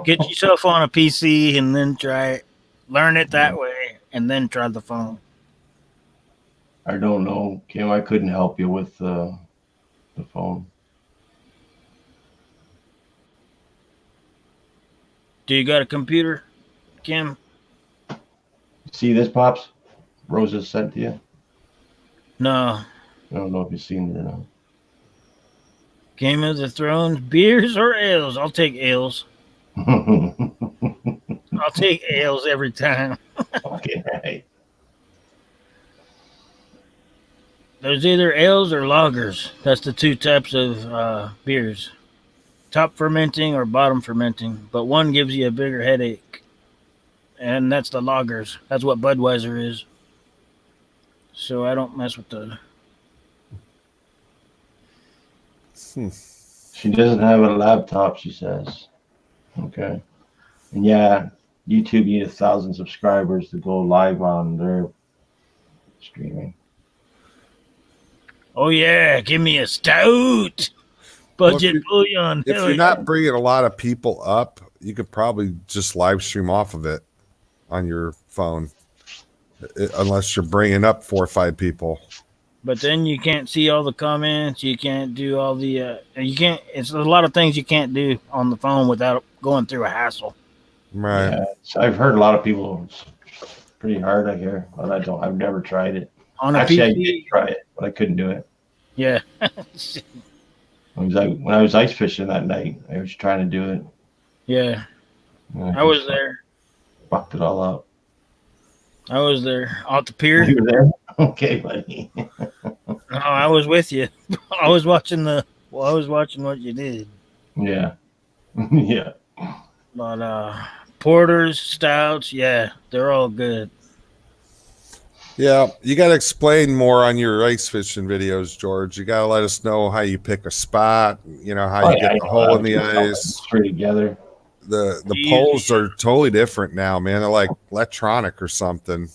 S3: Get yourself on a PC and then try it. Learn it that way and then try the phone.
S1: I don't know, Kim. I couldn't help you with the phone.
S3: Do you got a computer, Kim?
S1: See this, Pops? Rosa sent to you.
S3: No.
S1: I don't know if you've seen it or not.
S3: Game of the Thrones, beers or ales? I'll take ales. I'll take ales every time.
S1: Okay, right.
S3: There's either ales or lagers. That's the two types of beers. Top fermenting or bottom fermenting. But one gives you a bigger headache. And that's the lagers. That's what Budweiser is. So I don't mess with the...
S1: She doesn't have a laptop, she says. Okay. And yeah, YouTube need 1,000 subscribers to go live on their streaming.
S3: Oh yeah, give me a stout. Budget bullion.
S10: If
S3: Hell
S10: you're
S3: yeah.
S10: not bringing a lot of people up, you could probably just live stream off of it on your phone, unless you're bringing up 4 or 5 people.
S3: But then you can't see all the comments. You can't do all the. You can't. It's a lot of things you can't do on the phone without going through a hassle.
S10: Right.
S1: Yeah, so I've heard a lot of people. It's pretty hard, I hear, but I've never tried it.
S3: On a
S1: Actually, I
S3: PC?
S1: did try it, but I couldn't do it.
S3: Yeah.
S1: When I was ice fishing that night, I was trying to do it.
S3: Yeah.
S1: And
S3: I was there.
S1: Fucked it all up.
S3: I was there off the pier.
S1: You were there? Okay, buddy.
S3: No, I was with you. I was watching what you did.
S1: Yeah. Yeah.
S3: But porters, stouts, yeah, they're all good.
S10: Yeah, you got to explain more on your ice fishing videos, George. You got to let us know how you pick a spot, how you get the hole in the ice.
S1: Straight together.
S10: The poles are totally different now, man. They're like electronic or something.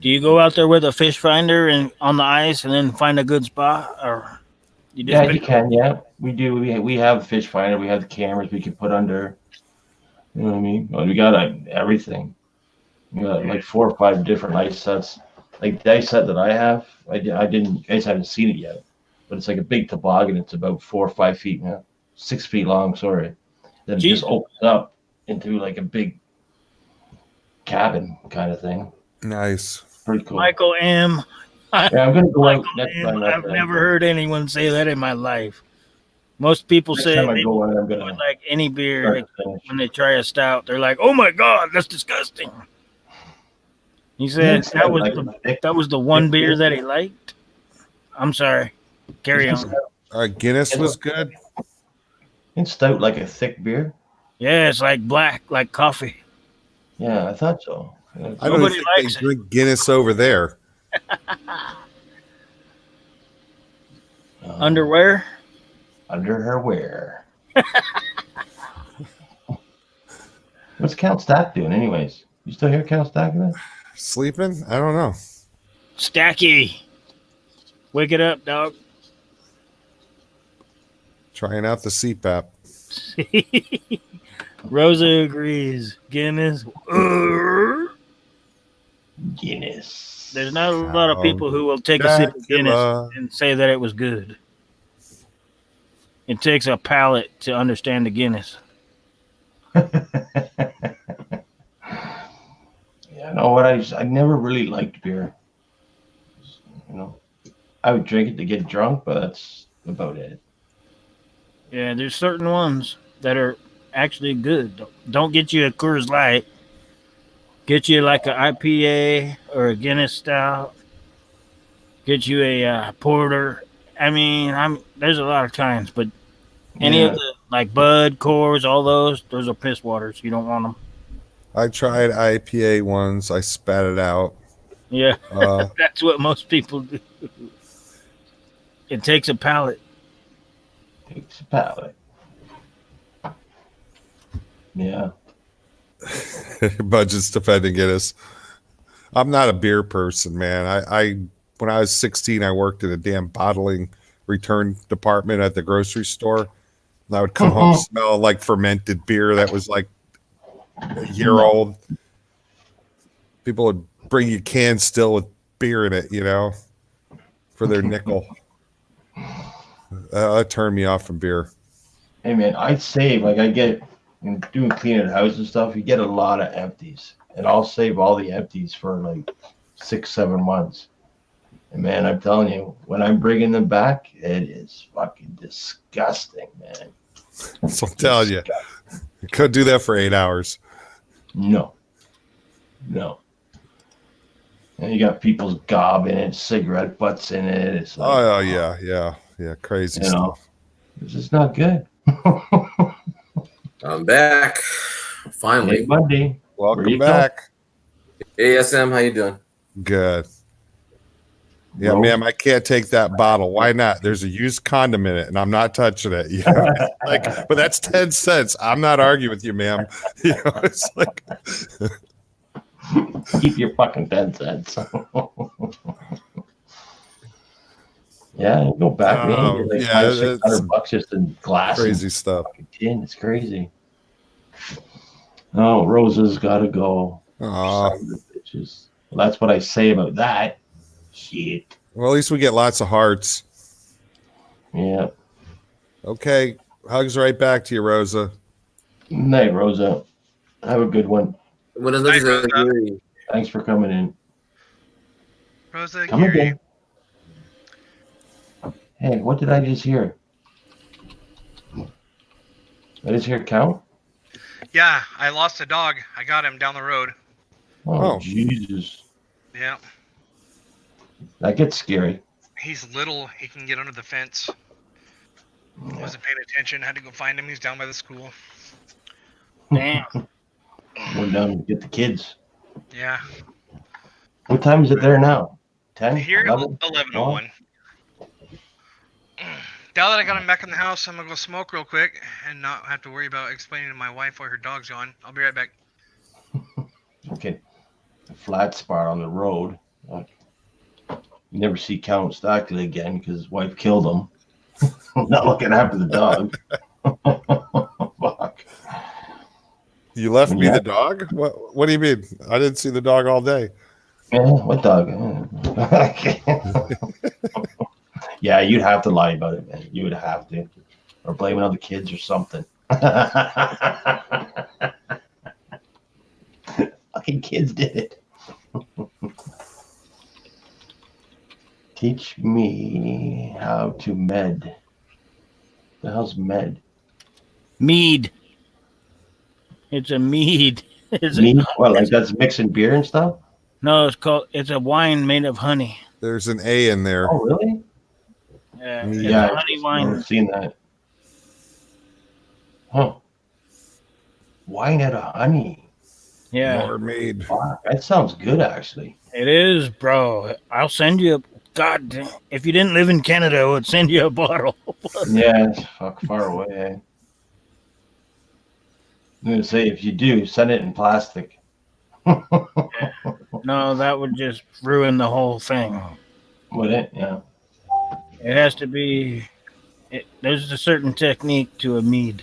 S3: Do you go out there with a fish finder and on the ice and then find a good spot, or you just
S1: Yeah, you can. Yeah, we do. We have a fish finder. We have the cameras we can put under. You know what I mean? Well, we got everything. We got like 4 or 5 different ice sets. Like the ice set that I have, I didn't. You guys haven't seen it yet, but it's like a big toboggan. It's about 4 or 5 feet now, 6 feet long. Sorry. Then it just opens up into like a big cabin kind of thing.
S10: Nice.
S1: Pretty cool.
S3: Michael M.
S1: Yeah, I'm gonna go out next
S3: M.
S1: time.
S3: I've never heard anyone say that in my life. Most people
S1: Next
S3: say
S1: time I
S3: they
S1: go in, I'm
S3: don't
S1: gonna
S3: like any beer
S1: start to finish.
S3: when they try a stout. They're like, "Oh my god, that's disgusting." He said
S1: Yeah,
S3: that was the one beer that he liked. I'm sorry. Carry on.
S10: Guinness was good.
S1: It's stout like a thick beer.
S3: Yeah, it's like black, like coffee.
S1: Yeah, I thought so.
S10: I don't
S3: Nobody
S10: think
S3: likes
S10: they drink Guinness over there.
S3: Underwear?
S1: Under her wear. What's Count Stack doing, anyways? You still hear Count Stack in there?
S10: Sleeping? I don't know.
S3: Stacky. Wake it up, dog.
S10: Trying out the CPAP.
S3: Rosa agrees. Guinness.
S1: Guinness.
S3: There's not a lot of people who will take a sip of Guinness
S10: Dracula.
S3: and say that it was good. It takes a palate to understand the Guinness.
S1: Yeah, no, what I never really liked beer. I would drink it to get drunk, but that's about it.
S3: Yeah, there's certain ones that are actually good. Don't get you a Coors Light. Get you like an IPA or a Guinness Stout. Get you a porter. I mean, there's a lot of kinds, but any of the like Bud, Coors, all those are piss waters. You don't want them.
S10: I tried IPA once. I spat it out.
S3: Yeah, that's what most people do. It takes a palate.
S1: Takes a palate. Yeah.
S10: Budget's defending Guinness. I'm not a beer person, man. I when I was 16, I worked in a damn bottling return department at the grocery store. And I would come home smelling like fermented beer that was like a year old. People would bring you cans still with beer in it, you know, for their nickel. That turned me off from beer.
S1: Hey man, I'd save like I get doing cleaning the house and stuff. You get a lot of empties, and I'll save all the empties for like 6-7 months. And man, I'm telling you, when I'm bringing them back, it is fucking disgusting, man.
S10: So I'm telling you, you could do that for 8 hours.
S1: No. And you got people's gob in it, cigarette butts in it. It's like,
S10: Oh yeah, crazy stuff.
S1: This is not good.
S12: I'm back. Finally.
S1: Hey, Monday.
S10: Welcome back.
S12: ASM, how you doing?
S10: Good. Yeah, ma'am, I can't take that bottle. Why not? There's a used condom in it, and I'm not touching it. You know, like, but that's 10 cents. I'm not arguing with you, ma'am. You know, it's like
S1: keep your fucking 10 cents. Yeah, go back, man. You're like $500-600 just in glass.
S10: Crazy stuff.
S1: Tin. It's crazy. Oh, Rosa's gotta go. Bitches. Well, that's what I say about that. Shit.
S10: Well, at least we get lots of hearts.
S1: Yeah.
S10: Okay. Hugs right back to you, Rosa.
S1: Night, Rosa. Have a good one.
S12: Night, Rosa.
S1: Thanks for coming in.
S9: Rosa,
S1: Come again. Hey, what did I just hear? I just hear count?
S9: Yeah, I lost a dog. I got him down the road.
S1: Oh. Jesus.
S9: Yeah.
S1: That gets scary.
S9: He's little. He can get under the fence. I wasn't paying attention. I had to go find him. He's down by the school.
S3: Damn.
S1: We're down to get the kids.
S9: Yeah.
S1: What time is it there now? 10?
S9: Here,
S1: 11?
S9: 11:01. Now that I got him back in the house, I'm going to go smoke real quick and not have to worry about explaining to my wife why her dog's gone. I'll be right back.
S1: Okay. A flat spot on the road. You never see Count Stockley again because his wife killed him. Not looking after the dog. Fuck.
S10: You left me the dog? What do you mean? I didn't see the dog all day.
S1: Yeah, what dog? Yeah, you'd have to lie about it, man. You would have to. Or blame it on the kids or something. Fucking kids did it. Teach me how to med. The hell's med?
S3: Mead. It's a mead.
S1: Mead? Well, like that's mixing beer and stuff?
S3: No, it's a wine made of honey.
S10: There's an A in there.
S1: Oh, really?
S3: Yeah,
S1: Yeah,
S3: honey wine.
S1: I've seen that. Huh. Wine out of honey.
S3: Yeah.
S10: Mermaid.
S1: Wow, that sounds good, actually.
S3: It is, bro. I'll send you God, if you didn't live in Canada, I would send you a bottle.
S1: Yeah, it's far away. I'm going to say, if you do, send it in plastic.
S3: No, that would just ruin the whole thing.
S1: Would it? Yeah.
S3: It has to be. There's a certain technique to a mead.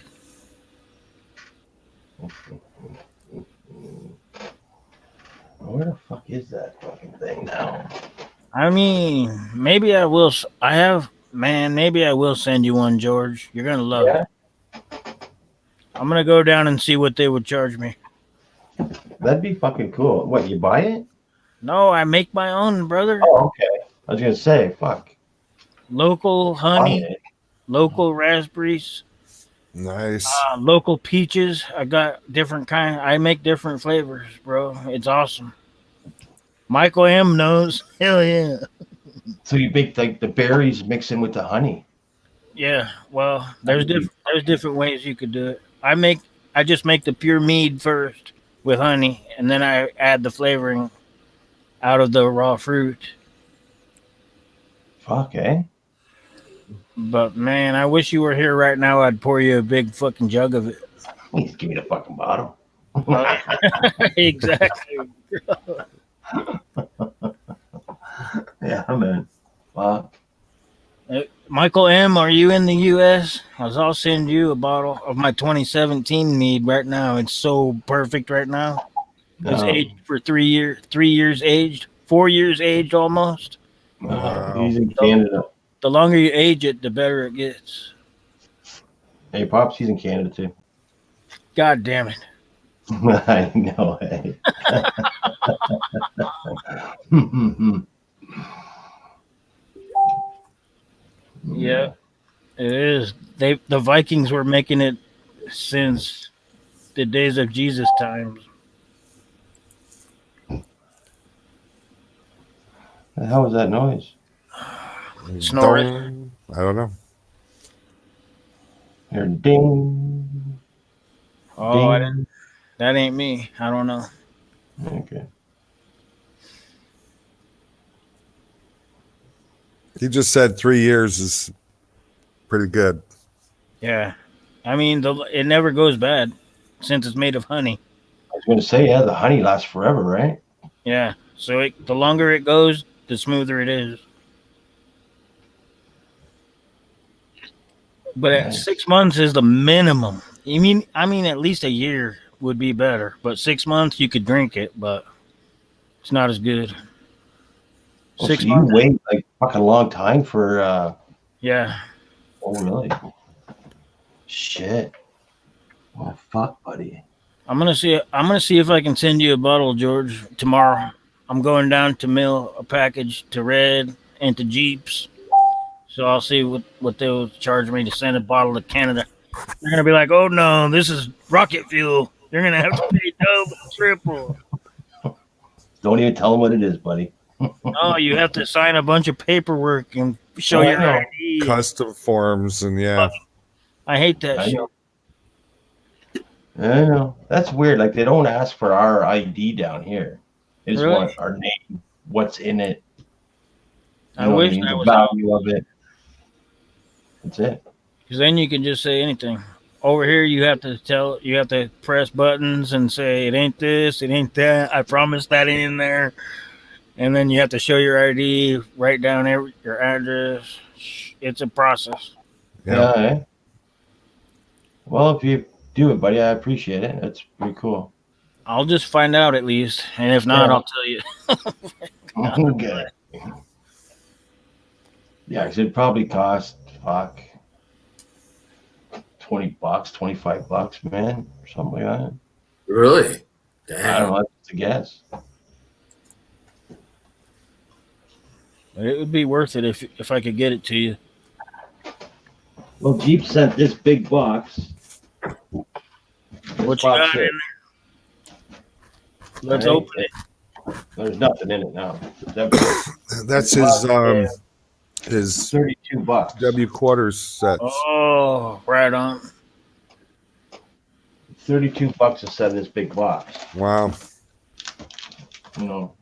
S1: Where the fuck is that fucking thing now?
S3: I mean, maybe I will. Maybe I will send you one, George. You're going to love it. I'm going to go down and see what they would charge me.
S1: That'd be fucking cool. What, you buy it?
S3: No, I make my own, brother.
S1: Oh, okay. I was going to say, fuck.
S3: local honey, local raspberries,
S10: Nice.
S3: local peaches. I got different kind. I make different flavors, bro. It's awesome. Michael M knows. Hell yeah.
S1: So you bake like the berries mix in with the honey.
S3: Yeah. Well, there's different ways you could do it. I just make the pure mead first with honey, and then I add the flavoring out of the raw fruit.
S1: Fuck, eh?
S3: But man, I wish you were here right now. I'd pour you a big fucking jug of it.
S1: Please give me the fucking bottle.
S3: Exactly.
S1: Yeah, man. Fuck.
S3: Michael M, are you in the U.S.? I'll send you a bottle of my 2017 mead right now. It's so perfect right now. It's aged for 3 years. 3 years aged. 4 years aged almost.
S1: He's in Canada.
S3: The longer you age it, the better it gets.
S1: Hey, Pops, he's in Canada too.
S3: God damn it.
S1: I know. Hey.
S3: Yeah, it is. The Vikings were making it since the days of Jesus times.
S1: The hell was that noise?
S3: Snoring.
S10: I don't know.
S1: Here, ding.
S3: Oh,
S1: Ding.
S3: that ain't me. I don't know.
S1: Okay.
S10: He just said 3 years is pretty good.
S3: Yeah, I mean, it never goes bad since it's made of honey.
S1: I was going to say, yeah, the honey lasts forever, right?
S3: Yeah, so the longer it goes, the smoother it is. But at 6 months is the minimum. I mean, at least a year would be better. But 6 months, you could drink it, but it's not as good.
S1: Well,
S3: 6
S1: so you
S3: months.
S1: wait like fucking long time for.
S3: Yeah.
S1: Oh really? Shit. Oh fuck, buddy.
S3: I'm gonna see if I can send you a bottle, George, tomorrow. I'm going down to mail a package to Red and to Jeeps. So I'll see what they'll charge me to send a bottle to Canada. They're gonna be like, "Oh no, this is rocket fuel. You're gonna have to pay double, triple."
S1: Don't even tell them what it is, buddy.
S3: No, you have to sign a bunch of paperwork and show your ID.
S10: Custom forms and yeah.
S3: I hate that
S1: I
S3: shit.
S1: know. I know. That's weird. Like they don't ask for our ID down here. They just
S3: Really?
S1: want our name, what's in it. You
S3: I
S1: know what
S3: wish
S1: mean?
S3: that
S1: The
S3: was
S1: value of it. That's it.
S3: because then you can just say anything. Over here, you have to press buttons and say it ain't this, it ain't that. I promise that ain't in there. And then you have to show your ID, write down your address. It's a process.
S1: Yeah. Eh? Well, if you do it, buddy, I appreciate it. That's pretty cool.
S3: I'll just find out at least, and if not,
S1: Yeah.
S3: I'll tell you.
S1: Okay. Yeah, because it'd probably cost $20, $25, man, or something like that.
S12: Really?
S1: I
S12: Damn.
S1: don't know. That's a guess.
S3: It would be worth it if I could get it to you.
S1: Well, Jeep sent this big box.
S3: What you got in there? Let's
S1: Right.
S3: open it.
S1: There's nothing in it now.
S10: That's his
S1: $32.
S10: W quarters sets.
S3: Oh, right on.
S1: $32 to send this big box.
S10: Wow.
S1: You know,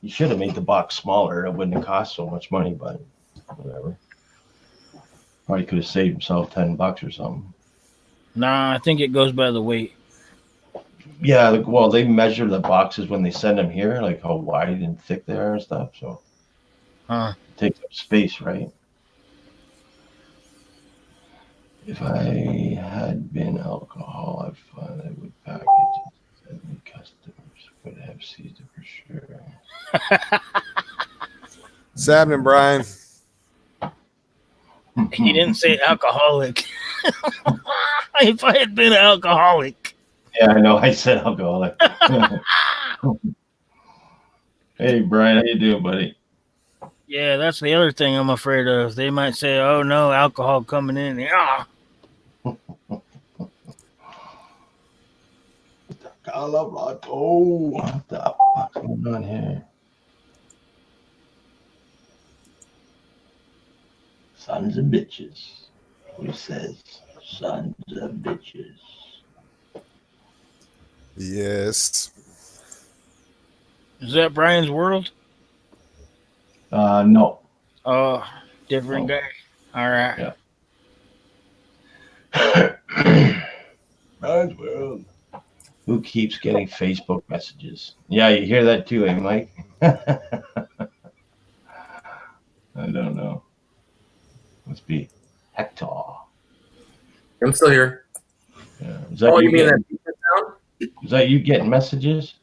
S1: you should have made the box smaller. It wouldn't have cost so much money, but whatever. Probably could have saved himself $10 or something.
S3: Nah, I think it goes by the weight.
S1: Yeah, well, they measure the boxes when they send them here, like how wide and thick they are and stuff. So
S3: Huh.
S1: it takes up space, right? If I had been alcohol, I thought I would package it. And customers would have seized it for sure.
S10: What's happening, Brian?
S3: He didn't say alcoholic. If I had been an alcoholic.
S1: Yeah, I know. I said alcoholic. Hey, Brian, how you doing, buddy?
S3: Yeah, that's the other thing I'm afraid of. They might say, "Oh no, alcohol coming in." Yeah.
S1: Colorado. What the fuck's going on here? Sons of bitches. Who says sons of bitches?
S10: Yes.
S3: Is that Brian's world?
S1: No.
S3: Oh, different
S1: No.
S3: guy. All right.
S1: Yeah. Brian's world. Who keeps getting Facebook messages? Yeah, you hear that too, eh, Mike? I don't know. Must be Hector.
S12: I'm still here.
S1: Yeah. Is that
S12: Oh,
S1: you
S12: you mean
S1: getting,
S12: that sound?
S1: is that you getting messages?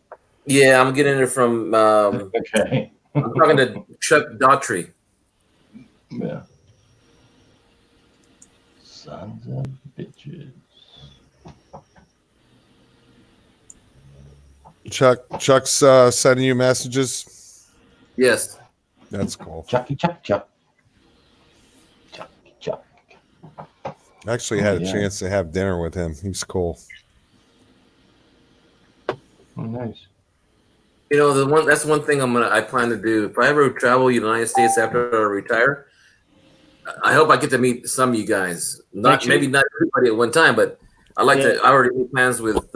S12: Yeah, I'm getting it from.
S1: Okay.
S12: I'm talking to Chuck Daughtry.
S1: Yeah. Sons of bitches.
S10: Chuck's sending you messages.
S12: Yes.
S10: That's cool.
S1: Chucky Chuck Chuck. Chucky Chuck.
S10: Actually had a
S1: Yeah.
S10: chance to have dinner with him. He's cool.
S1: Oh, nice.
S12: You know, that's one thing I plan to do. If I ever travel the United States after I retire, I hope I get to meet some of you guys. Maybe not everybody at one time, but I like to. I already made plans with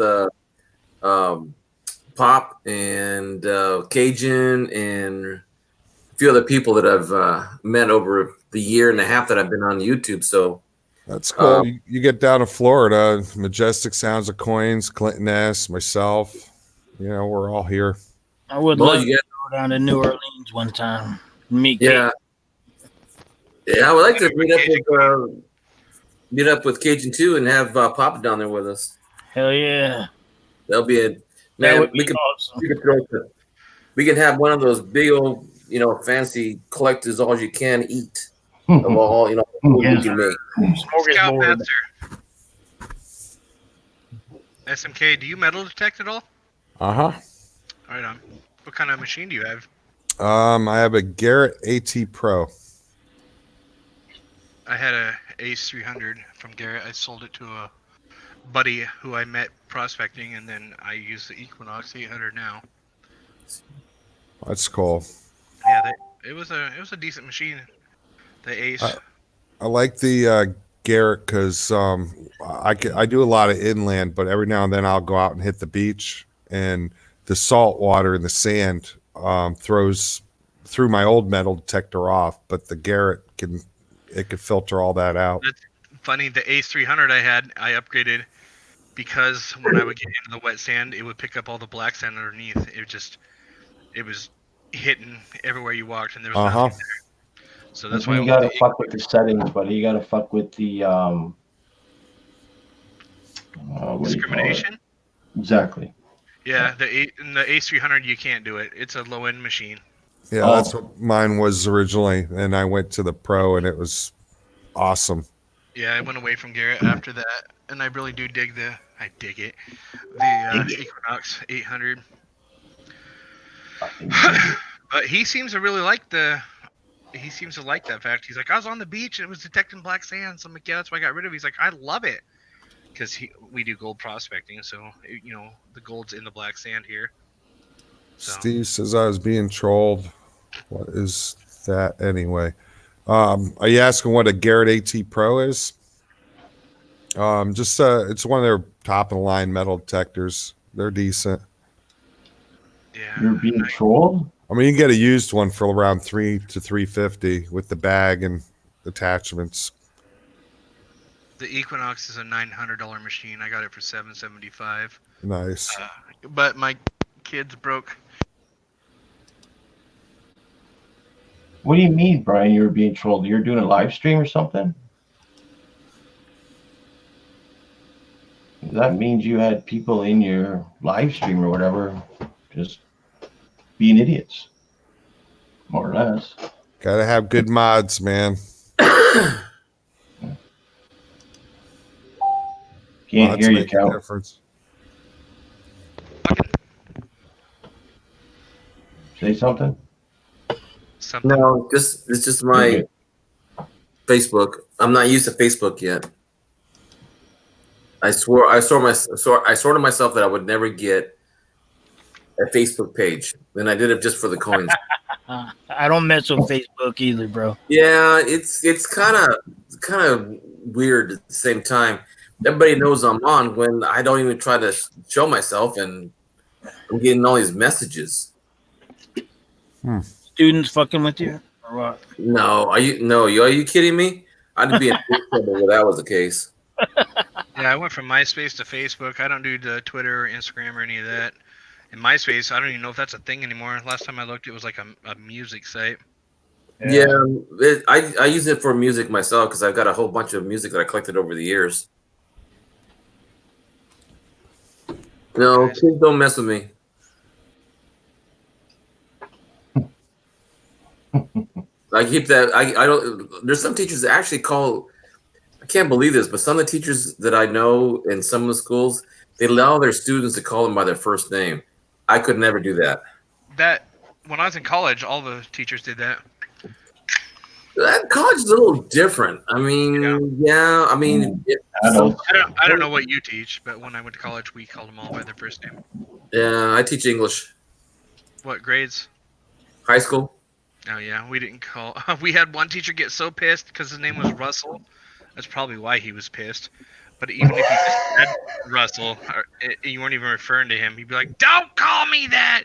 S12: Pop and Cajun and a few other people that I've met over the year and a half that I've been on YouTube. So
S10: that's cool. You get down to Florida, Majestic Sounds of Coins, Clinton S, myself. You know, we're all here.
S3: I would love to go down to New Orleans one time. Meet
S12: yeah. Yeah, I would like to meet up with Cajun too and have Pop down there with us.
S3: Hell yeah.
S12: That'll be a man. We can have one of those big old, fancy collectors all you can eat of all, food you can make.
S9: Scoutmaster. SMK, do you metal detect at all?
S10: Uh-huh.
S9: Right on. What kind of machine do you have?
S10: I have a Garrett AT Pro.
S9: I had a Ace 300 from Garrett. I sold it to a buddy who I met prospecting, and then I use the Equinox 800 now.
S10: That's cool.
S9: Yeah, it was a decent machine. The Ace.
S10: I like the Garrett because I do a lot of inland, but every now and then I'll go out and hit the beach, and the salt water and the sand throws through my old metal detector off, but the Garrett can filter all that out.
S9: That's funny. The Ace 300 I upgraded because when I would get into the wet sand, it would pick up all the black sand underneath. It was hitting everywhere you walked, and there was nothing there. So that's why
S1: you gotta fuck with the settings, buddy. You gotta fuck with the
S9: discrimination.
S1: Exactly.
S9: Yeah, in the Ace 300 you can't do it. It's a low end machine.
S10: Yeah, that's what mine was originally, and I went to the Pro, and it was awesome.
S9: Yeah, I went away from Garrett after that, and I really do dig the Equinox 800. But he seems to really like that fact. He's like, I was on the beach and it was detecting black sand. So I'm like, yeah, that's why I got rid of it. He's like, I love it because we do gold prospecting, so the gold's in the black sand here. So.
S10: Steve says I was being trolled. What is that anyway? Are you asking what a Garrett AT Pro is? It's one of their top of the line metal detectors. They're decent.
S9: Yeah.
S1: You're being trolled?
S10: I mean, you can get a used one for around $300 to $350 with the bag and attachments.
S9: The Equinox is a $900 machine. I got it for $775.
S10: Nice.
S9: But my kids broke.
S1: What do you mean, Brian? You were being trolled? You're doing a live stream or something? That means you had people in your live stream or whatever just being idiots, more or less.
S10: Gotta have good mods, man.
S1: Can't
S10: Mods
S1: hear you,
S10: make a
S1: Cal.
S10: difference.
S1: Say something.
S9: something.
S12: No, it's just my Facebook. I'm not used to Facebook yet. I swore to myself that I would never get a Facebook page. Then I did it just for the coins.
S3: I don't mess with Facebook either, bro.
S12: Yeah, it's kind of weird at the same time. Everybody knows I'm on when I don't even try to show myself, and I'm getting all these messages.
S3: Students fucking with you or what?
S12: No, are you kidding me? I'd be in big trouble if that was the case.
S9: Yeah, I went from MySpace to Facebook. I don't do the Twitter or Instagram or any of that. And MySpace, I don't even know if that's a thing anymore. Last time I looked, it was like a music site.
S12: Yeah, I use it for music myself because I've got a whole bunch of music that I collected over the years. No, kids don't mess with me. I keep that. I don't. There's some teachers that actually call. I can't believe this, but some of the teachers that I know in some of the schools, they allow their students to call them by their first name. I could never do that.
S9: That when I was in college, all the teachers did that.
S12: College is a little different. I mean, I mean,
S9: I don't know what you teach, but when I went to college, we called them all by their first name.
S12: Yeah, I teach English.
S9: What grades?
S12: High school.
S9: Oh yeah, we didn't call. We had one teacher get so pissed because his name was Russell. That's probably why he was pissed. But even if you just said Russell, or you weren't even referring to him, he'd be like, "Don't call me that."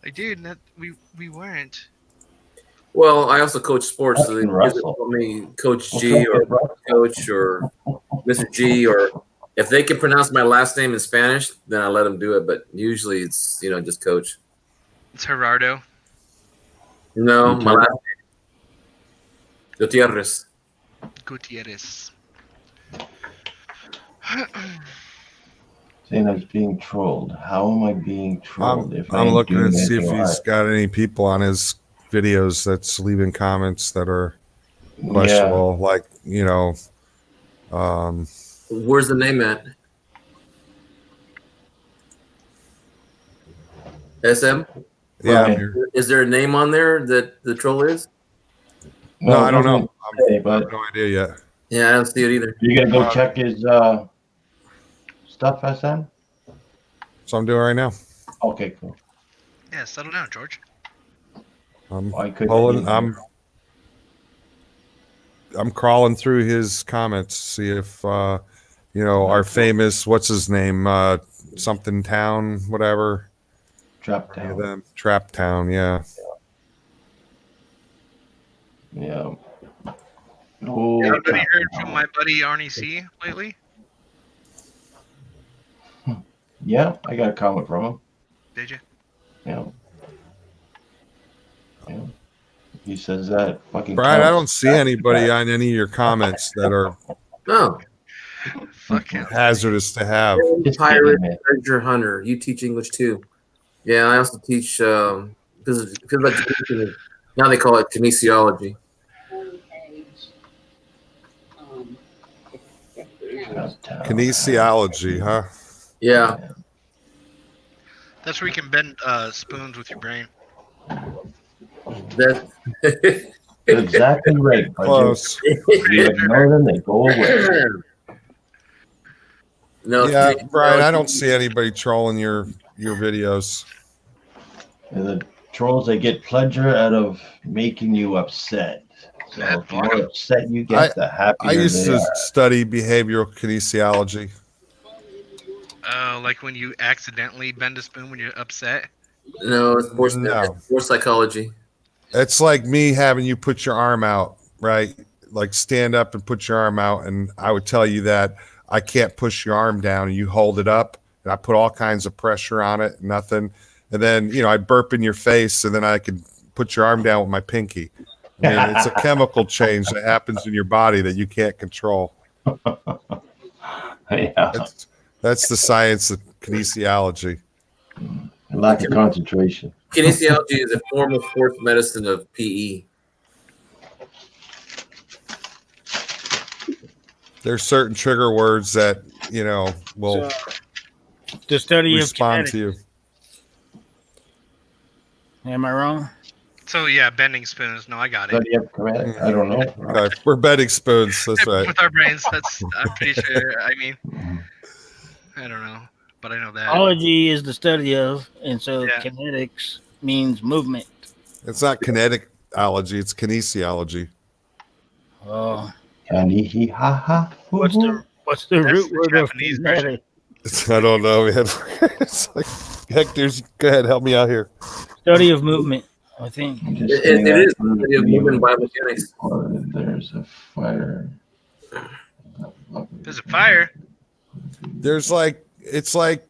S9: Like, dude, we weren't.
S12: Well, I also coach sports, so they call me Coach G or Coach or Mr. G, or if they can pronounce my last name in Spanish, then I let them do it. But usually it's just Coach.
S9: It's Gerardo.
S12: No, my last name. Gutierrez.
S3: Gutierrez.
S1: Saying I was being trolled. How am I being trolled?
S10: I'm looking to see if he's got any people on his videos that's leaving comments that are questionable. Like,
S12: where's the name at? SM?
S10: Yeah.
S12: Is there a name on there that the troll is?
S10: No, I don't know. I have
S1: but
S10: no idea yet.
S12: Yeah, I don't see it either.
S1: You gonna go check his stuff, SM?
S10: So I'm doing right now.
S1: Okay, cool.
S9: Yeah, settle down, George.
S10: I'm
S1: pulling.
S10: I'm crawling through his comments, see if our famous, what's his name, something town, whatever.
S1: Trap Town.
S10: Trap Town, yeah.
S1: Yeah. Oh,
S9: Anybody heard from my buddy Arnie C lately?
S1: yeah, I got a comment from him.
S9: Did you?
S1: Yeah. He says that fucking.
S10: Brian, I don't see anybody on any of your comments that are hazardous to have.
S12: Pirate, treasure hunter. You teach English too. Yeah, I also teach now they call it kinesiology.
S10: Kinesiology, huh?
S12: Yeah.
S9: That's where you can bend spoons with your brain.
S12: That's
S1: exactly right.
S10: Close.
S1: You ignore them, they go away.
S12: No,
S10: yeah, Brian, I don't see anybody trolling your videos.
S1: And the trolls, they get pleasure out of making you upset. So the more upset you get, the happier
S10: I used
S1: they
S10: to
S1: are.
S10: study behavioral kinesiology.
S9: Like when you accidentally bend a spoon when you're upset.
S12: No, it's more psychology.
S10: It's like me having you put your arm out, right? Like stand up and put your arm out, and I would tell you that I can't push your arm down, and you hold it up, and I put all kinds of pressure on it, nothing. And then, I burp in your face, and then I could put your arm down with my pinky. I mean, it's a chemical change that happens in your body that you can't control.
S1: Yeah.
S10: That's the science of kinesiology.
S1: Lack of concentration.
S12: Kinesiology is a form of sports medicine of PE.
S10: There's certain trigger words that, will
S3: The study
S10: respond
S3: of
S10: to you.
S3: Am I wrong?
S9: So yeah, bending spoons. No, I got it.
S1: Study of kinetic. I don't know.
S10: Okay, we're betting spoons. That's right.
S9: With our brains, I'm pretty sure. I mean, I don't know, but I know that.
S3: Ology is the study of, and so
S9: Yeah.
S3: kinetics means movement.
S10: It's not kineticology, it's kinesiology.
S3: Oh,
S1: Kanihi ha ha.
S3: what's the
S9: That's
S3: root
S9: the
S3: word of
S9: Japanese version.
S3: kinetic?
S10: I don't know, man. It's like, Hector's, go ahead, help me out here.
S3: Study of movement, I think.
S1: I'm just
S12: It
S1: saying
S12: is
S1: that for
S12: study of movement biomechanics.
S1: There's a fire.
S9: There's a fire.
S10: There's like, it's like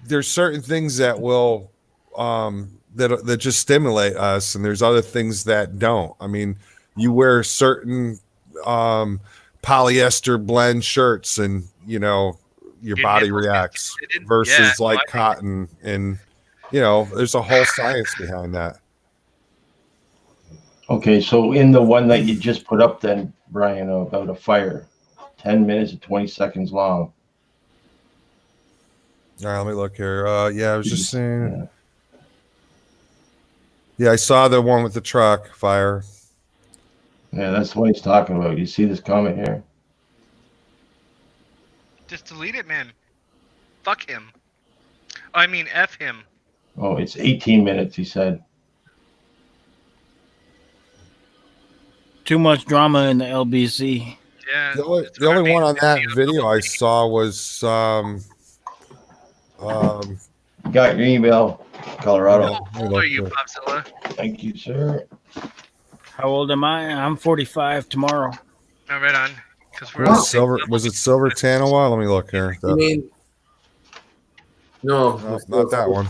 S10: there's certain things that will that just stimulate us, and there's other things that don't. I mean, you wear certain polyester blend shirts, and you know your body reacts versus like cotton, and you know there's a whole science behind that.
S1: Okay, so in the one that you just put up, then Brian, about a fire, 10 minutes and 20 seconds long.
S10: All right, let me look here. Yeah, I was just saying. Yeah, I saw the one with the truck fire.
S1: Yeah, that's what he's talking about. You see this comment here?
S9: Just delete it, man. Fuck him. I mean, F him.
S1: Oh, it's 18 minutes, he said.
S3: Too much drama in the LBC.
S9: Yeah.
S10: The only one on that video I saw was
S1: Got your email, Colorado.
S9: How old are you, Popzilla?
S1: Thank you, sir.
S3: How old am I? I'm 45 tomorrow.
S9: No, right on. Because we're
S10: was it Silver Tanawa? Let me look here.
S12: You mean? No,
S10: not that one.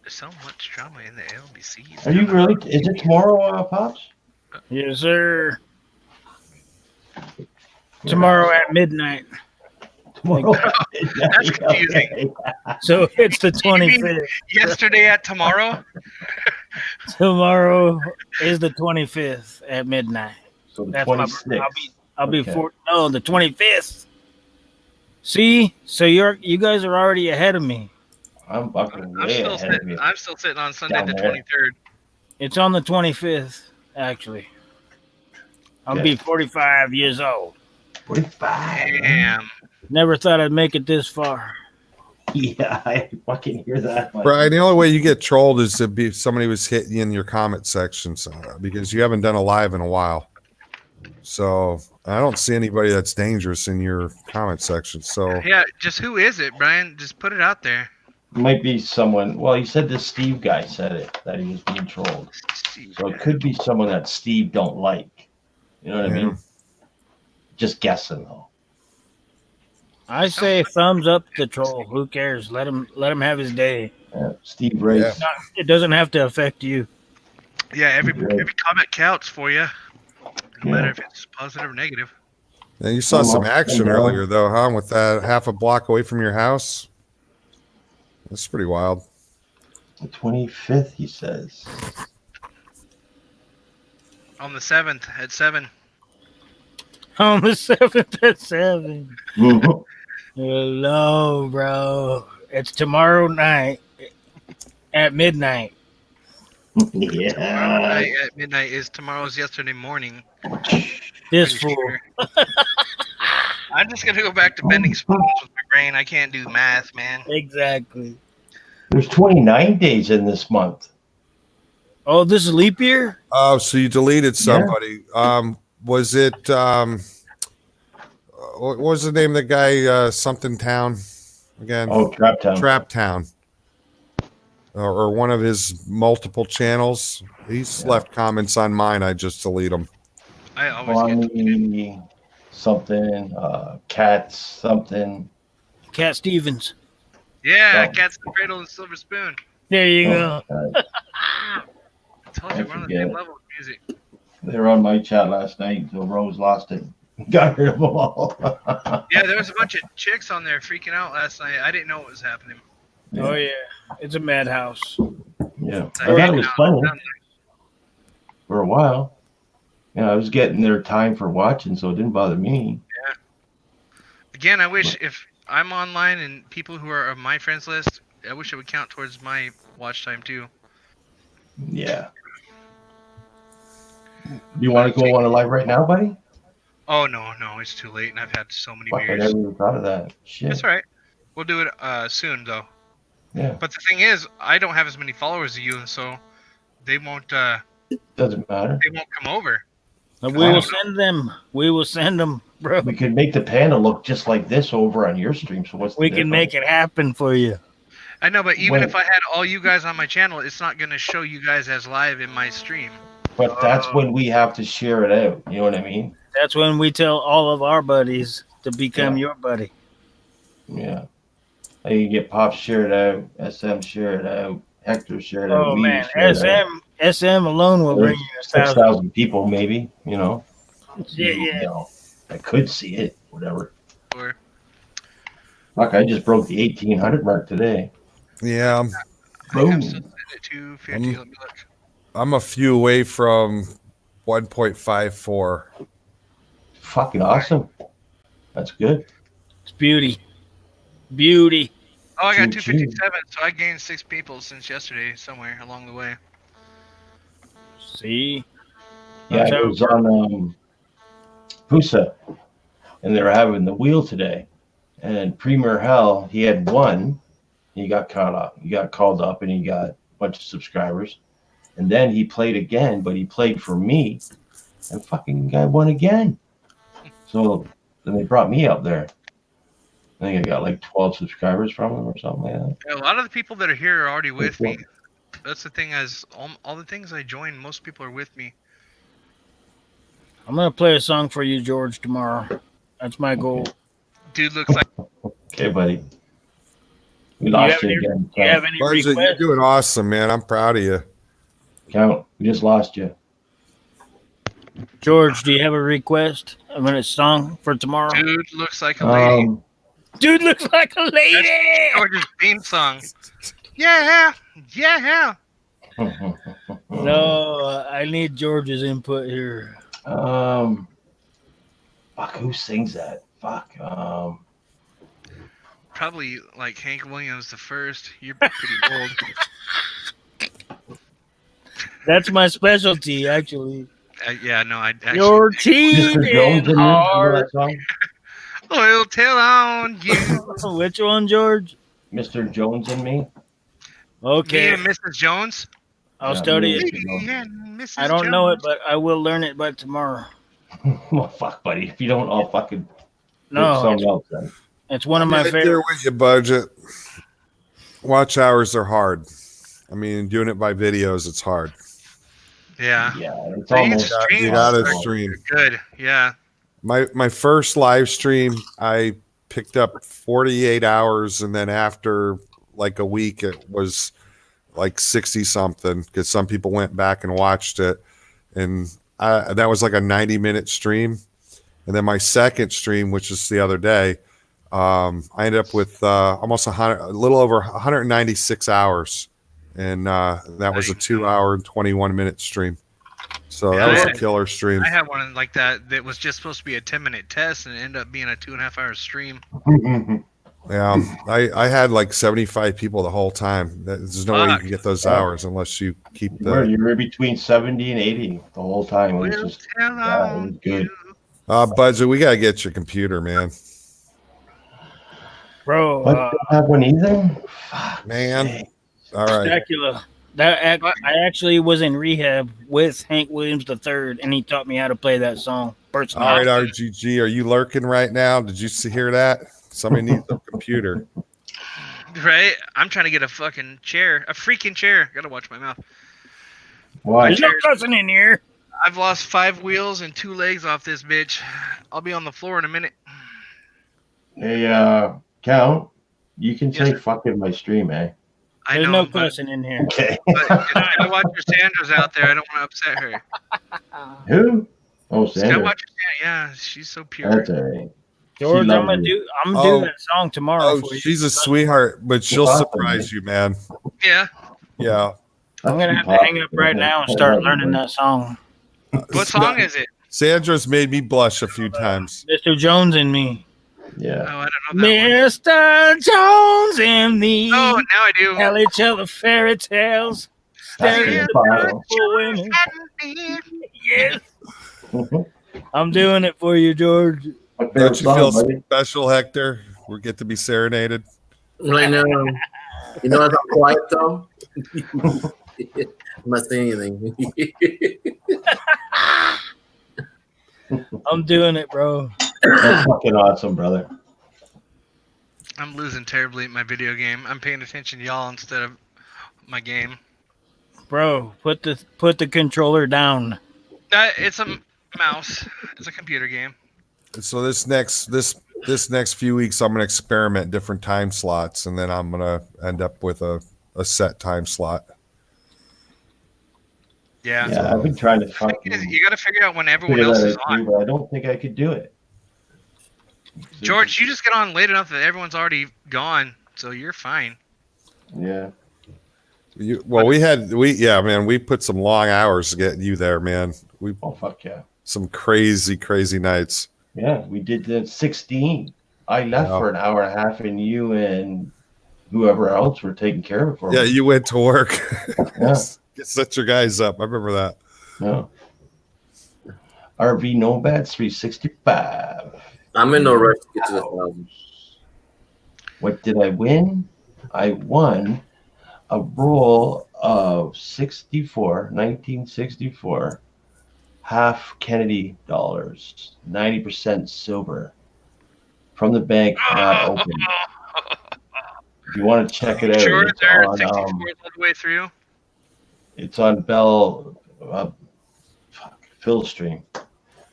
S9: There's so much drama in the LBC.
S1: Are you really? Is it tomorrow, Pops?
S3: Yes, sir. Tomorrow at midnight.
S1: Tomorrow.
S9: That's confusing.
S3: So it's the
S9: You mean
S3: 25th.
S9: yesterday at tomorrow?
S3: Tomorrow is the 25th at midnight.
S1: So the
S3: That's
S1: 26th.
S3: I'll be
S1: Okay.
S3: no, the 25th. See, so you guys are already ahead of me.
S1: I'm fucking
S9: I'm
S1: way
S9: still
S1: ahead of you.
S9: sitting on Sunday
S1: Down
S9: the
S1: there.
S9: 23rd.
S3: It's on the 25th, actually. I'll
S1: Yeah.
S3: be 45 years old.
S1: 45.
S9: Damn.
S3: Never thought I'd make it this far.
S1: Yeah, I fucking hear that.
S10: Brian, the only way you get trolled is if somebody was hitting you in your comment section, because you haven't done a live in a while. So I don't see anybody that's dangerous in your comment section. So
S9: Yeah, just who is it, Brian? Just put it out there.
S1: Might be someone. Well, he said this Steve guy said it, that he was being trolled. So it could be someone that Steve don't like. You know what I mean? Just guessing though.
S3: I say thumbs up the troll. Who cares? Let him have his day.
S1: Yeah, Steve Race.
S3: It doesn't have to affect you.
S9: Yeah, every comment counts for you, no matter if it's positive or negative.
S10: yeah, you saw some action earlier, though, huh? With that half a block away from your house. That's pretty wild.
S1: The 25th, he says.
S9: On the 7th at 7.
S3: On the 7th at 7. Hello, bro. It's tomorrow night at midnight.
S1: Yeah.
S9: Tomorrow night at midnight is tomorrow's yesterday morning.
S3: This
S9: Pretty
S3: fool.
S9: sure. I'm just gonna go back to bending spoons with my brain. I can't do math, man.
S3: Exactly.
S1: There's 29 days in this month.
S3: Oh, this is leap year?
S10: Oh, so you deleted somebody. Was it what was the name of the guy? Something Town again?
S1: Oh, Trap Town.
S10: Trap Town. Or one of his multiple channels. He's left comments on mine. I just delete them.
S9: I always
S1: Bonnie, something, Cats, something.
S3: Cat Stevens.
S9: Yeah,
S1: Oh.
S9: Cat's the Cradle and Silver Spoon.
S3: There you
S1: Oh,
S3: go.
S1: God.
S9: I told you we're on the same level with music.
S1: They were on my chat last night, so Rose lost it. Got rid of them all.
S9: Yeah, there was a bunch of chicks on there freaking out last night. I didn't know what was happening.
S3: Oh yeah. It's a madhouse.
S1: Yeah.
S9: I
S1: I thought it
S9: hate
S1: was
S9: how
S1: funny
S9: it's done.
S1: for a while. Yeah, I was getting their time for watching, so it didn't bother me.
S9: Again, I wish if I'm online and people who are on my friends list I wish it would count towards my watch time too.
S1: Yeah. You want to go on a live right now, buddy?
S9: Oh no, it's too late, and I've had so many
S1: Fuck, I
S9: beers.
S1: never even thought of that. Shit.
S9: That's all right. We'll do it soon though.
S1: Yeah.
S9: But the thing is, I don't have as many followers as you, and so they won't.
S1: Doesn't matter.
S9: They won't come over.
S3: But we will send them. We will send them, bro.
S1: We could make the panda look just like this over on your stream. So what's the
S3: We can make it happen for you.
S9: I know, but even
S1: Wait.
S9: if I had all you guys on my channel, it's not going to show you guys as live in my stream.
S1: But that's when we have to share it out. You know what I mean?
S3: That's when we tell all of our buddies to become your buddy.
S1: Yeah. Like you get Pop share it out, SM share it out, Hector share it out.
S3: Oh
S1: me
S3: man,
S1: share it out.
S3: SM alone will bring you 1,000.
S1: 6,000 people, maybe. You know.
S3: Yeah.
S1: You know, I could see it. Whatever.
S9: Or
S1: Fuck! I just broke the 1,800 mark today.
S10: Yeah.
S1: Boom.
S10: I'm a few away from 1.54.
S1: Fucking awesome. That's good.
S3: It's beauty. Beauty.
S9: Oh, I got
S1: Choo-choo.
S9: 257, so I gained 6 people since yesterday somewhere along the way.
S3: See?
S1: Yeah,
S3: That's
S1: I
S3: how
S1: was on Pusa, and they were having the wheel today. And Premier Hell, he had won. He got caught up. He got called up, and he got a bunch of subscribers. And then he played again, but he played for me, and fucking guy won again. So then they brought me up there. I think I got like 12 subscribers from him or something like that.
S9: Yeah, a lot of the people that are here are already with me. That's the thing, as all the things I join, most people are with me.
S3: I'm gonna play a song for you, George, tomorrow. That's my goal.
S9: Dude looks like.
S1: Okay, buddy. We
S3: Do you
S1: lost
S3: have
S1: you
S3: any-
S1: again.
S3: do you have any
S10: Budget, you're
S3: requests?
S10: doing awesome, man. I'm proud of you.
S1: Count. We just lost you.
S3: George, do you have a request? A minute song for tomorrow?
S9: Dude looks like a lady.
S3: Dude looks like a lady.
S9: That's George's theme song. Yeah.
S3: No, I need George's input here.
S1: Fuck, who sings that? Fuck.
S9: Probably like Hank Williams the first. You're pretty old.
S3: That's my specialty, actually.
S9: Yeah, no, I actually.
S3: You're
S1: Mr. Jones
S3: cheating
S1: in there? You know
S3: hard.
S1: that song?
S9: I'll tell on you.
S3: Which one, George?
S1: Mr. Jones and me?
S3: Okay.
S9: Me and Mrs. Jones.
S3: I'll
S1: Yeah,
S3: study
S1: me
S3: it.
S1: and Mr. Jones.
S9: Me and Mrs.
S3: I don't know it,
S9: Jones.
S3: but I will learn it by tomorrow.
S1: Well, fuck, buddy. If you don't, I'll fucking
S3: No,
S1: something else then.
S3: it's one of my
S10: Right there
S3: favorite.
S10: with your budget. Watch hours are hard. I mean, doing it by videos, it's hard.
S9: Yeah.
S1: Yeah, it's
S9: So you
S1: almost.
S9: stream
S10: You gotta
S9: are
S10: stream.
S9: Good. Yeah.
S10: My first live stream, I picked up 48 hours, and then after like a week, it was like 60 something because some people went back and watched it, and that was like a 90-minute stream. And then my second stream, which is the other day, I ended up with almost a little over 196 hours, and that was a 2-hour and 21-minute stream. So that was a killer stream.
S9: I had one like that that was just supposed to be a 10-minute test and it ended up being a 2.5-hour stream.
S10: Yeah, I had like 75 people the whole time. There's no way you can get those hours unless you keep
S1: Where
S10: the.
S1: you were between 70 and 80 the whole time. It was just, yeah, it was good.
S10: Budget, we gotta get your computer, man.
S3: Bro,
S1: What? Don't have one either?
S10: Man, all right.
S3: Dracula. I actually was in rehab with Hank Williams III, and he taught me how to play that song personally.
S10: All right, RGG, are you lurking right now? Did you hear that? Somebody needs a computer.
S9: Right? I'm trying to get a fucking chair. A freaking chair. Gotta watch my mouth.
S1: Why?
S3: There's no cussing in here.
S9: I've lost 5 wheels and 2 legs off this bitch. I'll be on the floor in a minute.
S1: Hey, Count, you can say fuck in my stream, eh?
S9: I
S3: There's
S9: know,
S3: no cussing in here.
S1: Okay.
S9: but I watch your Sandra's out there. I don't want to upset her.
S1: Who? Oh,
S9: Sky
S1: Sandra.
S9: Watcher Sandra, yeah, she's so pure.
S1: That's all right.
S3: George,
S1: She
S3: I'm
S1: loves
S3: gonna
S1: you.
S3: do that song tomorrow
S10: Oh,
S3: for you.
S10: she's a sweetheart, but she'll
S1: Awesome,
S10: surprise you, man.
S9: Yeah.
S10: Yeah.
S3: I'm gonna have to hang up right now and start learning that song.
S9: What song is it?
S10: Sandra's made me blush a few times.
S3: Mr. Jones and me.
S1: Yeah.
S9: Oh, I don't know that one.
S3: Mr. Jones and me.
S9: Oh, now I do.
S3: Tell each other fairy tales.
S1: That's the bottle.
S3: Women. Yes. I'm doing it for you, George.
S10: Don't you feel special, Hector? We get to be serenaded.
S12: I know. You know, I'm quiet though. I'm not saying anything.
S3: I'm doing it, bro.
S1: That's fucking awesome, brother.
S9: I'm losing terribly at my video game. I'm paying attention to y'all instead of my game.
S3: Bro, put the controller down.
S9: It's a mouse. It's a computer game.
S10: So this next few weeks, I'm gonna experiment different time slots, and then I'm gonna end up with a set time slot.
S9: Yeah.
S1: Yeah, I've been trying to
S9: You got to figure out when everyone else is on.
S1: but I don't think I could do it.
S9: George, you just get on late enough that everyone's already gone, so you're fine.
S1: Yeah.
S10: We put some long hours getting you there, man.
S1: Oh fuck yeah.
S10: Some crazy nights.
S1: Yeah, we did the 16. I left for an hour and a half, and you and whoever else were taking care of it for me.
S10: Yeah, you went to work.
S1: Yeah.
S10: Set your guys up. I remember that.
S1: No. RV Nomads 365.
S12: I'm in no rush to get to the 1,000.
S1: What did I win? I won a roll of 1964, half Kennedy dollars, 90% silver from the bank, not open. If you want to check it out,
S9: Sure,
S1: it's
S9: there
S1: on,
S9: 64 all the way through.
S1: it's on Bell Phil stream.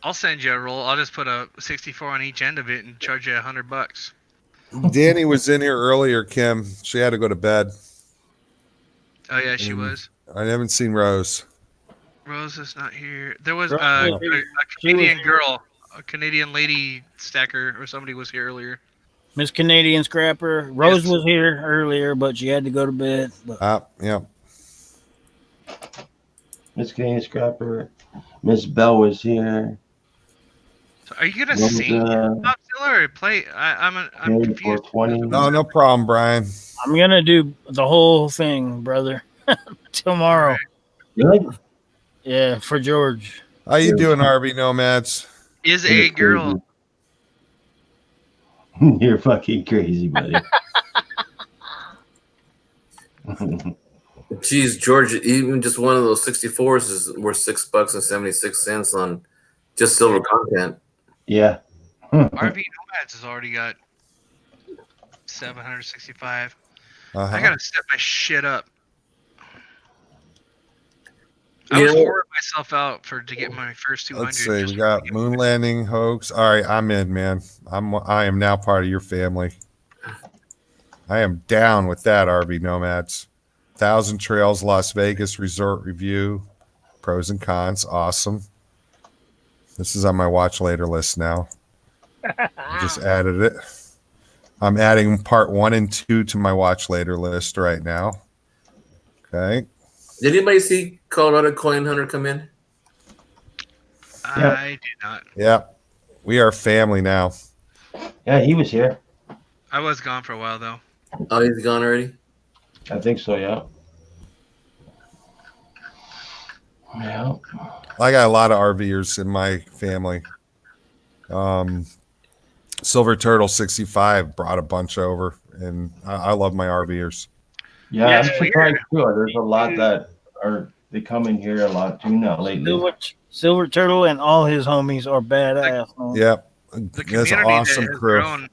S9: I'll send you a roll. I'll just put a 64 on each end of it and charge you $100.
S10: Danny was in here earlier, Kim. She had to go to bed.
S9: Oh yeah, she was.
S10: I haven't seen Rose.
S9: Rose is not here. There was a Canadian girl, a Canadian lady stacker, or somebody was here earlier.
S3: Miss Canadian Scrapper. Rose was here earlier, but she had to go to bed.
S10: Yeah.
S1: Miss Canadian Scrapper. Miss Bell was here.
S9: So are you gonna sing Godzilla or play? I'm confused.
S10: No problem, Brian.
S3: I'm gonna do the whole thing, brother. Tomorrow.
S1: Really?
S3: Yeah, for George.
S10: How you doing, RV Nomads?
S9: Is a girl.
S1: You're fucking crazy, buddy.
S12: Geez, George, even just one of those 64s is worth $6.76 on just silver content.
S1: Yeah.
S9: RV Nomads has already got 765. I gotta step my shit up. I was pouring myself out to get my first 200.
S10: Let's see. We got Moon Landing Hoax. All right, I'm in, man. I am now part of your family. I am down with that, RV Nomads. 1,000 Trails Las Vegas Resort Review. Pros and cons. Awesome. This is on my watch later list now. I just added it. I'm adding part 1 and 2 to my watch later list right now. Okay.
S12: Did anybody see Colorado Coin Hunter come in?
S9: I did not.
S10: Yeah. We are family now.
S1: Yeah, he was here.
S9: I was gone for a while though.
S12: Oh, he's gone already?
S1: I think so, yeah. Yeah.
S10: I got a lot of RVers in my family. Silver Turtle 65 brought a bunch over, and I love my RVers.
S1: Yeah, I'm surprised too. There's a lot that they come in here a lot too now lately.
S3: Silver Turtle and all his homies are badass. Man.
S10: Yep.
S9: The community
S10: That's an awesome
S9: that has
S10: crew.
S9: grown.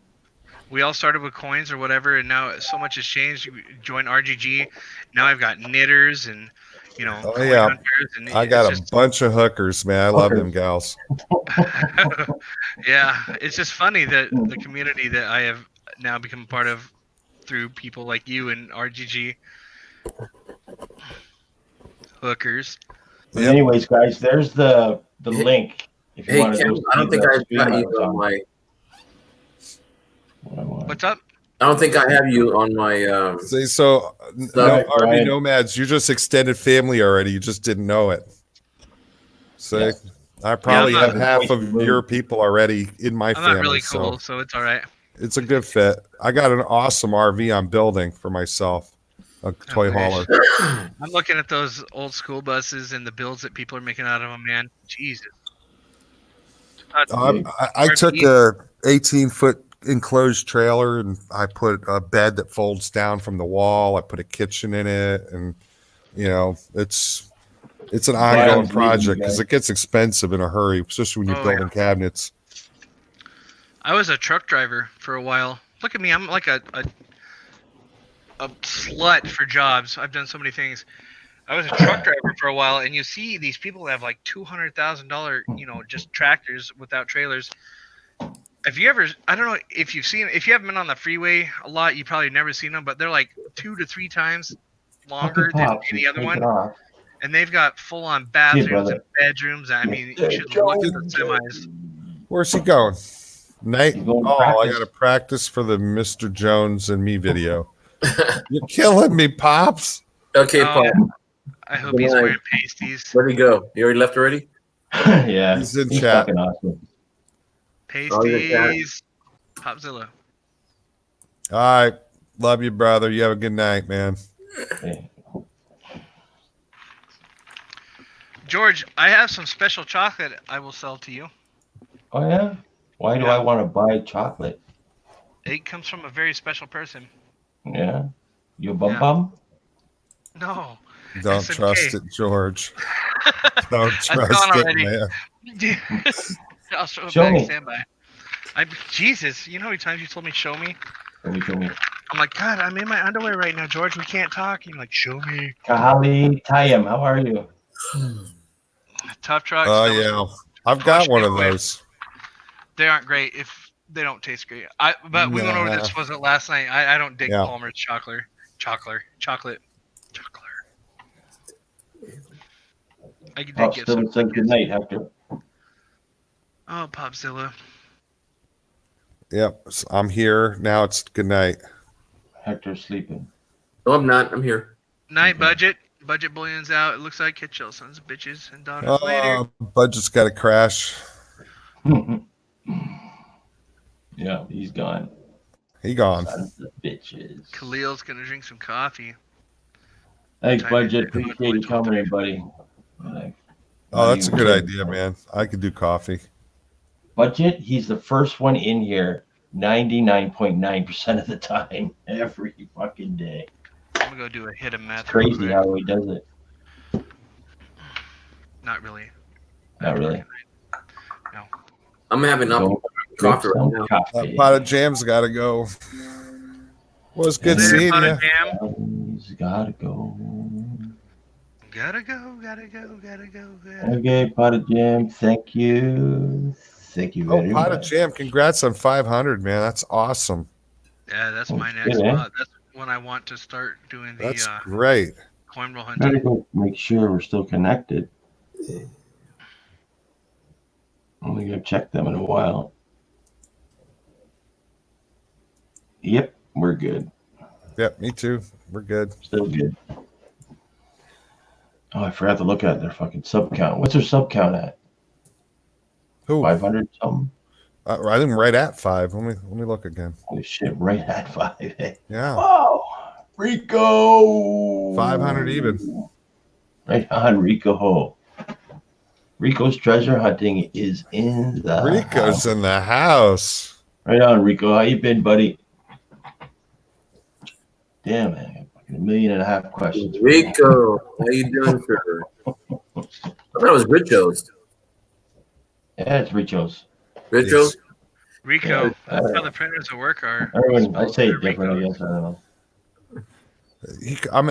S9: We all started with coins or whatever, and now so much has changed. We joined RGG. Now I've got knitters and coin hunters, and
S10: I got a bunch of hookers, man. I love them gals.
S9: Yeah, it's just funny that the community that I have now become part of through people like you and RGG hookers.
S1: But anyways, guys, there's the link. If you
S12: Hey,
S1: want to
S12: Kim,
S1: go
S12: I don't
S1: see
S12: think
S1: the
S12: I've
S1: stream
S12: got
S1: I
S12: you
S1: was
S12: on
S1: on.
S12: my.
S9: What's up?
S12: I don't think I have you on my.
S10: See, so
S12: Sorry,
S10: RV
S12: Brian.
S10: Nomads, you're just extended family already. You just didn't know it. So I probably
S9: I'm
S10: have
S9: not-
S10: half of your people already in my
S9: I'm
S10: family.
S9: not really cool, so it's all right.
S10: It's a good fit. I got an awesome RV I'm building for myself, a toy hauler.
S9: I'm looking at those old school buses and the builds that people are making out of them, man. Jesus.
S10: I took a 18-foot enclosed trailer and I put a bed that folds down from the wall. I put a kitchen in it, and it's an ongoing project because it gets expensive in a hurry, especially when you're building cabinets.
S9: I was a truck driver for a while. Look at me, I'm like a slut for jobs. I've done so many things. I was a truck driver for a while, and you see these people that have like $200,000, just tractors without trailers. If you ever, I don't know if you haven't been on the freeway a lot, you probably never seen them, but they're like 2 to 3 times longer than any other one. And they've got full-on bathrooms and bedrooms. I mean, you should look at the semis.
S10: Where's he going? Nate? Oh, I got to practice for the Mr. Jones and Me video. You're killing me, Pops.
S12: Okay, Pop.
S9: I hope he's wearing pasties.
S12: Where'd he go? You already left already?
S1: Yeah.
S10: He's in chat.
S1: Fucking awesome.
S9: Pasties. Popzilla.
S10: All right. Love you, brother. You have a good night, man.
S1: Hey.
S9: George, I have some special chocolate I will sell to you.
S1: Oh, yeah? Why do I want to buy chocolate?
S9: It comes from a very special person.
S1: Yeah? You bum?
S9: No.
S10: Don't
S9: SMK.
S10: trust it, George. Don't trust it, man.
S9: I'll show it
S1: Show
S9: back.
S1: me.
S9: Stand by. Jesus, you know how many times you told me show me?
S1: Show me.
S9: I'm like, God, I'm in my underwear right now, George. We can't talk. You're like, show me.
S1: Kahali Tayam, how are you?
S9: Tough trucks.
S10: Oh, yeah. I've got one of those.
S9: They aren't great if they don't taste great. But we went over this, was it last night? I don't dig Palmer's chocolate. I did get some.
S1: Said good night, Hector.
S9: Oh, Popzilla.
S10: Yep. I'm here. Now it's good night.
S1: Hector's sleeping.
S12: No, I'm not. I'm here.
S9: Night budget. Budget bullion's out. It looks like catch y'all sons of bitches and daughters later.
S10: Budget's got to crash.
S1: Yeah, he's gone.
S10: He gone.
S1: Sons of bitches.
S9: Khalil's gonna drink some coffee.
S1: Thanks, Budget. Appreciate you coming in, buddy.
S10: Oh, that's a good idea, man. I could do coffee.
S1: Budget, he's the first one in here 99.9% of the time, every fucking day.
S9: I'm gonna go do a hit of meth.
S1: It's crazy how he does it.
S9: Not really.
S1: Not really.
S9: No.
S12: I'm having coffee right now.
S10: That pot of jam's got to go. Well, it's good seeing you.
S1: He's gotta go.
S9: Gotta go.
S1: Okay, pot of jam. Thank you. Thank you very much.
S10: Pot of jam. Congrats on 500, man. That's awesome.
S9: Yeah, that's my next
S1: good,
S9: spot. That's when I want to start doing the
S10: That's great.
S9: coin roll
S1: Gotta
S9: hunting.
S1: go make sure we're still connected. I'm only gonna check them in a while. Yep, we're good.
S10: Yep, me too. We're good.
S1: Still good. Oh, I forgot to look at their fucking sub count. What's their sub count at?
S10: Who?
S1: 500 something?
S10: I think right at 5. Let me look again.
S1: Holy shit, right at 5.
S10: Yeah.
S1: Wow. Rico.
S10: 500 even.
S1: Right on, Rico. Rico's treasure hunting is in the
S10: Rico's
S1: house.
S10: in the house.
S1: Right on, Rico. How you been, buddy? Damn, man. I got fucking 1.5 million questions.
S12: Rico, how you doing, sir? I thought it was Richo's.
S1: Yeah, it's Rico's.
S12: Richo's?
S9: Rico, that's how the printers at work are.
S1: Everyone, I say it different, I guess. I don't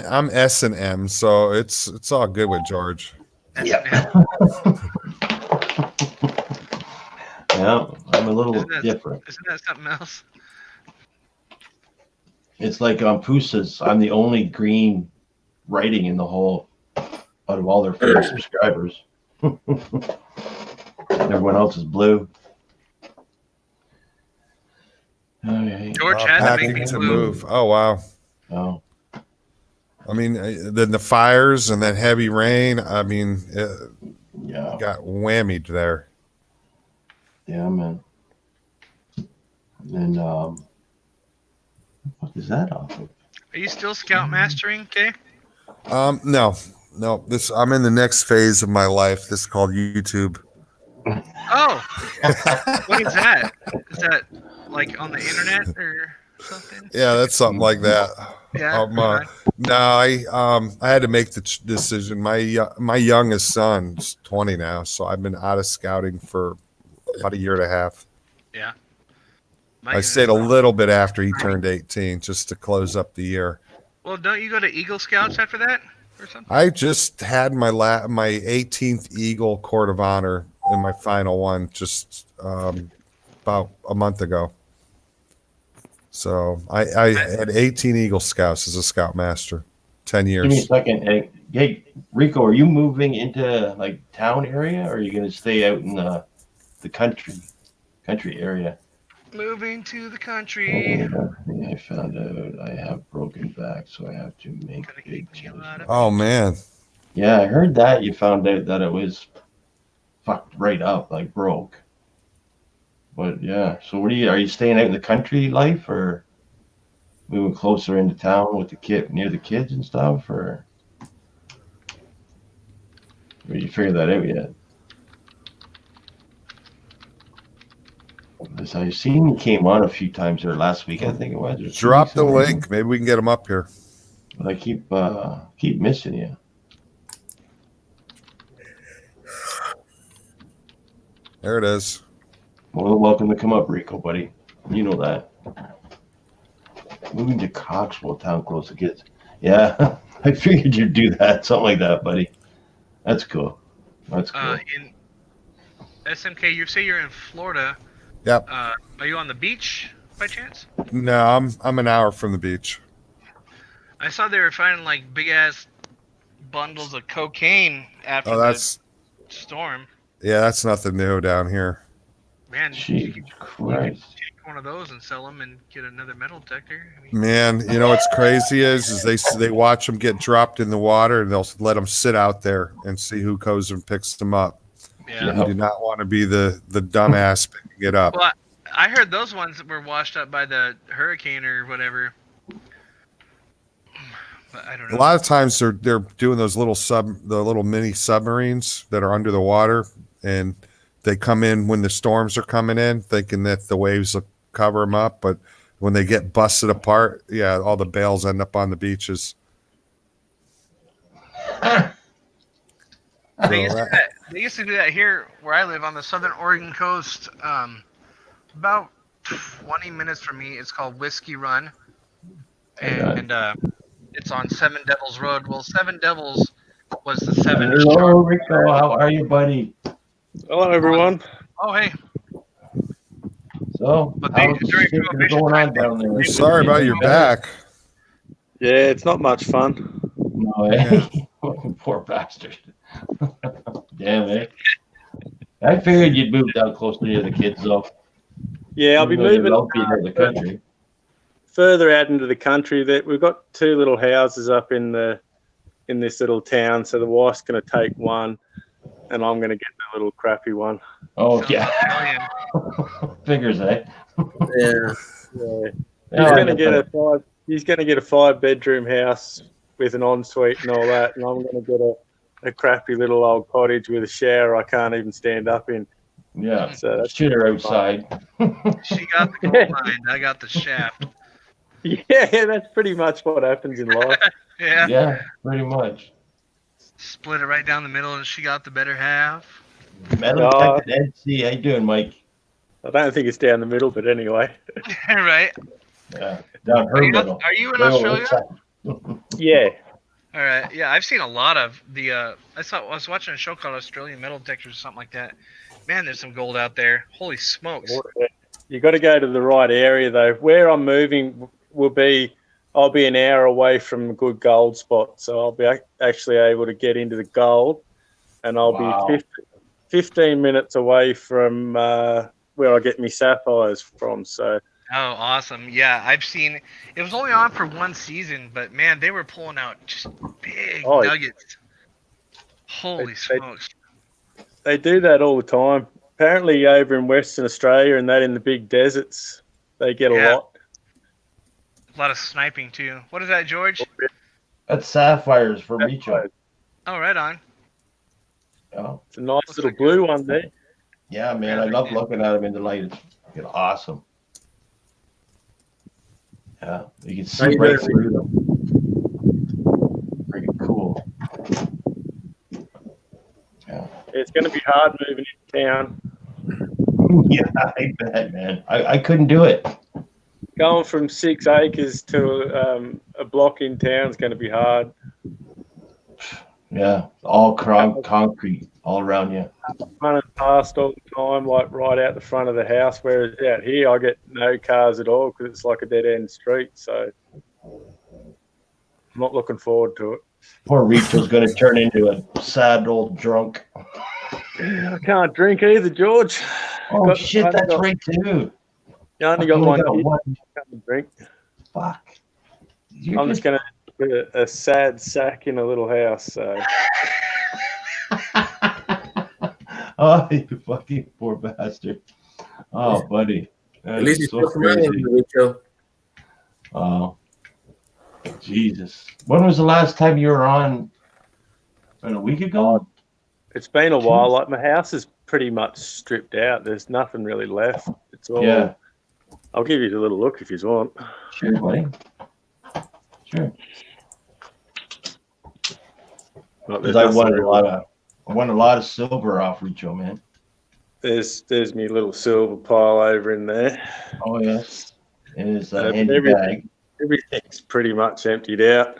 S1: know.
S10: I'm S and M, so it's all good with George.
S1: Yep. Yeah, I'm a little different.
S9: Isn't that something else?
S1: It's like on Pusa's, I'm the only green writing in the whole, out of all their favorite subscribers. Everyone else is blue. Okay.
S9: George had to make
S10: Packing
S9: me
S10: to
S9: blue.
S10: move. Oh wow.
S1: Oh.
S10: I mean, then the fires and then heavy rain. I mean,
S1: Yeah.
S10: got whammied there.
S1: Yeah, man. And what is that off of?
S9: Are you still scout mastering, Kay?
S10: No. This I'm in the next phase of my life. This is called YouTube.
S9: Oh, what is that? Is that like on the internet or something?
S10: Yeah, that's something like that.
S9: Yeah.
S10: No, I had to make the decision. My youngest son's 20 now, so I've been out of scouting for about a year and a half.
S9: Yeah.
S10: I stayed a little bit after he turned 18 just to close up the year.
S9: Well, don't you go to Eagle Scouts after that or something?
S10: I just had my 18th Eagle Court of Honor in my final one just about a month ago. So I had 18 Eagle Scouts as a Scoutmaster, 10 years.
S1: Give me a second. Hey, Rico, are you moving into like town area, or are you going to stay out in the country area?
S9: Moving to the country.
S1: I found out I have broken back, so I have to make big changes.
S10: Oh man.
S1: Yeah, I heard that you found out that it was fucked right up, like broke. But yeah, so are you staying out in the country life, or moving closer into town with the kid, near the kids and stuff, or did you figure that out yet? Because I've seen you came on a few times there last week, I think it was.
S10: Drop the link. Maybe we can get them up here.
S1: But I keep missing you.
S10: There it is.
S1: Well, welcome to come up, Rico, buddy. You know that. Moving to Coxwell, town close to kids. Yeah, I figured you'd do that, something like that, buddy. That's cool. That's cool.
S9: In SMK, you say you're in Florida.
S10: Yep.
S9: Are you on the beach by chance?
S10: No, I'm an hour from the beach.
S9: I saw they were finding like big ass bundles of cocaine after
S10: that's
S9: the storm.
S10: Yeah, that's nothing new down here.
S9: Man,
S1: Jesus Christ.
S9: Take one of those and sell them and get another metal detector. I mean,
S10: Man, you know what's crazy is they watch them get dropped in the water and they'll let them sit out there and see who goes and picks them up.
S9: Yeah.
S10: You do not want to be the dumbass picking it up.
S9: Well, I heard those ones were washed up by the hurricane or whatever. But I don't know.
S10: A lot of times they're doing those the little mini submarines that are under the water, and they come in when the storms are coming in, thinking that the waves will cover them up. But when they get busted apart, yeah, all the bales end up on the beaches.
S9: They used to do that here where I live on the southern Oregon coast. About 20 minutes from me. It's called Whiskey Run. And it's on Seven Devils Road. Well, Seven Devils was the seven.
S1: Hello, Rico. How are you, buddy?
S13: Hello, everyone.
S9: Oh, hey.
S1: So, how's shit going on down there?
S10: Sorry about your back.
S13: Yeah, it's not much fun.
S1: No, eh? Poor bastard. Damn, eh? I figured you'd move down closer to the kids, though.
S13: Yeah, I'll be moving
S1: to the country.
S13: Further out into the country. That we've got two little houses up in this little town, so the wife's going to take one, and I'm going to get the little crappy one.
S1: Oh yeah. Figures, eh?
S13: Yeah. He's going to get a 5-bedroom house with an ensuite and all that, and I'm going to get a crappy little old cottage with a shower I can't even stand up in.
S1: Yeah.
S13: So that's
S1: shit her outside.
S9: She got the gold mine. I got the shaft.
S13: Yeah, that's pretty much what happens in life.
S9: Yeah.
S1: Yeah, pretty much.
S9: Split it right down the middle, and she got the better half.
S1: Metal detected NC. How you doing, Mike?
S13: I don't think it's down the middle, but anyway.
S9: Right.
S1: Yeah, down her middle.
S9: Are you in Australia?
S13: Yeah.
S9: All right. Yeah, I've seen a lot of the. I was watching a show called Australian Metal Detectors or something like that. Man, there's some gold out there. Holy smokes!
S13: You got to go to the right area though. Where I'm moving I'll be an hour away from a good gold spot, so I'll be actually able to get into the gold, and I'll be 15 minutes away from where I get my sapphires from. So.
S9: Oh, awesome. Yeah, I've seen it was only on for one season, but man, they were pulling out just big nuggets. Holy smokes.
S13: They do that all the time. Apparently over in Western Australia and that in the big deserts, They get a
S9: Yeah.
S13: lot.
S9: A lot of sniping too. What is that, George?
S1: That's sapphires for Richo.
S9: Oh, right on.
S1: Oh,
S13: It's a nice little blue one there.
S1: yeah, man. I love looking at them in the light. It's fucking awesome. Yeah, you can
S13: How
S1: see
S13: you
S1: right
S13: doing?
S1: through them. Pretty cool. Yeah.
S13: It's going to be hard moving into town.
S1: Yeah, I bet, man. I couldn't do it.
S13: Going from 6 acres to a block in town is going to be hard.
S1: Yeah, all concrete all around you.
S13: Running past all the time, like right out the front of the house. Whereas out here, I get no cars at all because it's like a dead end street. So I'm not looking forward to it.
S1: Poor Richo's going to turn into a sad old drunk.
S13: I can't drink either, George.
S1: Oh, shit, that's right, too.
S13: You only got one.
S1: one.
S13: Can't drink.
S1: Fuck.
S13: I'm just going to put a sad sack in a little house. So.
S1: Oh, you fucking poor bastard. Oh, buddy. That
S12: At least
S1: is
S12: he's
S1: so
S12: still smiling,
S1: crazy.
S12: Richo.
S1: Oh, Jesus. When was the last time you were on? About a week ago?
S13: It's been a while. Like my house is pretty much stripped out. There's nothing really left. It's all.
S1: Yeah.
S13: I'll give you a little look if you want.
S1: Sure, buddy. Sure. Because I won a lot of silver off Richo, man.
S13: There's me little silver pile over in there.
S1: Oh yes, it is a
S13: But
S1: handy bag.
S13: everything's pretty much emptied out.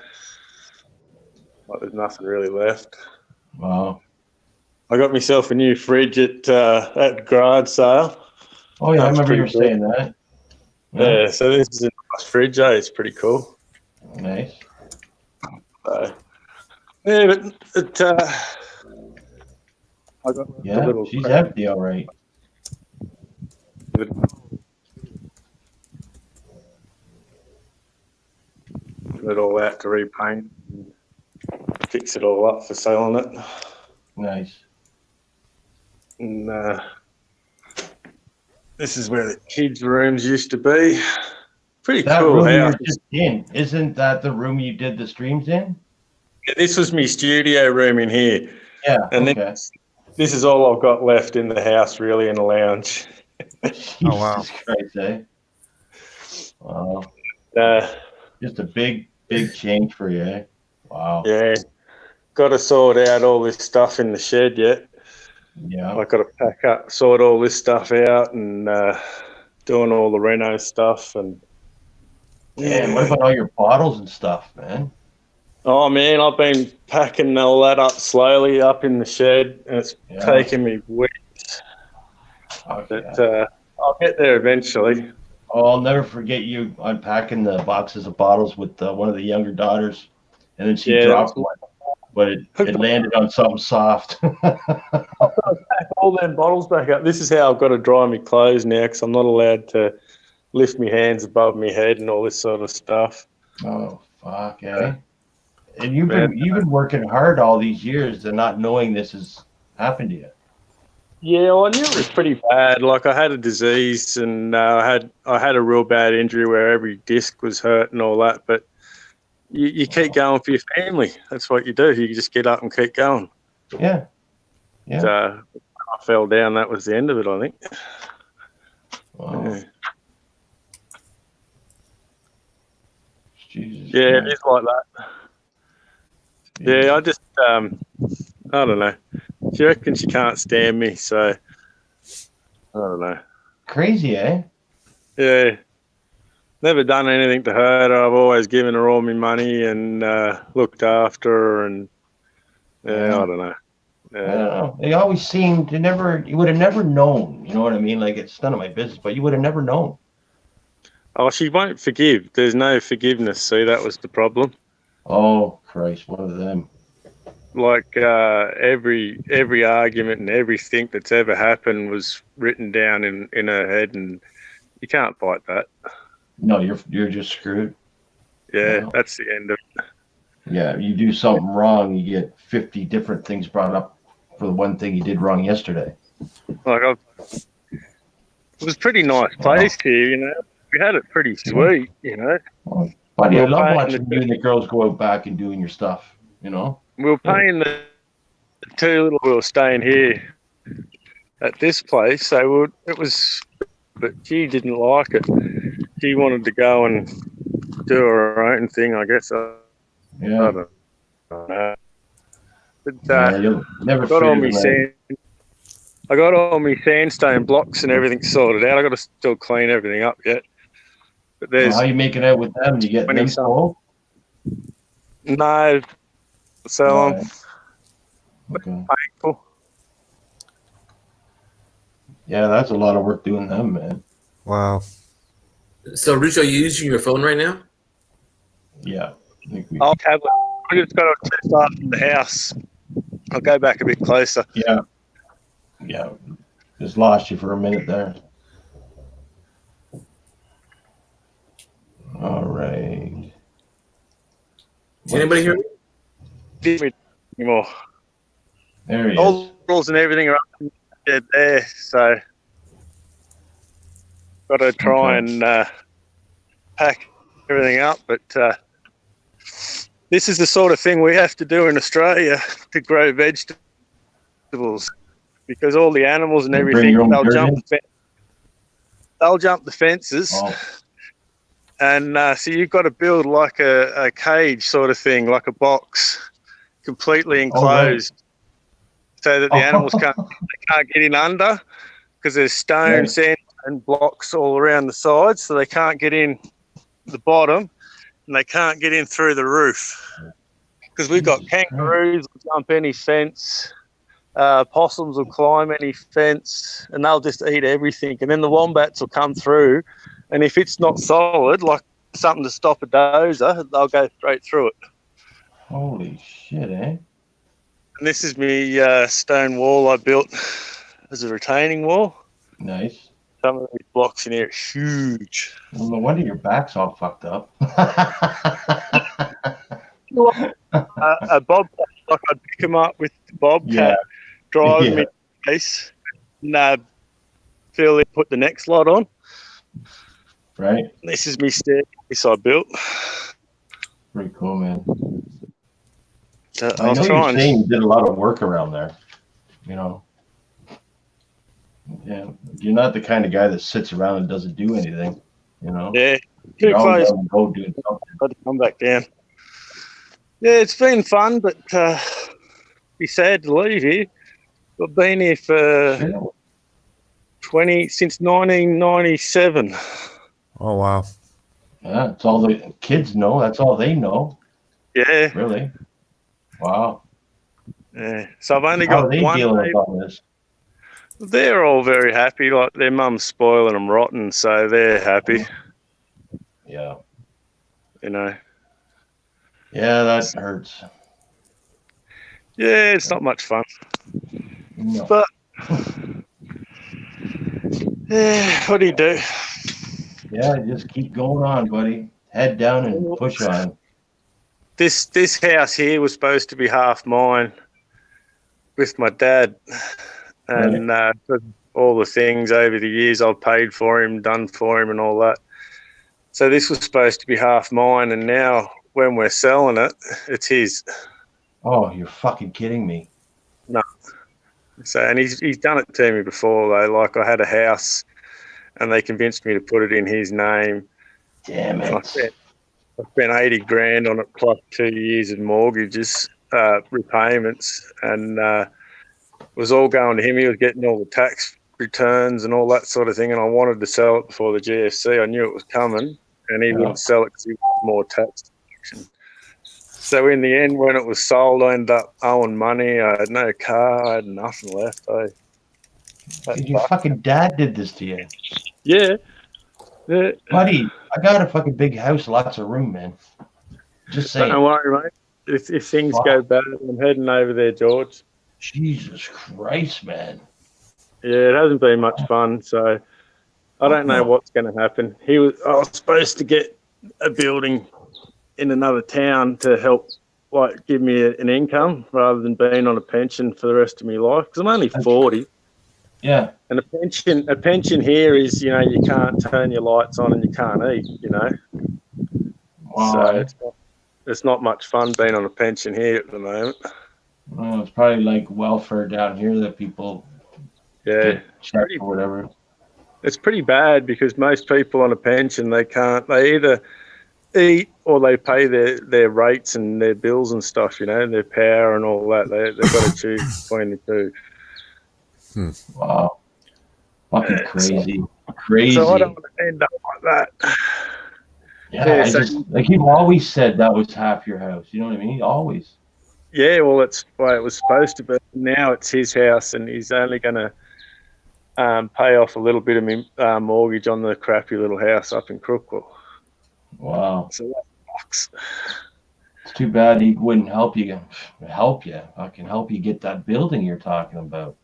S13: Like there's nothing really left.
S1: Wow.
S13: I got myself a new fridge at the garage sale.
S1: Oh yeah, I
S13: That's
S1: remember you were
S13: pretty
S1: saying
S13: cool.
S1: that.
S13: Yeah, so this is a nice fridge. It's pretty cool.
S1: Nice.
S13: Yeah, but I got
S1: Yeah,
S13: a little.
S1: she's empty, all right.
S13: Got all that to repaint, fix it all up for selling it.
S1: Nice.
S13: And this is where the kids' rooms used to be. Pretty
S1: That
S13: cool
S1: room you
S13: house.
S1: were just in, isn't that the room you did the streams in?
S13: Yeah, this was my studio room in here.
S1: Yeah.
S13: And
S1: okay.
S13: then this is all I've got left in the house, really, in the lounge.
S1: Jesus
S10: wow.
S1: Christ, eh? Wow.
S13: Uh,
S1: Just a big change for you, eh? Wow.
S13: yeah, got to sort out all this stuff in the shed yet.
S1: Yeah.
S13: I got to sort all this stuff out, and doing all the reno stuff. And
S1: Yeah, and what about all your bottles and stuff, man?
S13: oh man, I've been packing all that up slowly up in the shed, and it's
S1: Yeah.
S13: taking me weeks.
S1: Okay.
S13: But I'll get there eventually.
S1: Oh, I'll never forget you unpacking the boxes of bottles with one of the younger daughters, and then she
S13: Yeah,
S1: dropped one, but it landed on something soft.
S13: Pack all them bottles back up. This is how I've got to dry my clothes now, because I'm not allowed to lift my hands above my head and all this sort of stuff.
S1: Oh, fuck, eh? And you've been working hard all these years and not knowing this has happened to you.
S13: Yeah, well, I knew it was pretty bad. Like I had a disease, and I had a real bad injury where every disc was hurt and all that. But you keep going for your family. That's what you do. You just get up and keep going.
S1: Yeah. Yeah.
S13: So I fell down. That was the end of it, I think.
S1: Wow.
S13: Yeah.
S1: Jesus,
S13: Yeah,
S1: man.
S13: it is like that. Yeah, I just, I don't know. She reckons she can't stand me, so I don't know.
S1: Crazy, eh?
S13: Yeah. Never done anything to hurt her. I've always given her all my money and looked after her, and I don't know.
S1: I don't know. They always seemed to never. You would have never known. You know what I mean? Like it's none of my business, but you would have never known.
S13: Oh, she won't forgive. There's no forgiveness. See, that was the problem.
S1: Oh Christ, one of them.
S13: Like every argument and everything that's ever happened was written down in her head, and you can't fight that.
S1: No, you're just screwed.
S13: Yeah,
S1: No.
S13: that's the end of it.
S1: Yeah, you do something wrong, you get 50 different things brought up for the one thing you did wrong yesterday.
S13: Like it was a pretty nice place here, you know. we had it pretty sweet, you know.
S1: Buddy, I
S13: We're
S1: love
S13: paying
S1: watching
S13: the-
S1: you and the girls go out back and doing your stuff. You know.
S13: We were paying the two little. We were staying here at this place, so it was. But she didn't like it. She wanted to go and do her own thing, I guess. I
S1: Yeah.
S13: don't know. But
S1: Yeah, you'll never
S13: I got all
S1: figure
S13: my
S1: them out.
S13: I got all my sandstone blocks and everything sorted out. I got to still clean everything up yet. But
S1: Well,
S13: there's
S1: how you making out with them? You getting them
S13: 20-some.
S1: full?
S13: no sell them.
S1: Okay.
S13: Painful.
S1: Yeah, that's a lot of work doing them, man.
S10: Wow.
S12: So, Rich, are you using your phone right now?
S1: Yeah. I think we,
S13: I'll tablet. I just got to test out the house. I'll go back a bit closer.
S1: yeah. Yeah. Just lost you for a minute there. All right.
S12: Is anybody here?
S13: Give me anymore.
S1: There he
S13: All
S1: is.
S13: the rules and everything are up there, so got to try and pack everything up. But this is the sort of thing we have to do in Australia to grow vegetables, because all the animals and
S1: You bring
S13: everything,
S1: your own
S13: they'll
S1: dirt
S13: jump.
S1: in?
S13: They'll jump the fences.
S1: Oh,
S13: And so you've got to build like a cage sort of thing, like a box, completely enclosed, so that the animals can't get in under, because there's stone,
S1: Right.
S13: sand, and blocks all around the sides, so they can't get in the bottom, and they can't get in through the roof. Because we've got kangaroos will jump any fence, possums will climb any fence, and they'll just eat everything. And then the wombats will come through. And if it's not solid, like something to stop a dozer, they'll go straight through it.
S1: holy shit, eh?
S13: And this is my stone wall I built as a retaining wall.
S1: Nice.
S13: Some of these blocks in here are huge.
S1: Well, no wonder your back's all fucked up.
S13: A bobcat, like I'd pick him up with the bobcat,
S1: Yeah.
S13: drive
S1: Yeah.
S13: me to the place, and Phil put the next lot on.
S1: Right?
S13: This is my staircase I built.
S1: Pretty cool, man.
S13: So
S1: I
S13: I'll
S1: know
S13: try
S1: you're
S13: and
S1: saying you did a lot of work around there. You know. Yeah. You're not the kind of guy that sits around and doesn't do anything. You know.
S13: yeah, too
S1: You're always
S13: close.
S1: on the go doing something.
S13: Got to come back down. Yeah, it's been fun, but be sad to leave here. I've been here for since 1997.
S10: Oh wow.
S1: Yeah, it's all the kids know. That's all they know.
S13: Yeah,
S1: Really. Wow.
S13: yeah. So I've only
S1: How are
S13: got
S1: they
S13: one.
S1: dealing with
S13: neighbour.
S1: all this?
S13: They're all very happy. Like their mum's spoiling them rotten, so they're happy.
S1: Yeah.
S13: You know.
S1: Yeah, that hurts.
S13: Yeah, it's not much fun.
S1: No.
S13: But yeah, what do you do?
S1: Yeah, just keep going on, buddy. Head down and push on.
S13: This house here was supposed to be half mine with my dad, and for all the things over the years I've paid for him, done for him, and all that. So this was supposed to be half mine, and now when we're selling it, it's his.
S1: Oh, you're fucking kidding me.
S13: No. So, and he's done it to me before though. Like I had a house, and they convinced me to put it in his name.
S1: Damn
S13: I
S1: it.
S13: spent 80 grand on it plus 2 years of mortgages, repayments, and it was all going to him. He was getting all the tax returns and all that sort of thing, and I wanted to sell it before the GFC. I knew it was coming, and he wouldn't sell it because he wanted more tax deduction. So in the end, when it was sold, I ended up owing money. I had no car. I had nothing left.
S1: Your fucking dad did this to you.
S13: Yeah. Yeah.
S1: Buddy, I got a fucking big house, lots of room, man. Just saying.
S13: Don't worry, mate. If things go bad, I'm heading over there, George.
S1: Jesus Christ, man.
S13: Yeah, it hasn't been much fun, so I don't know what's going to happen. I was supposed to get a building in another town to help, like, give me an income rather than being on a pension for the rest of my life, because I'm only 40.
S1: Yeah.
S13: And a pension here is, you know, you can't turn your lights on and you can't eat, you know.
S1: Wow.
S13: So it's not much fun being on a pension here at the moment.
S1: Well, it's probably like welfare down here that people get checked or whatever.
S13: It's pretty bad because most people on a pension, they either eat or they pay their rates and their bills and stuff, you know, their power and all that. They've got to choose between the two.
S1: Wow. Fucking crazy. Crazy.
S13: So I don't want to end up like that.
S1: Yeah, like you've always said that was half your house. You know what I mean? Always.
S13: Yeah, well, that's the way it was supposed to be. Now it's his house, and he's only going to pay off a little bit of my mortgage on the crappy little house up in Crookwell.
S1: Wow.
S13: So that sucks.
S1: It's too bad he wouldn't help you. I can help you get that building you're talking about.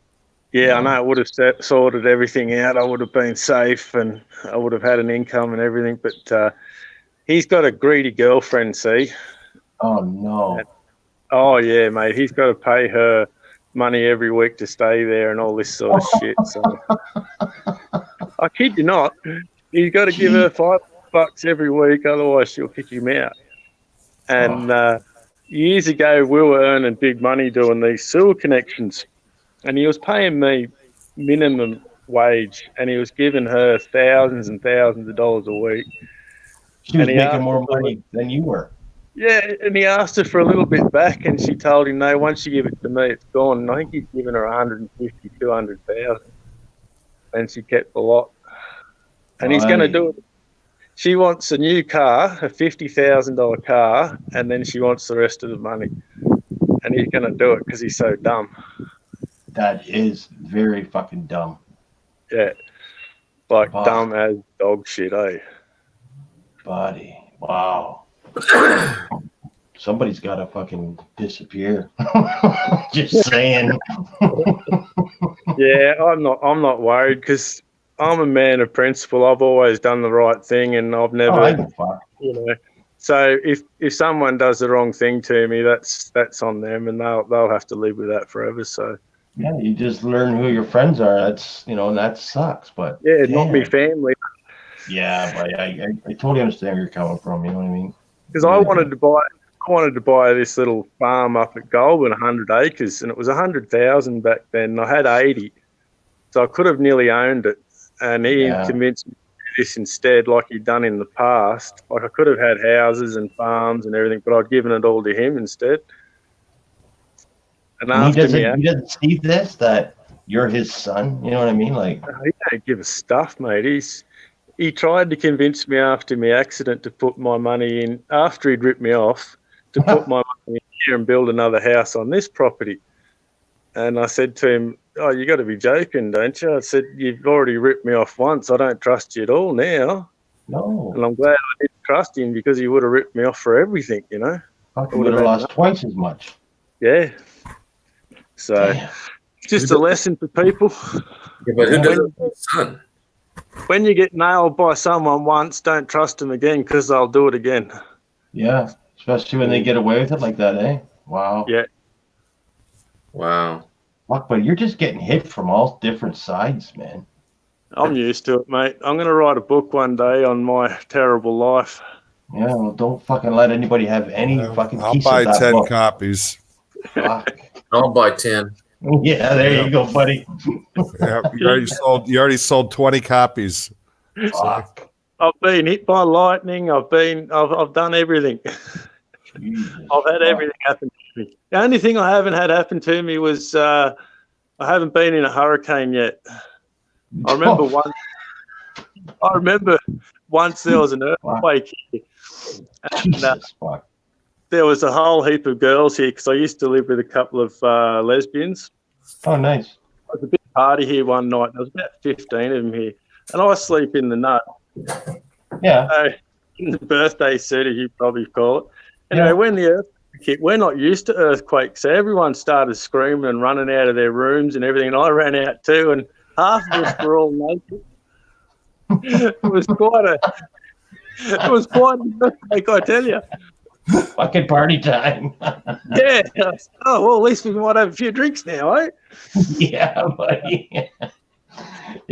S13: Yeah, I know. It would have sorted everything out. I would have been safe, and I would have had an income and everything. But he's got a greedy girlfriend, see?
S1: Oh, no.
S13: Oh, yeah, mate. He's got to pay her money every week to stay there and all this sort of shit. So I kid you not. He's got to give her $5 every week, otherwise she'll kick him out. And years ago, we were earning big money doing these sewer connections, and he was paying me minimum wage, and he was giving her thousands and thousands of dollars a week.
S1: She was making more money than you were.
S13: Yeah, and he asked her for a little bit back, and she told him, no, once you give it to me, it's gone. And I think he's given her 150, 200,000, and she kept the lot. And he's going to do it. She wants a new car, a $50,000 car, and then she wants the rest of the money. And he's going to do it because he's so dumb.
S1: That is very fucking dumb.
S13: Yeah. Like dumb as dog shit, eh?
S1: Buddy. Wow. Somebody's got to fucking disappear. Just saying.
S13: Yeah, I'm not worried because I'm a man of principle. I've always done the right thing, and I've never, you know. So if someone does the wrong thing to me, that's on them, and they'll have to live with that forever. So
S1: yeah, you just learn who your friends are. That's, you know, and that sucks. But
S13: yeah, not me family.
S1: Yeah, but I totally understand where you're coming from. You know what I mean?
S13: Because I wanted to buy this little farm up at Goulburn, 100 acres, and it was 100,000 back then. I had 80, so I could have nearly owned it. And he convinced me to do this instead, like he'd done in the past. Like I could have had houses and farms and everything, but I'd given it all to him instead. And
S1: he doesn't see this, that you're his son. You know what I mean? Like,
S13: he don't give a stuff, mate. He tried to convince me after my accident to put my money in, after he'd ripped me off, to put my money in here and build another house on this property. And I said to him, oh, you got to be joking, don't you? I said, you've already ripped me off once. I don't trust you at all now.
S1: No.
S13: And I'm glad I didn't trust him because he would have ripped me off for everything, you know.
S1: I would have lost twice as much.
S13: Yeah. So it's just a lesson for people.
S12: Yeah, but who doesn't son?
S13: When you get nailed by someone once, don't trust them again because they'll do it again.
S1: Yeah, especially when they get away with it like that, eh? Wow.
S13: Yeah.
S12: Wow.
S1: Fuck, but you're just getting hit from all different sides, man.
S13: I'm used to it, mate. I'm going to write a book one day on my terrible life.
S1: Yeah, well, don't fucking let anybody have any fucking
S10: I'll
S1: piece
S10: buy
S1: of that
S10: 10
S1: book.
S10: copies.
S1: Fuck.
S12: I'll buy 10.
S1: Yeah, there you go, buddy.
S10: Yeah, you already sold 20 copies.
S1: Fuck.
S13: I've been hit by lightning. I've done everything. I've had everything happen to me. The only thing I haven't had happen to me was I haven't been in a hurricane yet. I remember once there was an earthquake here, and there was a whole heap of girls here because I used to live with a couple of lesbians.
S1: Oh, nice.
S13: There was a big party here one night. There was about 15 of them here, and I sleep in the nut.
S1: Yeah.
S13: So, in the birthday suit, as you probably call it. Anyway, when the earthquake hit, we're not used to earthquakes, so everyone started screaming and running out of their rooms and everything, and I ran out too, and half of us were all naked. It was quite an earthquake, I tell you.
S1: Fucking party time.
S13: Yeah. Oh, well, at least we might have a few drinks now, eh?
S1: Yeah, buddy.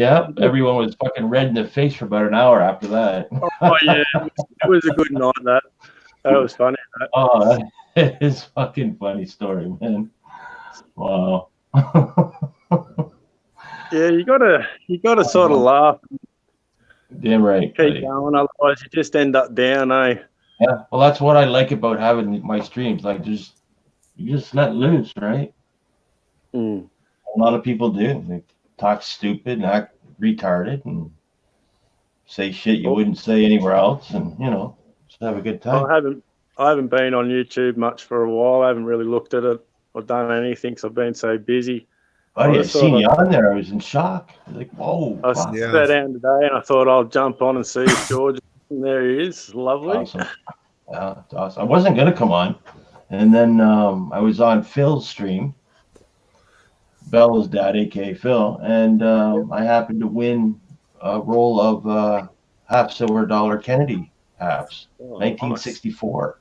S1: Yeah, everyone was fucking red in the face for about an hour after that.
S13: Oh yeah, it was a good night. That was funny.
S1: Oh, that is fucking funny story, man. Wow.
S13: Yeah, you gotta sort of laugh.
S1: Damn right.
S13: Keep
S1: buddy.
S13: going, otherwise you just end up down, eh?
S1: Yeah, well, that's what I like about having my streams. Like, you just let loose, right?
S13: Mm.
S1: A lot of people do. They talk stupid and act retarded and say shit you wouldn't say anywhere else, and just have a good time.
S13: I haven't been on YouTube much for a while. I haven't really looked at it or done anything because I've been so busy.
S1: Buddy, I seen you on there. I was in shock. I was like, whoa.
S13: I
S1: fuck.
S13: sat down today and I thought I'll jump on and see if George. And there he is. Lovely.
S1: Awesome. Yeah, it's awesome. I wasn't gonna come on, and then I was on Phil's stream, Bella's dad, aka Phil, and I happened to win a roll of half silver dollar Kennedy halves, 1964.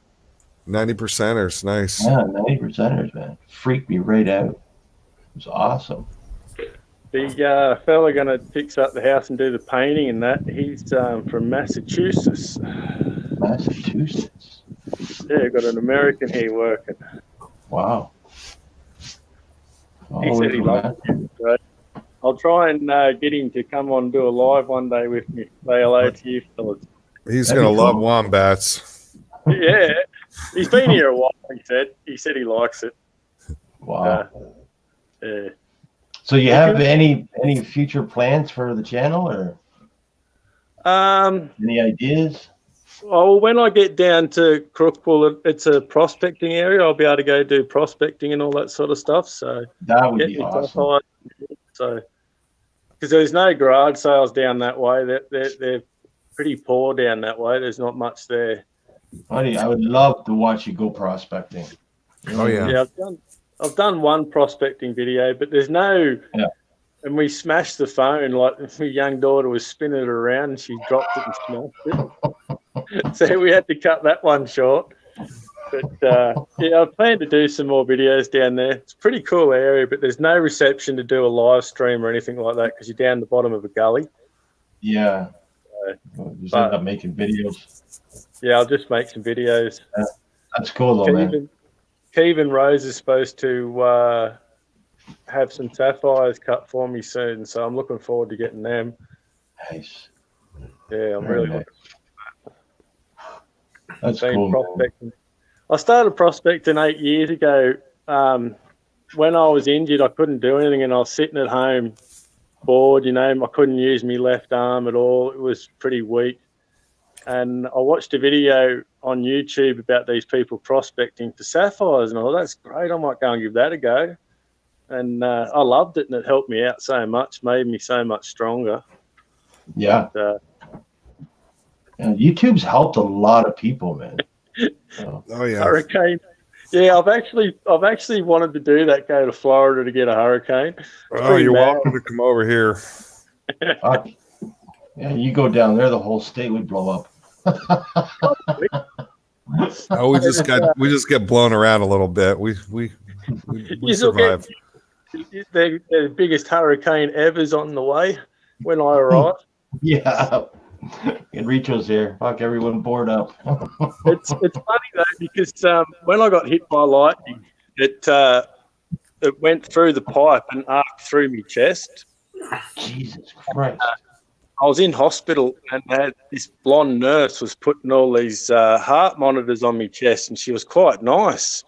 S10: 90%ers, nice.
S1: Yeah, 90%ers, man. Freaked me right out. It was awesome.
S13: The fella going to fix up the house and do the painting and that, he's from Massachusetts.
S1: Massachusetts?
S13: Yeah, got an American here working.
S1: Wow.
S13: He said he liked it. Right? I'll try and get him to come on and do a live one day with me. Say hello to you fellas.
S10: He's going to love wombats.
S13: Yeah. He's been here a while, he said. He said he likes it.
S1: Wow.
S13: Yeah.
S1: So you have any future plans for the channel, or any ideas?
S13: Well, when I get down to Crookpool, it's a prospecting area. I'll be able to go do prospecting and all that sort of stuff. So
S1: that would be awesome.
S13: So, because there's no garage sales down that way. They're pretty poor down that way. There's not much there.
S1: Buddy, I would love to watch you go prospecting.
S10: Oh yeah.
S13: Yeah, I've done one prospecting video, but there's no.
S1: Yeah.
S13: And we smashed the phone. Like my young daughter was spinning it around, and she dropped it and smashed it. So we had to cut that one short. But yeah, I plan to do some more videos down there. It's a pretty cool area, but there's no reception to do a live stream or anything like that because you're down the bottom of a gully.
S1: Yeah. Just end up making videos.
S13: Yeah, I'll just make some videos.
S1: Yeah, that's cool though, man.
S13: Kevin Rose is supposed to have some sapphires cut for me soon, so I'm looking forward to getting them.
S1: Nice.
S13: Yeah, I'm really looking forward to that.
S1: That's cool.
S13: Prospecting. I started prospecting 8 years ago. When I was injured, I couldn't do anything, and I was sitting at home bored. I couldn't use my left arm at all. It was pretty weak. And I watched a video on YouTube about these people prospecting for sapphires, and I thought, that's great. I might go and give that a go. And I loved it, and it helped me out so much, made me so much stronger.
S1: Yeah. And YouTube's helped a lot of people, man. So.
S10: Oh yeah.
S13: Hurricane. Yeah, I've actually wanted to do that. Go to Florida to get a hurricane.
S10: Oh, you're welcome to come over here.
S1: Yeah, you go down there, the whole state would blow up.
S10: Oh, we just get blown around a little bit. We survive.
S13: The biggest hurricane ever's on the way when I arrive.
S1: Yeah. Enrico's here. Fuck, everyone bored up.
S13: It's funny though because when I got hit by lightning, it went through the pipe and arced through my chest.
S1: Jesus Christ!
S13: I was in hospital and had this blonde nurse was putting all these heart monitors on my chest, and she was quite nice.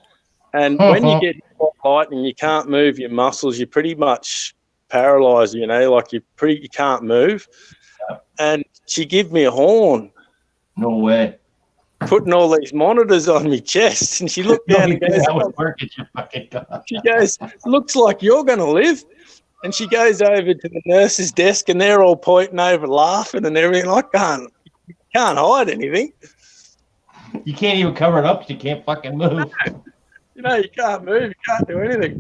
S13: And when you get hit by lightning, you can't move your muscles. You're pretty much paralyzed. Like you can't move. And she gave me a horn.
S1: No way.
S13: Putting all these monitors on my chest, and she looked down and goes,
S1: "That would work at your fucking God." She
S13: goes, "Looks like you're going to live." And she goes over to the nurse's desk, and they're all pointing over, laughing and everything. I can't hide anything.
S1: You can't even cover it up. You can't fucking move.
S13: You can't move. You can't do anything.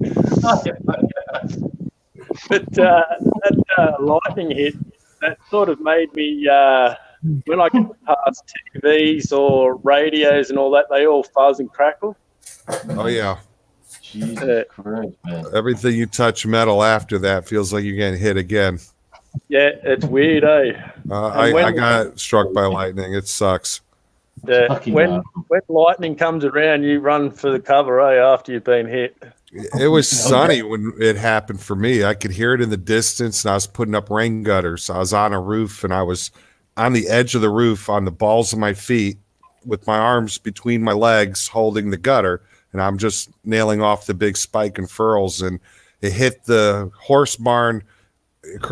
S13: But that lightning hit, that sort of made me, when I get past TVs or radios and all that, they all fuzz and crackle.
S10: Oh, yeah.
S1: Jesus Christ, man.
S10: Everything you touch metal after that feels like you're getting hit again.
S13: Yeah, it's weird, eh?
S10: I
S13: when-
S10: got struck by lightning. It sucks.
S13: Yeah,
S1: Fucking
S13: when lightning comes around, you run for the cover, after you've been hit.
S10: It was sunny when it happened for me. I could hear it in the distance, and I was putting up rain gutters. I was on a roof, and I was on the edge of the roof on the balls of my feet with my arms between my legs holding the gutter, and I'm just nailing off the big spike and furls, and it hit the horse barn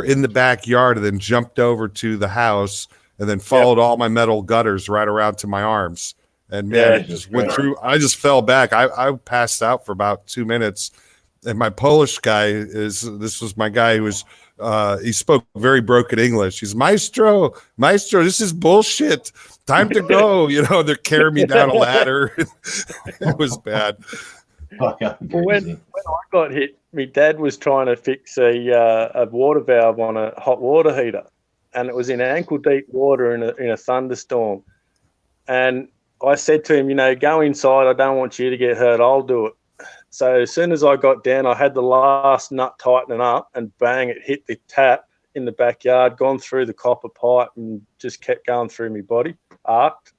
S10: in the backyard and then jumped over to the house and then followed all my metal gutters right around to my arms. And man, it just went through. I just fell back. I passed out for about 2 minutes. And my Polish guy this was my guy who was, he spoke very broken English. He's Maestro, this is bullshit. Time to go. They're carrying me down a ladder. It was bad.
S13: Well, when I got hit, my dad was trying to fix a water valve on a hot water heater, and it was in ankle deep water in a thunderstorm. And I said to him, go inside. I don't want you to get hurt. I'll do it. So as soon as I got down, I had the last nut tightening up, and bang, it hit the tap in the backyard, gone through the copper pipe, and just kept going through my body, arced.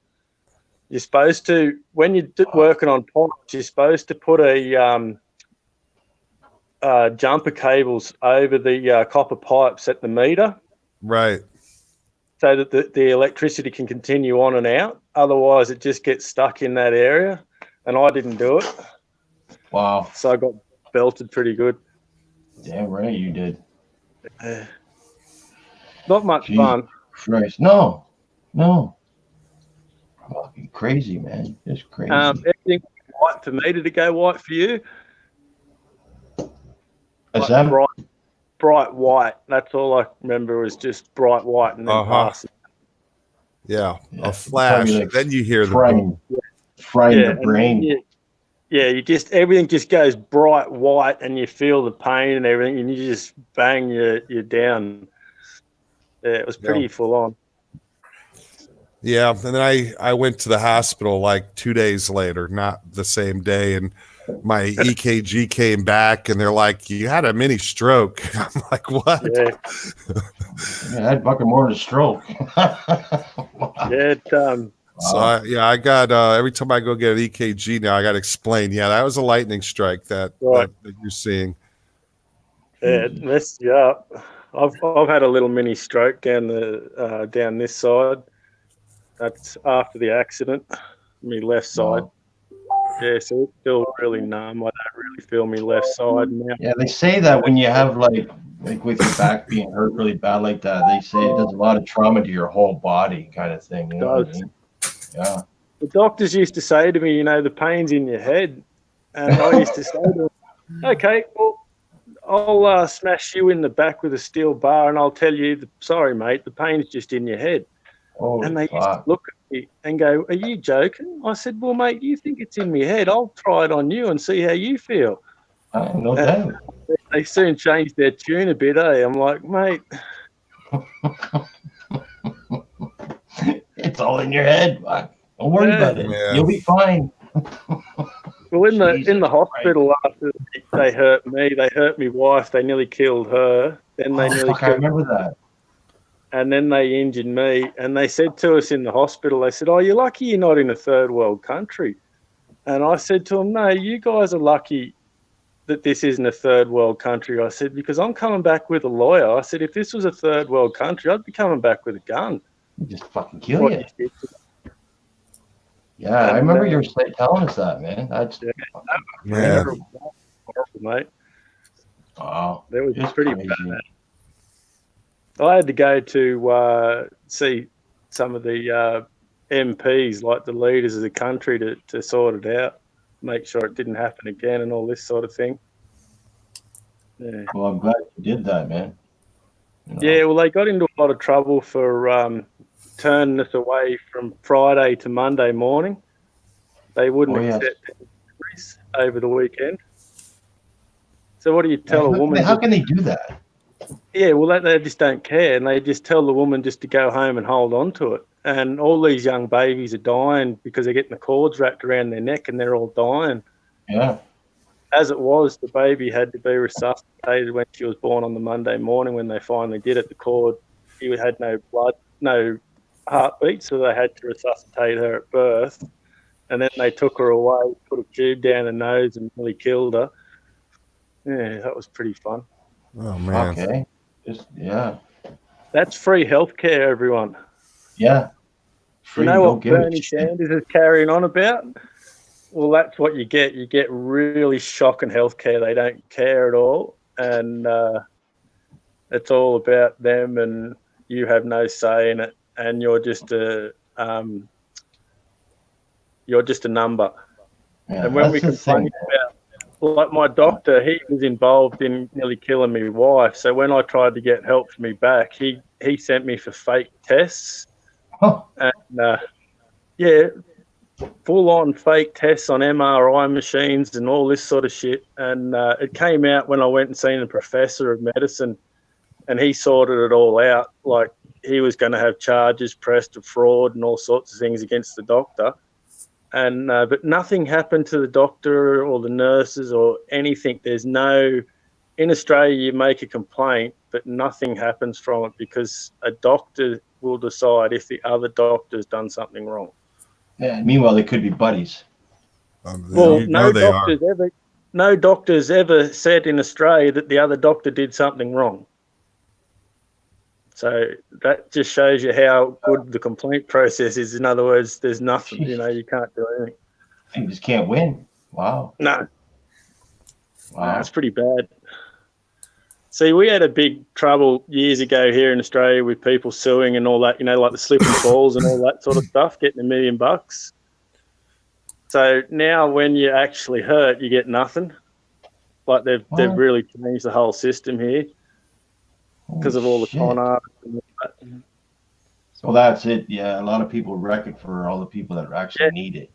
S13: You're supposed to, when you're working on pipes, you're supposed to put a jumper cables over the copper pipes at the meter.
S10: Right.
S13: So that the electricity can continue on and out. Otherwise, it just gets stuck in that area. And I didn't do it.
S1: Wow.
S13: So I got belted pretty good.
S1: Damn right you did.
S13: Not much fun.
S1: Christ. No. Fucking crazy, man. Just crazy.
S13: Everything white for me. Did it go white for you?
S1: What's that?
S13: Bright white. That's all I remember was just bright white and then pass.
S10: Yeah, a flash. Then you hear the boom.
S1: Frying the brain.
S13: You just everything just goes bright white, and you feel the pain and everything, and you just bang, you're down. Yeah, it was pretty full on.
S10: Yeah, and then I went to the hospital like 2 days later, not the same day, and my EKG came back, and they're like, "You had a mini stroke." I'm like, "What?"
S13: Yeah,
S1: I had fucking more than a stroke.
S10: So I got every time I go get an EKG now, I got to explain. Yeah, that was a lightning strike that you're seeing.
S13: Yeah, it messed you up. I've had a little mini stroke down this side. That's after the accident, my left side. Yeah, so it's still really numb. I don't really feel my left side now.
S1: Yeah, they say that when you have like with your back being hurt really bad like that, they say it does a lot of trauma to your whole body, kind of thing. You know what I mean? Yeah.
S13: The doctors used to say to me, the pain's in your head, and I used to say to them, "Okay, well, I'll smash you in the back with a steel bar, and I'll tell you, sorry, mate, the pain's just in your head." And they used to look at me and go, "Are you joking?" I said, "Well, mate, you think it's in my head? I'll try it on you and see how you feel."
S1: No doubt.
S13: They soon changed their tune a bit, eh? I'm like, "Mate,
S1: it's all in your head. Don't worry about it.
S10: Yeah.
S1: You'll be fine."
S13: Well, in the hospital after they hurt me, they hurt my wife. They nearly killed her. Then they nearly
S1: I remember that.
S13: And then they injured me. And they said to us in the hospital, they said, "Oh, you're lucky you're not in a third world country." And I said to them, "No, you guys are lucky that this isn't a third world country." I said, "Because I'm coming back with a lawyer." I said, "If this was a third world country, I'd be coming back with a gun."
S1: Just fucking kill you. Yeah, I remember you were telling us that, man. That's
S13: horrible, mate.
S1: Wow,
S13: that was
S1: just
S13: pretty
S1: crazy.
S13: bad. I had to go to see some of the MPs, like the leaders of the country, to sort it out, make sure it didn't happen again, and all this sort of thing. Yeah.
S1: Well, I'm glad you did that, man.
S13: Yeah, well, they got into a lot of trouble for turning us away from Friday to Monday morning. They wouldn't accept deliveries over the weekend. So what do you tell a woman?
S1: How can they do that?
S13: Yeah, well, they just don't care, and they just tell the woman just to go home and hold on to it. And all these young babies are dying because they're getting the cords wrapped around their neck, and they're all dying.
S1: Yeah.
S13: as it was, the baby had to be resuscitated when she was born on the Monday morning. When they finally did it, the cord, he had no blood, no heartbeat, so they had to resuscitate her at birth. And then they took her away, put a tube down her nose, and nearly killed her. Yeah, that was pretty fun.
S10: Oh man.
S1: Okay. Yeah.
S13: That's free healthcare, everyone.
S1: Yeah. Free,
S13: you know
S1: don't
S13: what
S1: give a
S13: Bernie
S1: shit.
S13: Sanders is carrying on about? Well, that's what you get. You get really shocking healthcare. They don't care at all, and it's all about them, and you have no say in it, and you're just a number.
S1: Yeah,
S13: and when we
S1: that's the
S13: complain
S1: thing.
S13: about, like my doctor, he was involved in nearly killing my wife. So when I tried to get help for me back, he sent me for fake tests, and yeah, full on fake tests on MRI machines and all this sort of shit. And it came out when I went and seen a professor of medicine, and he sorted it all out. Like he was going to have charges pressed of fraud and all sorts of things against the doctor. And but nothing happened to the doctor or the nurses or anything. There's no, in Australia you make a complaint, but nothing happens from it because a doctor will decide if the other doctor's done something wrong.
S1: Yeah. Meanwhile, they could be buddies.
S13: Well,
S10: you know they are.
S13: no doctors ever said in Australia that the other doctor did something wrong. So that just shows you how good the complaint process is. In other words, there's nothing, you can't do anything.
S1: You just can't win. Wow.
S13: No.
S1: Wow.
S13: That's pretty bad. See, we had a big trouble years ago here in Australia with people suing and all that, like the slip and falls and all that sort of stuff, getting $1 million. So now when you're actually hurt, you get nothing. Like they've really changed the whole system here because of all the con artists and all that.
S1: So that's it. Yeah, a lot of people wreck it for all the people that actually need it.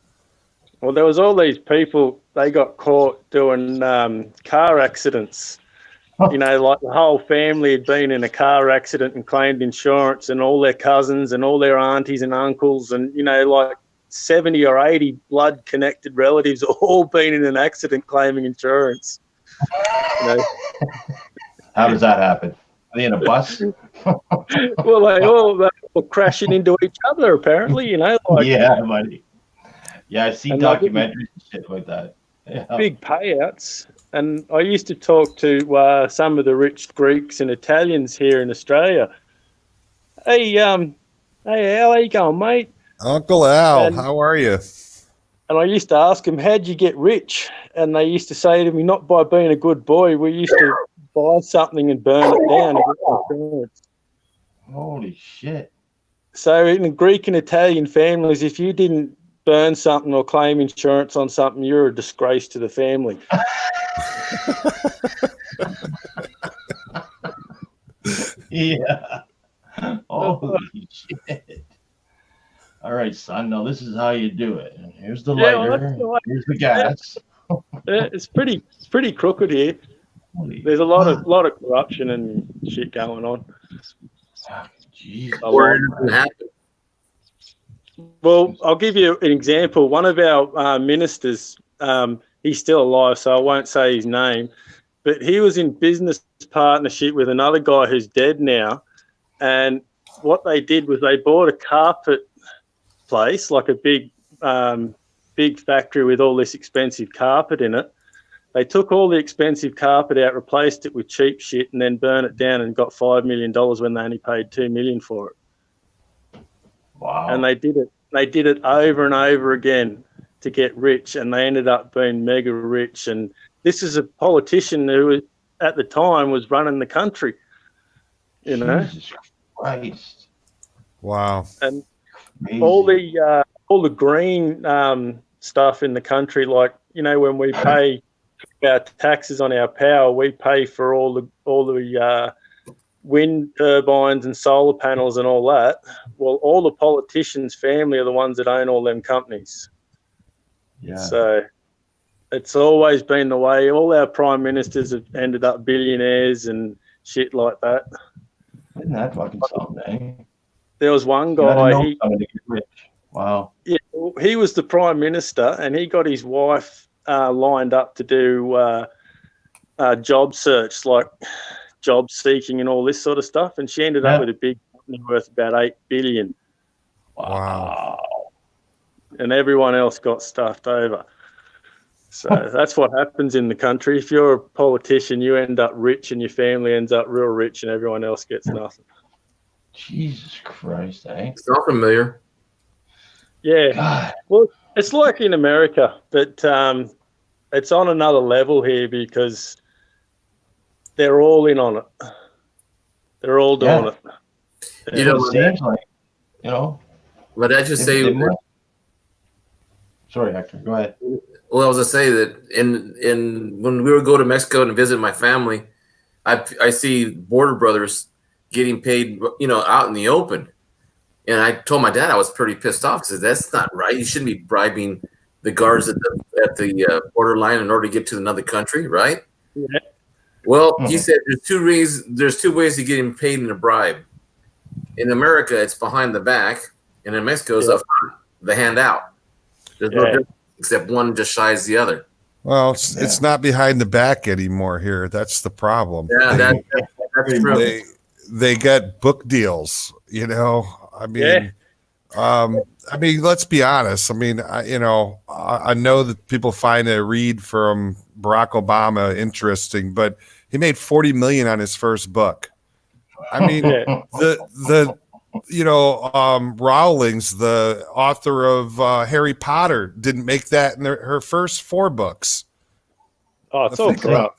S13: Well, there was all these people, they got caught doing car accidents. Like the whole family had been in a car accident and claimed insurance, and all their cousins and all their aunties and uncles and, like 70 or 80 blood-connected relatives all been in an accident claiming insurance.
S1: How does that happen? Are they in a bus?
S13: Well, they're all crashing into each other, apparently, yeah,
S1: buddy. Yeah, I've seen documentaries and shit like that. Yeah.
S13: Big payouts. And I used to talk to some of the rich Greeks and Italians here in Australia. Hey, Al, how you going, mate?
S10: Uncle Al, how are you?
S13: And I used to ask them, how'd you get rich? And they used to say to me, not by being a good boy. We used to buy something and burn it down and get insurance.
S1: Holy shit.
S13: So in the Greek and Italian families, if you didn't burn something or claim insurance on something, you're a disgrace to the family.
S1: Yeah. Holy shit. All right, son. Now this is how you do it. And here's the lighter. Here's the gas.
S13: It's pretty crooked here. There's a lot of corruption and shit going on.
S12: Where did it happen?
S13: Well, I'll give you an example. One of our ministers, he's still alive, so I won't say his name, but he was in business partnership with another guy who's dead now. And what they did was they bought a carpet place, like a big factory with all this expensive carpet in it. They took all the expensive carpet out, replaced it with cheap shit, and then burned it down and got $5 million when they only paid $2 million for it.
S1: Wow.
S13: And they did it over and over again to get rich, and they ended up being mega rich. And this is a politician who at the time was running the country,
S1: Jesus Christ.
S10: Wow.
S13: And
S1: Amazing.
S13: all the green stuff in the country, like, when we pay our taxes on our power, we pay for all the wind turbines and solar panels and all that. Well, all the politicians' family are the ones that own all them companies.
S1: Yeah.
S13: So it's always been the way. All our prime ministers have ended up billionaires and shit like that.
S1: Isn't that fucking something, eh?
S13: There was one guy.
S1: Wow.
S13: Yeah, he was the prime minister, and he got his wife lined up to do job search, like job seeking and all this sort of stuff, and she ended up with a big company worth about $8 billion.
S10: Wow.
S13: And everyone else got stuffed over. So that's what happens in the country. If you're a politician, you end up rich and your family ends up real rich and everyone else gets nothing.
S1: Jesus Christ, eh?
S12: It's not familiar.
S13: Yeah.
S1: God.
S13: Well, it's like in America, but it's on another level here because they're all in on it. They're all doing it.
S12: You know,
S1: it seems like, you know.
S12: But I just say.
S1: Sorry, Hector. Go ahead.
S12: Well, I was gonna say that in when we would go to Mexico and visit my family, I see Border Brothers getting paid, you know, out in the open, and I told my dad I was pretty pissed off because that's not right. You shouldn't be bribing the guards at the borderline in order to get to another country, right?
S13: Yeah.
S12: Well, he said there's two ways to get him paid in a bribe. In America, it's behind the back, and in Mexico, it's up front, the handout. There's no difference, except one just shies the other.
S10: Well, it's not behind the back anymore here. That's the problem.
S12: Yeah, that's true.
S10: They get book deals, you know. I mean, let's be honest. I mean, I know that people find a read from Barack Obama interesting, but he made $40 million on his first book. I mean, Rowling's, the author of Harry Potter, didn't make that in her first 4 books.
S13: Oh, it's all crap.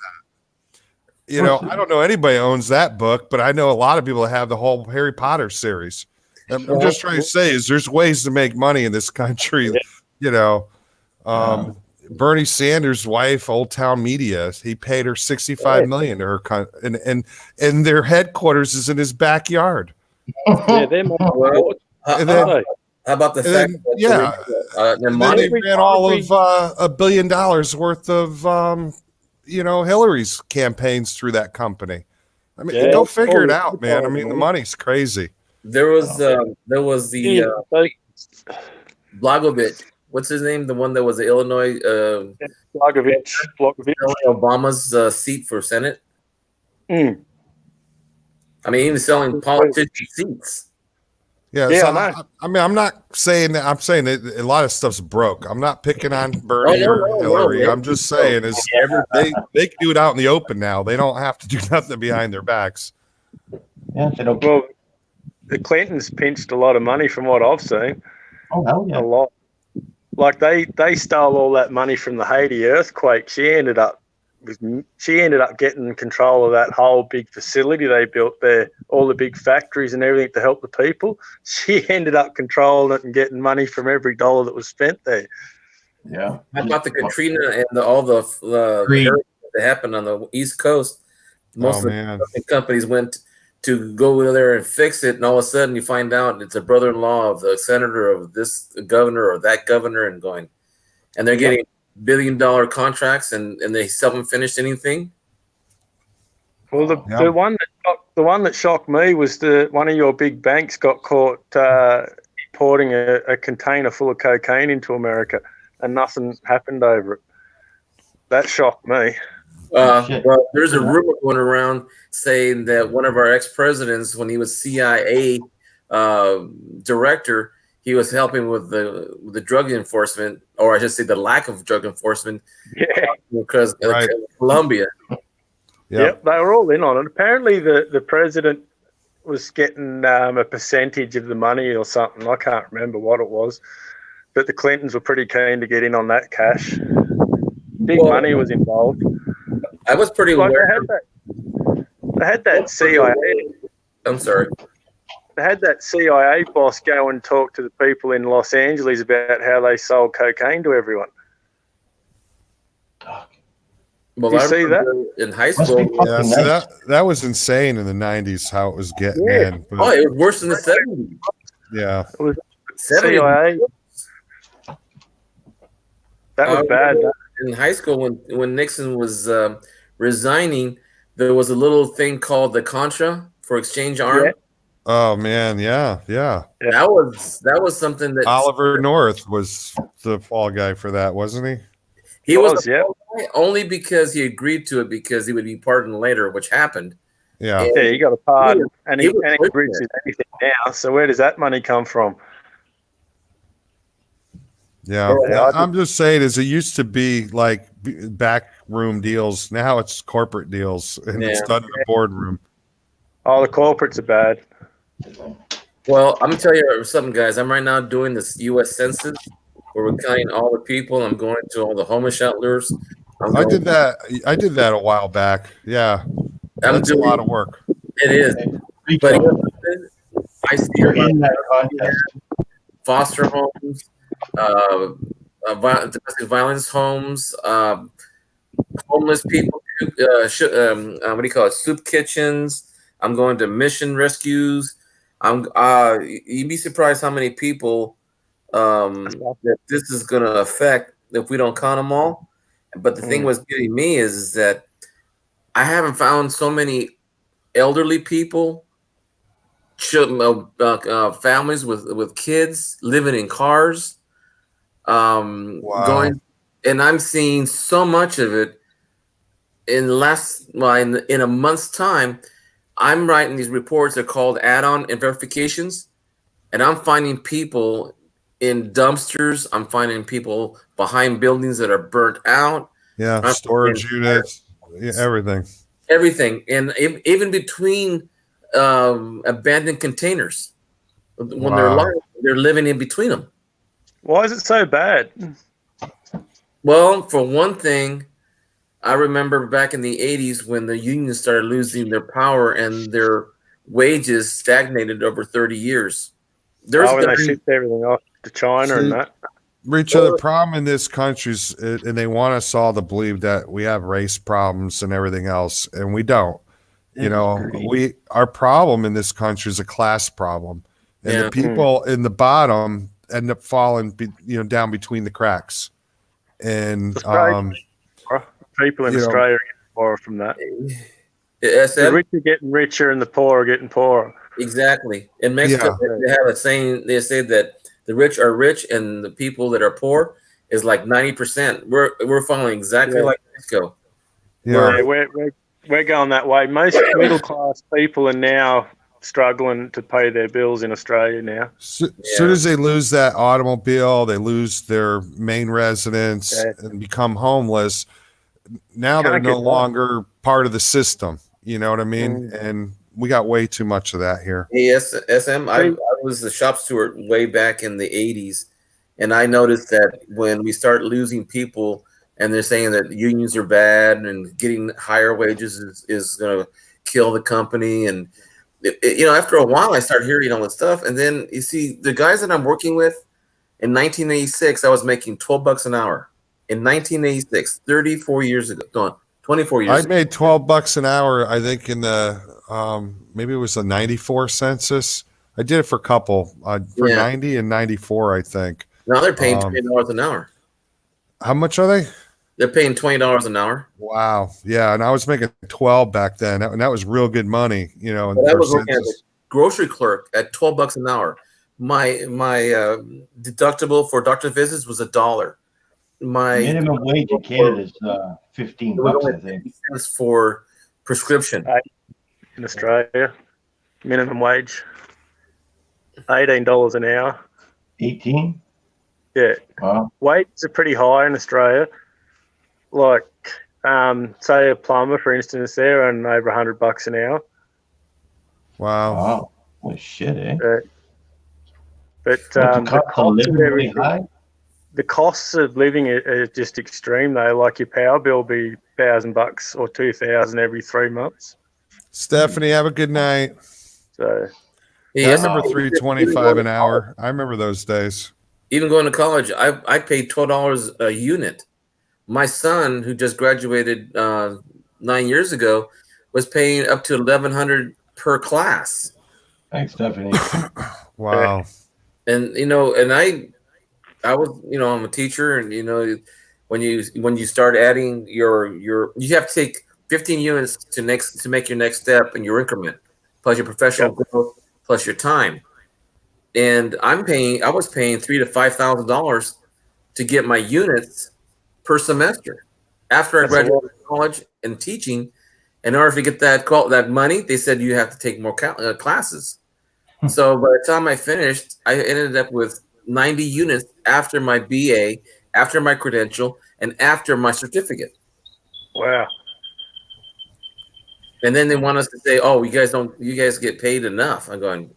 S10: You know, I don't know anybody owns that book, but I know a lot of people that have the whole Harry Potter series. I'm just trying to say is there's ways to make money in this country. You know, Bernie Sanders' wife, Old Town Media, he paid her $65 million to her, and their headquarters is in his backyard.
S13: Yeah, they're more.
S12: How about the fact that
S10: then they ran all of $1 billion worth of Hillary's campaigns through that company. I mean, go figure it out, man. I mean, the money's crazy.
S12: There was the Blagovich. What's his name? The one that was the Illinois
S13: Blagovich.
S12: Obama's seat for Senate. I mean, he was selling politician seats.
S10: I'm not saying that. I'm saying that a lot of stuff's broke. I'm not picking on Bernie or Hillary. I'm just saying they can do it out in the open now. They don't have to do nothing behind their backs.
S1: Yeah, they don't.
S13: Well, the Clintons pinched a lot of money from what I've seen.
S1: Oh, hell yeah.
S13: A lot. Like they stole all that money from the Haiti earthquake. She ended up getting control of that whole big facility they built there, all the big factories and everything to help the people. She ended up controlling it and getting money from every dollar that was spent there.
S1: Yeah.
S12: How about the Katrina and all the hurricanes that happened on the East Coast? Most of the companies went to go over there and fix it, and all of a sudden you find out it's a brother-in-law of the senator of this governor or that governor, and they're getting $1 billion contracts, and they haven't finished anything.
S13: Well, the one that shocked me was one of your big banks got caught importing a container full of cocaine into America, and nothing happened over it. That shocked me.
S12: Well, there's a rumor going around saying that one of our ex-presidents, when he was CIA director, he was helping with the drug enforcement, or I should say the lack of drug enforcement, because of Colombia.
S13: Yep, they were all in on it. Apparently, the president was getting a percentage of the money or something. I can't remember what it was, but the Clintons were pretty keen to get in on that cash. Big money was involved.
S12: I was pretty aware.
S13: They had that CIA.
S12: I'm sorry.
S13: They had that CIA boss go and talk to the people in Los Angeles about how they sold cocaine to everyone.
S12: Well,
S13: Did you see that
S12: in high school?
S10: Yeah, so that was insane in the 90s how it was getting in.
S12: But, it was worse in the 70s.
S10: Yeah.
S13: It was CIA. That was bad.
S12: In high school, when Nixon was resigning, there was a little thing called the Contra for exchange arms.
S10: Yeah. Oh man, yeah.
S12: That was something that
S10: Oliver North was the fall guy for that, wasn't he?
S12: He was
S13: yeah.
S12: only because he agreed to it because he would be pardoned later, which happened.
S10: Yeah.
S12: And
S13: Yeah, he got a pardon, and he
S12: was
S13: agrees to anything now. So where does that money come from?
S10: Yeah,
S13: Yeah,
S10: I'm just saying, as it used to be like backroom deals, now it's corporate deals, and it's
S12: Yeah.
S10: done in the boardroom.
S13: Oh, the corporates are bad.
S12: Well, I'm gonna tell you something, guys. I'm right now doing this U.S. Census, where we're counting all the people. I'm going to all the homeless shelters.
S10: I did that. I did that a while back. Yeah, that's a lot of work.
S12: It is, but I see
S1: You're in that contest.
S12: foster homes, domestic violence homes, homeless people. What do you call it? Soup kitchens. I'm going to mission rescues. You'd be surprised how many people that this is going to affect if we don't count them all. But the thing was getting me is that I haven't found so many elderly people, families with kids living in cars, going, and I'm seeing so much of it in a month's time. I'm writing these reports. They're called add-on and verifications, and I'm finding people in dumpsters. I'm finding people behind buildings that are burnt out.
S10: Yeah, storage units, everything.
S12: Everything, and even between abandoned containers, when they're living in between them.
S13: Why is it so bad?
S12: Well, for one thing, I remember back in the 80s when the unions started losing their power and their wages stagnated over 30 years.
S13: When they shipped everything off to China and that.
S10: Richard, the problem in this country is, and they want us all to believe that we have race problems and everything else, and we don't. You know, our problem in this country is a class problem, and the people in the bottom end up falling, down between the cracks. And
S13: people in Australia are getting poorer from that.
S12: Yes,
S13: the rich are getting richer and the poor are getting poorer.
S12: Exactly. In Mexico, they have a saying. They say that the rich are rich and the people that are poor is like 90%. We're following exactly like Mexico.
S13: Yeah, we're going that way. Most middle class people are now struggling to pay their bills in Australia now.
S10: Soon as they lose that automobile, they lose their main residence and become homeless. Now they're no longer part of the system. You know what I mean? And we got way too much of that here.
S12: Yes, SM. I was the shop steward way back in the 80s, and I noticed that when we start losing people and they're saying that unions are bad and getting higher wages is going to kill the company. And, after a while, I started hearing all this stuff. And then you see the guys that I'm working with in 1986, I was making $12 an hour. In 1986, 34 years ago, 24 years
S10: I made $12 an hour, I think, in the maybe it was the 94 census. I did it for a couple, for 90 and 94, I think.
S12: Now they're paying $20 an hour.
S10: How much are they?
S12: They're paying $20 an hour.
S10: Wow. Yeah, and I was making 12 back then, and that was real good money, And
S12: I was working as a grocery clerk at $12 an hour. My deductible for doctor visits was $1. My
S1: minimum wage in Canada is $15, I think.
S12: For prescription.
S13: In Australia, minimum wage $18 an hour.
S1: 18?
S13: Yeah.
S1: Wow.
S13: Wages are pretty high in Australia. Like, say a plumber, for instance, they're on over $100 an hour.
S10: Wow.
S1: Well, shit, eh?
S13: But the costs of living are just extreme, though. Like your power bill will be $1,000 or $2,000 every 3 months.
S10: Stephanie, have a good night.
S13: So,
S10: I remember $3.25 an hour. I remember those days.
S12: Even going to college, I paid $12 a unit. My son, who just graduated 9 years ago, was paying up to $1,100 per class.
S1: Thanks, Stephanie.
S10: Wow.
S12: And and I was, I'm a teacher, and when you start adding you have to take 15 units to make your next step in your increment, plus your professional growth, plus your time. And I was paying $3,000 to $5,000 to get my units, per semester. After I graduated college and teaching, in order to get that money, they said you have to take more classes. So by the time I finished, I ended up with 90 units after my BA, after my credential, and after my certificate.
S13: Wow.
S12: And then they want us to say, "Oh, you guys get paid enough." I'm going,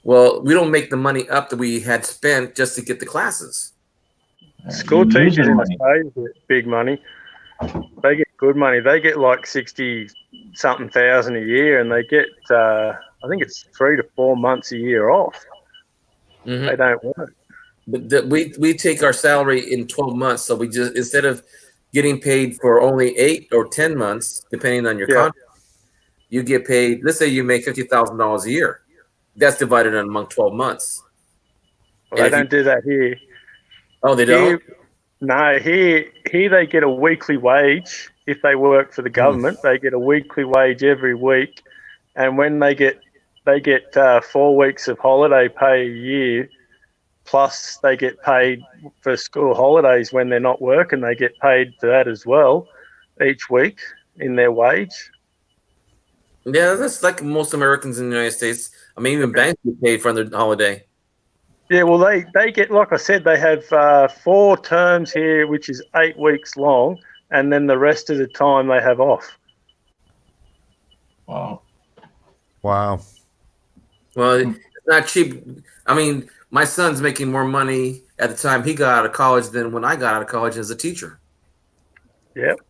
S12: well, we don't make the money up that we had spent just to get the classes.
S13: School teachers in Australia get big money. They get good money. They get like 60-something thousand a year, and they get, I think it's 3 to 4 months a year off.
S12: Mm-hmm.
S13: They don't work.
S12: But we take our salary in 12 months, so we just, instead of getting paid for only 8 or 10 months, depending on your contract, you get paid. Let's say you make $50,000 a year. That's divided among 12 months.
S13: Well, they don't do that here.
S12: Oh, they don't?
S13: No, here they get a weekly wage. If they work for the government, they get a weekly wage every week, and when they get 4 weeks of holiday pay a year, plus they get paid for school holidays when they're not working. They get paid for that as well each week in their wage.
S12: Yeah, that's like most Americans in the United States. I mean, even banks get paid for their holiday.
S13: Yeah, well, they get, like I said, they have 4 terms here, which is 8 weeks long, and then the rest of the time they have off.
S1: Wow.
S10: Wow.
S12: Well, it's not cheap. I mean, my son's making more money at the time he got out of college than when I got out of college as a teacher.
S13: Yep.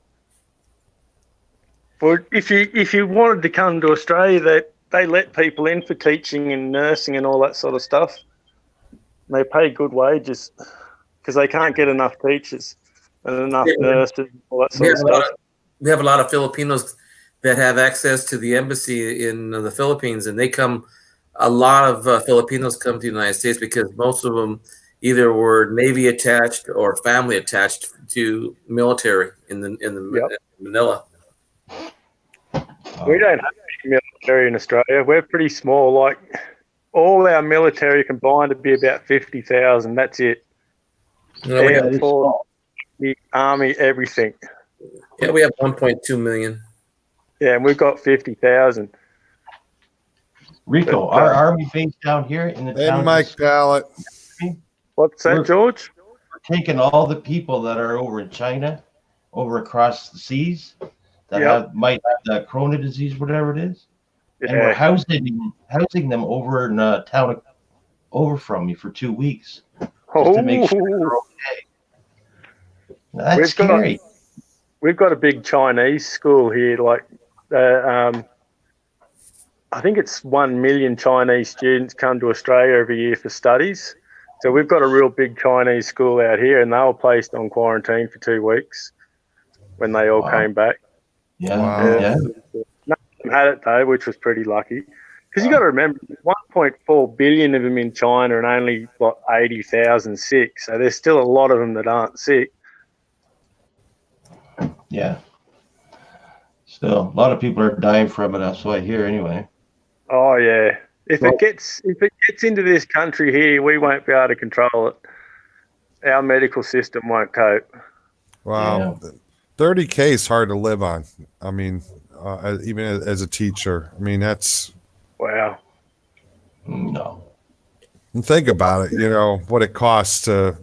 S13: Well, if you wanted to come to Australia, they let people in for teaching and nursing and all that sort of stuff. They pay good wages because they can't get enough teachers and enough nurses and all that sort of stuff.
S12: We have a lot of Filipinos that have access to the embassy in the Philippines, and a lot of Filipinos come to the United States because most of them either were Navy attached or family attached to military in Manila.
S13: We don't have any military in Australia. We're pretty small. Like all our military combined would be about 50,000. That's it.
S12: No, we have
S13: the army, everything.
S12: Yeah, we have 1.2 million.
S13: Yeah, and we've got 50,000.
S1: Rico, our army base down here in the town.
S10: Mike Ballot.
S13: What's that, George?
S1: We're taking all the people that are over in China, over across the seas, that might have the corona disease, whatever it is, and we're housing them over in a town over from me for 2 weeks, just to make sure they're okay. That's scary.
S13: We've got a big Chinese school here. Like, I think it's 1 million Chinese students come to Australia every year for studies. So we've got a real big Chinese school out here, and they were placed on quarantine for 2 weeks when they all came back.
S1: Yeah.
S13: None of them had it though, which was pretty lucky. Because you got to remember, 1.4 billion of them in China and only 80,000 sick. So there's still a lot of them that aren't sick.
S1: Yeah. Still, a lot of people are dying from it. That's what I hear, anyway.
S13: Oh yeah. If it gets into this country here, we won't be able to control it. Our medical system won't cope.
S10: Wow. Yeah. 30K is hard to live on. I mean, even as a teacher. I mean, that's
S13: wow.
S1: No.
S10: And think about it. What it costs to,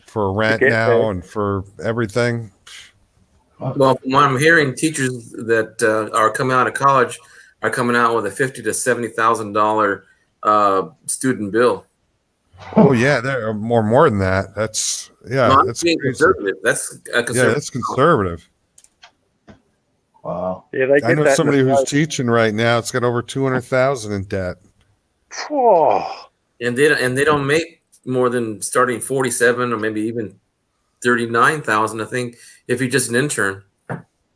S10: for rent now and for everything.
S12: Well, from what I'm hearing, teachers that are coming out of college are coming out with a $50,000 to $70,000 student bill.
S10: Oh yeah, there are more than that. That's that's
S12: conservative. That's conservative.
S10: Yeah, that's conservative.
S1: Wow.
S13: Yeah, they get
S10: I know
S13: that
S10: somebody who's teaching right now. It's got over 200,000 in debt.
S13: Whoa.
S12: And they don't make more than starting 47 or maybe even 39,000. I think if you're just an intern.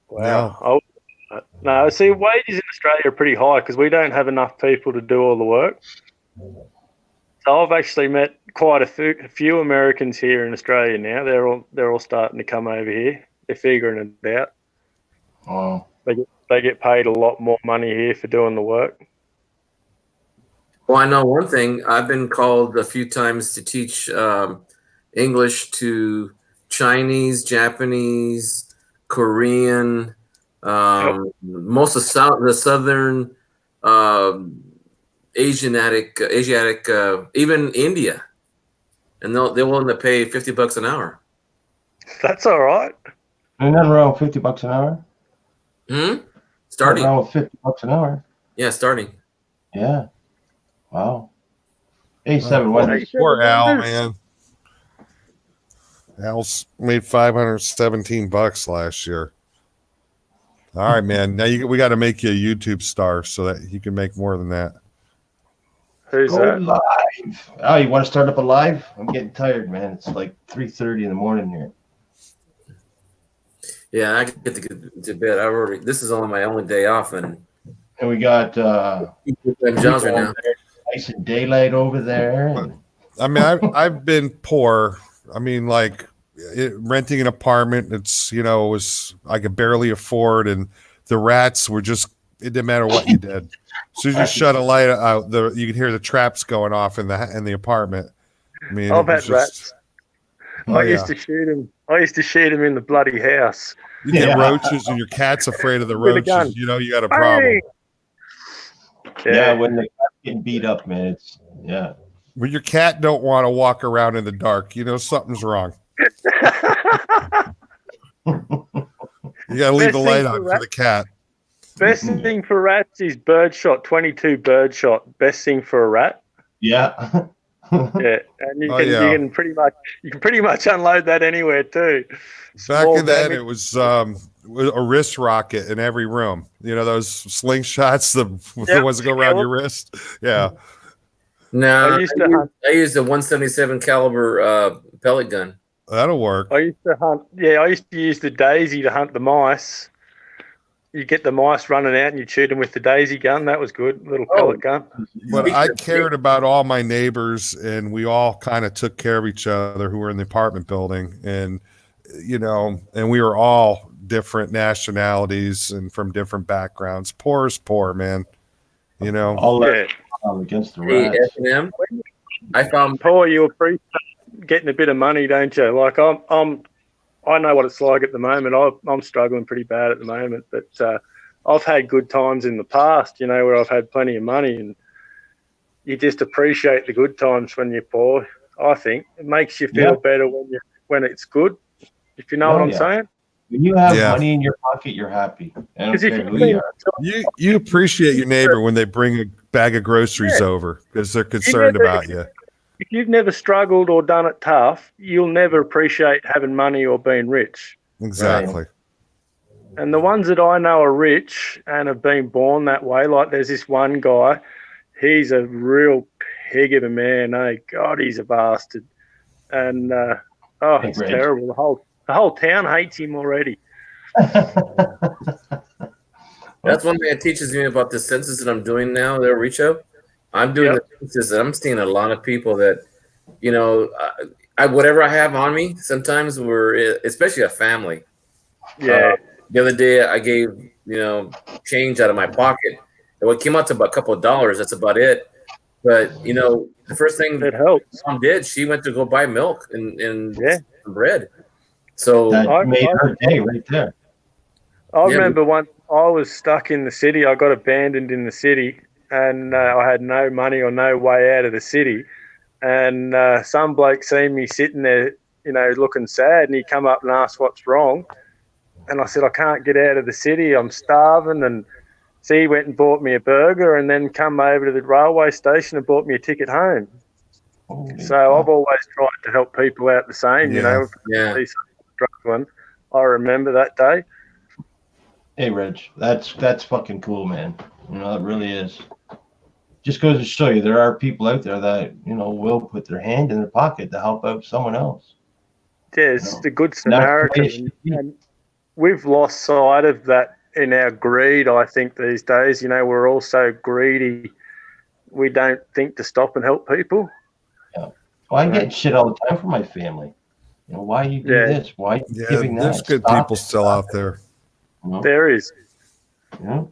S13: Wow. Oh, no, see, wages in Australia are pretty high because we don't have enough people to do all the work. So I've actually met quite a few Americans here in Australia now. They're all starting to come over here. They're figuring it out.
S1: Oh.
S13: They get paid a lot more money here for doing the work.
S12: Well, I know one thing. I've been called a few times to teach English to Chinese, Japanese, Korean, most of the southern Asiatic, even India, and they're willing to pay $50 an hour.
S13: That's all right.
S1: Ain't nothing wrong with $50 an hour.
S12: Starting.
S1: Nothing wrong with $50 an hour.
S12: Yeah, starting.
S1: Yeah. Wow. A7 Wonders.
S10: Poor Al, man. Al's made $517 last year. All right, man. Now we got to make you a YouTube star so that you can make more than that.
S13: Who's
S1: Go
S13: that?
S1: live. Oh, you want to start up a live? I'm getting tired, man. It's like 3:30 in the morning here.
S12: Yeah, I get to get to bed. This is only my only day off, and
S1: we got
S12: John's right now.
S1: Nice and daylight over there.
S10: I mean, I've been poor. I mean, like renting an apartment. It's was I could barely afford, and the rats were just. It didn't matter what you did. So you just shut a light out. You could hear the traps going off in the apartment. I mean,
S13: I've had rats.
S10: Oh,
S13: I used to shoot them. I used to shoot them in the bloody house.
S10: You get roaches, and your cat's afraid of the
S13: With a gun.
S10: roaches. You got a problem.
S1: Yeah, when the cat's getting beat up, man. It's
S10: When your cat don't want to walk around in the dark, something's wrong. You got to leave the light on for the cat.
S13: Best thing for rats is birdshot, 22 birdshot. Best thing for a rat.
S1: Yeah.
S13: Yeah, and you can pretty much unload that anywhere too.
S10: Back in then, it was a wrist rocket in every room. Those slingshots, the ones that go around your wrist. Yeah.
S12: No, I used a 177 caliber pellet gun.
S10: That'll work.
S13: I used to hunt. Yeah, I used to use the Daisy to hunt the mice. You get the mice running out and you shoot them with the Daisy gun. That was good, little pellet gun.
S10: But I cared about all my neighbors, and we all kind of took care of each other who were in the apartment building, and and we were all different nationalities and from different backgrounds. Poor is poor, man.
S1: All that against the rats.
S12: S&M, I found
S13: Paul, you appreciate getting a bit of money, don't you? Like I know what it's like at the moment. I'm struggling pretty bad at the moment, but I've had good times in the past, where I've had plenty of money, and you just appreciate the good times when you're poor. I think it makes you feel better when it's good, if you know what I'm saying.
S1: When you have money in your pocket, you're happy. I don't care who you are.
S10: You appreciate your neighbor when they bring a bag of groceries over because they're concerned about you.
S13: If you've never struggled or done it tough, you'll never appreciate having money or being rich.
S10: Exactly.
S13: And the ones that I know are rich and have been born that way, like there's this one guy, he's a real pig of a man. Eh? God, he's a bastard. And, he's terrible. The whole town hates him already.
S12: That's one thing that teaches me about the census that I'm doing now, there, Richo. I'm doing the census, and I'm seeing a lot of people that, whatever I have on me, sometimes especially a family.
S13: Yeah.
S12: The other day I gave, change out of my pocket. And what came out to about a couple of dollars, that's about it. But, the first thing
S13: that helps.
S12: Mom did, she went to go buy milk and some bread. So
S1: that made her day right there.
S13: I remember once I was stuck in the city. I got abandoned in the city, and I had no money or no way out of the city. And some bloke seen me sitting there, looking sad, and he come up and asked what's wrong. And I said, I can't get out of the city. I'm starving. And so he went and bought me a burger, and then come over to the railway station and bought me a ticket home. So I've always tried to help people out the same, If struggling. I remember that day.
S1: Hey, Reg, that's fucking cool, man. It really is. Just goes to show you there are people out there that, will put their hand in their pocket to help out someone else.
S13: Yeah, it's the good Samaritan. And we've lost sight of that in our greed, I think, these days. We're all so greedy. We don't think to stop and help people.
S1: Yeah. Well, I get shit all the time from my family. Why you do this? Why you giving that?
S10: There's good people still out there.
S13: There is.
S1: Yeah.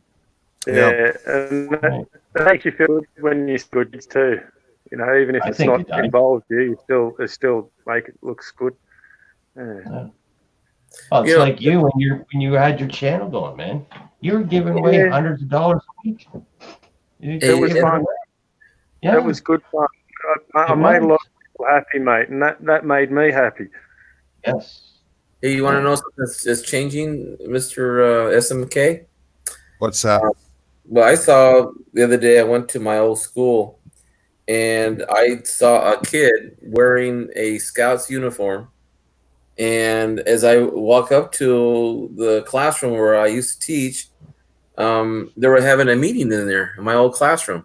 S13: Yeah, and that makes you feel good when you're good too. Even if it's not involved you, it still make it looks good.
S1: Oh, it's
S12: You know,
S1: like you when you had your channel going, man. You were giving away
S13: Yeah.
S1: hundreds of dollars a week. You
S13: It was
S1: gave
S13: fun.
S1: away. Yeah,
S13: That was good fun. I
S1: It
S13: made a lot
S1: was.
S13: of people happy, mate, and that made me happy.
S1: Yes.
S12: Hey, you want to know something that's changing, Mr. SMK?
S10: What's that?
S12: Well, I saw the other day, I went to my old school and I saw a kid wearing a Scouts uniform. And as I walk up to the classroom where I used to teach, they were having a meeting in there in my old classroom.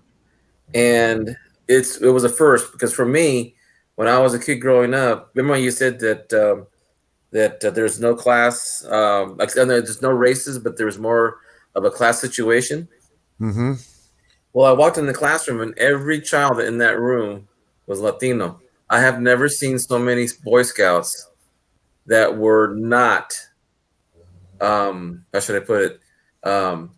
S12: And it was a first because for me, when I was a kid growing up, remember when you said that there's no class, like there's no races, but there's more of a class situation.
S10: Mm-hmm.
S12: Well, I walked in the classroom and every child in that room was Latino. I have never seen so many Boy Scouts that were not, how should I put it?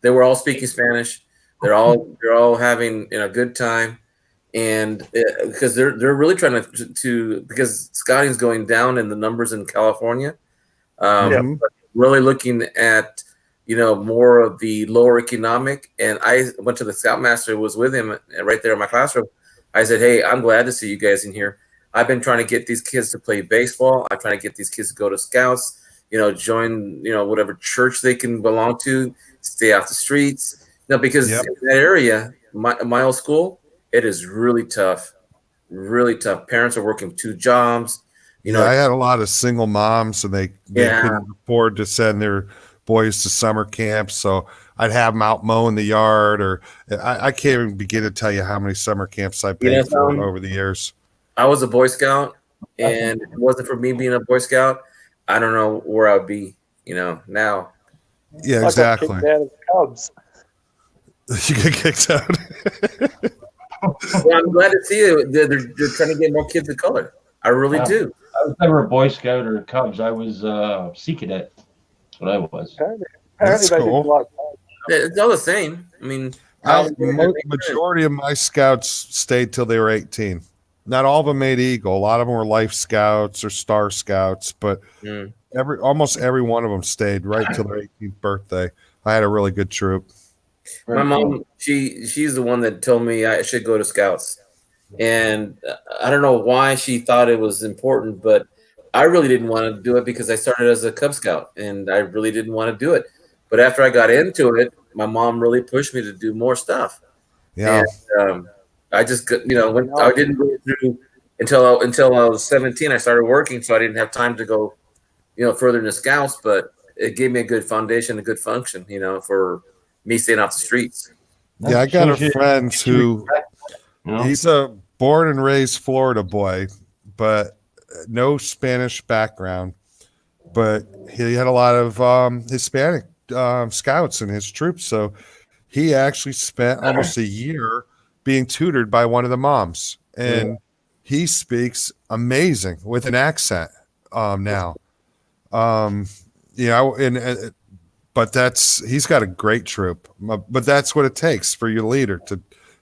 S12: They were all speaking Spanish. They're all having a good time, and because they're really trying to because scouting's going down in the numbers in California. Really looking at more of the lower economic. And I went to the Scoutmaster, was with him right there in my classroom. I said, "Hey, I'm glad to see you guys in here. I've been trying to get these kids to play baseball. I'm trying to get these kids to go to Scouts, join, whatever church they can belong to, stay off the streets. Because in that area, my old school, it is really tough, really tough. Parents are working 2 jobs.
S10: I had a lot of single moms, and they couldn't afford to send their boys to summer camp, so I'd have them out mowing the yard, or I can't even begin to tell you how many summer camps I paid for over the years.
S12: I was a Boy Scout, and if it wasn't for me being a Boy Scout, I don't know where I'd be, now.
S10: Yeah,
S13: I got
S10: exactly.
S13: kicked out of Cubs.
S10: You get kicked out.
S12: Well, I'm glad to see it. They're trying to get more kids of color. I really do.
S1: I was never a Boy Scout or Cubs. I was Sea Cadet. That's what I was.
S13: Apparently
S10: That's
S13: they
S10: cool.
S13: didn't like
S12: It's all the same. I mean,
S10: majority of my scouts stayed till they were 18. Not all of them made Eagle. A lot of them were Life Scouts or Star Scouts, but almost every one of them stayed right till their 18th birthday. I had a really good troop.
S12: My mom, she's the one that told me I should go to Scouts, and I don't know why she thought it was important, but I really didn't want to do it because I started as a Cub Scout, and I really didn't want to do it. But after I got into it, my mom really pushed me to do more stuff.
S10: Yeah.
S12: And, I just, when I didn't go through until I was 17. I started working, so I didn't have time to go, further into Scouts. But it gave me a good foundation, a good function, for me staying off the streets.
S10: Yeah, I got a friend who he's a born and raised Florida boy, but no Spanish background. But he had a lot of Hispanic scouts in his troop, so he actually spent almost a year being tutored by one of the moms, and he speaks amazing with an accent now. But he's got a great troop. But that's what it takes for your leader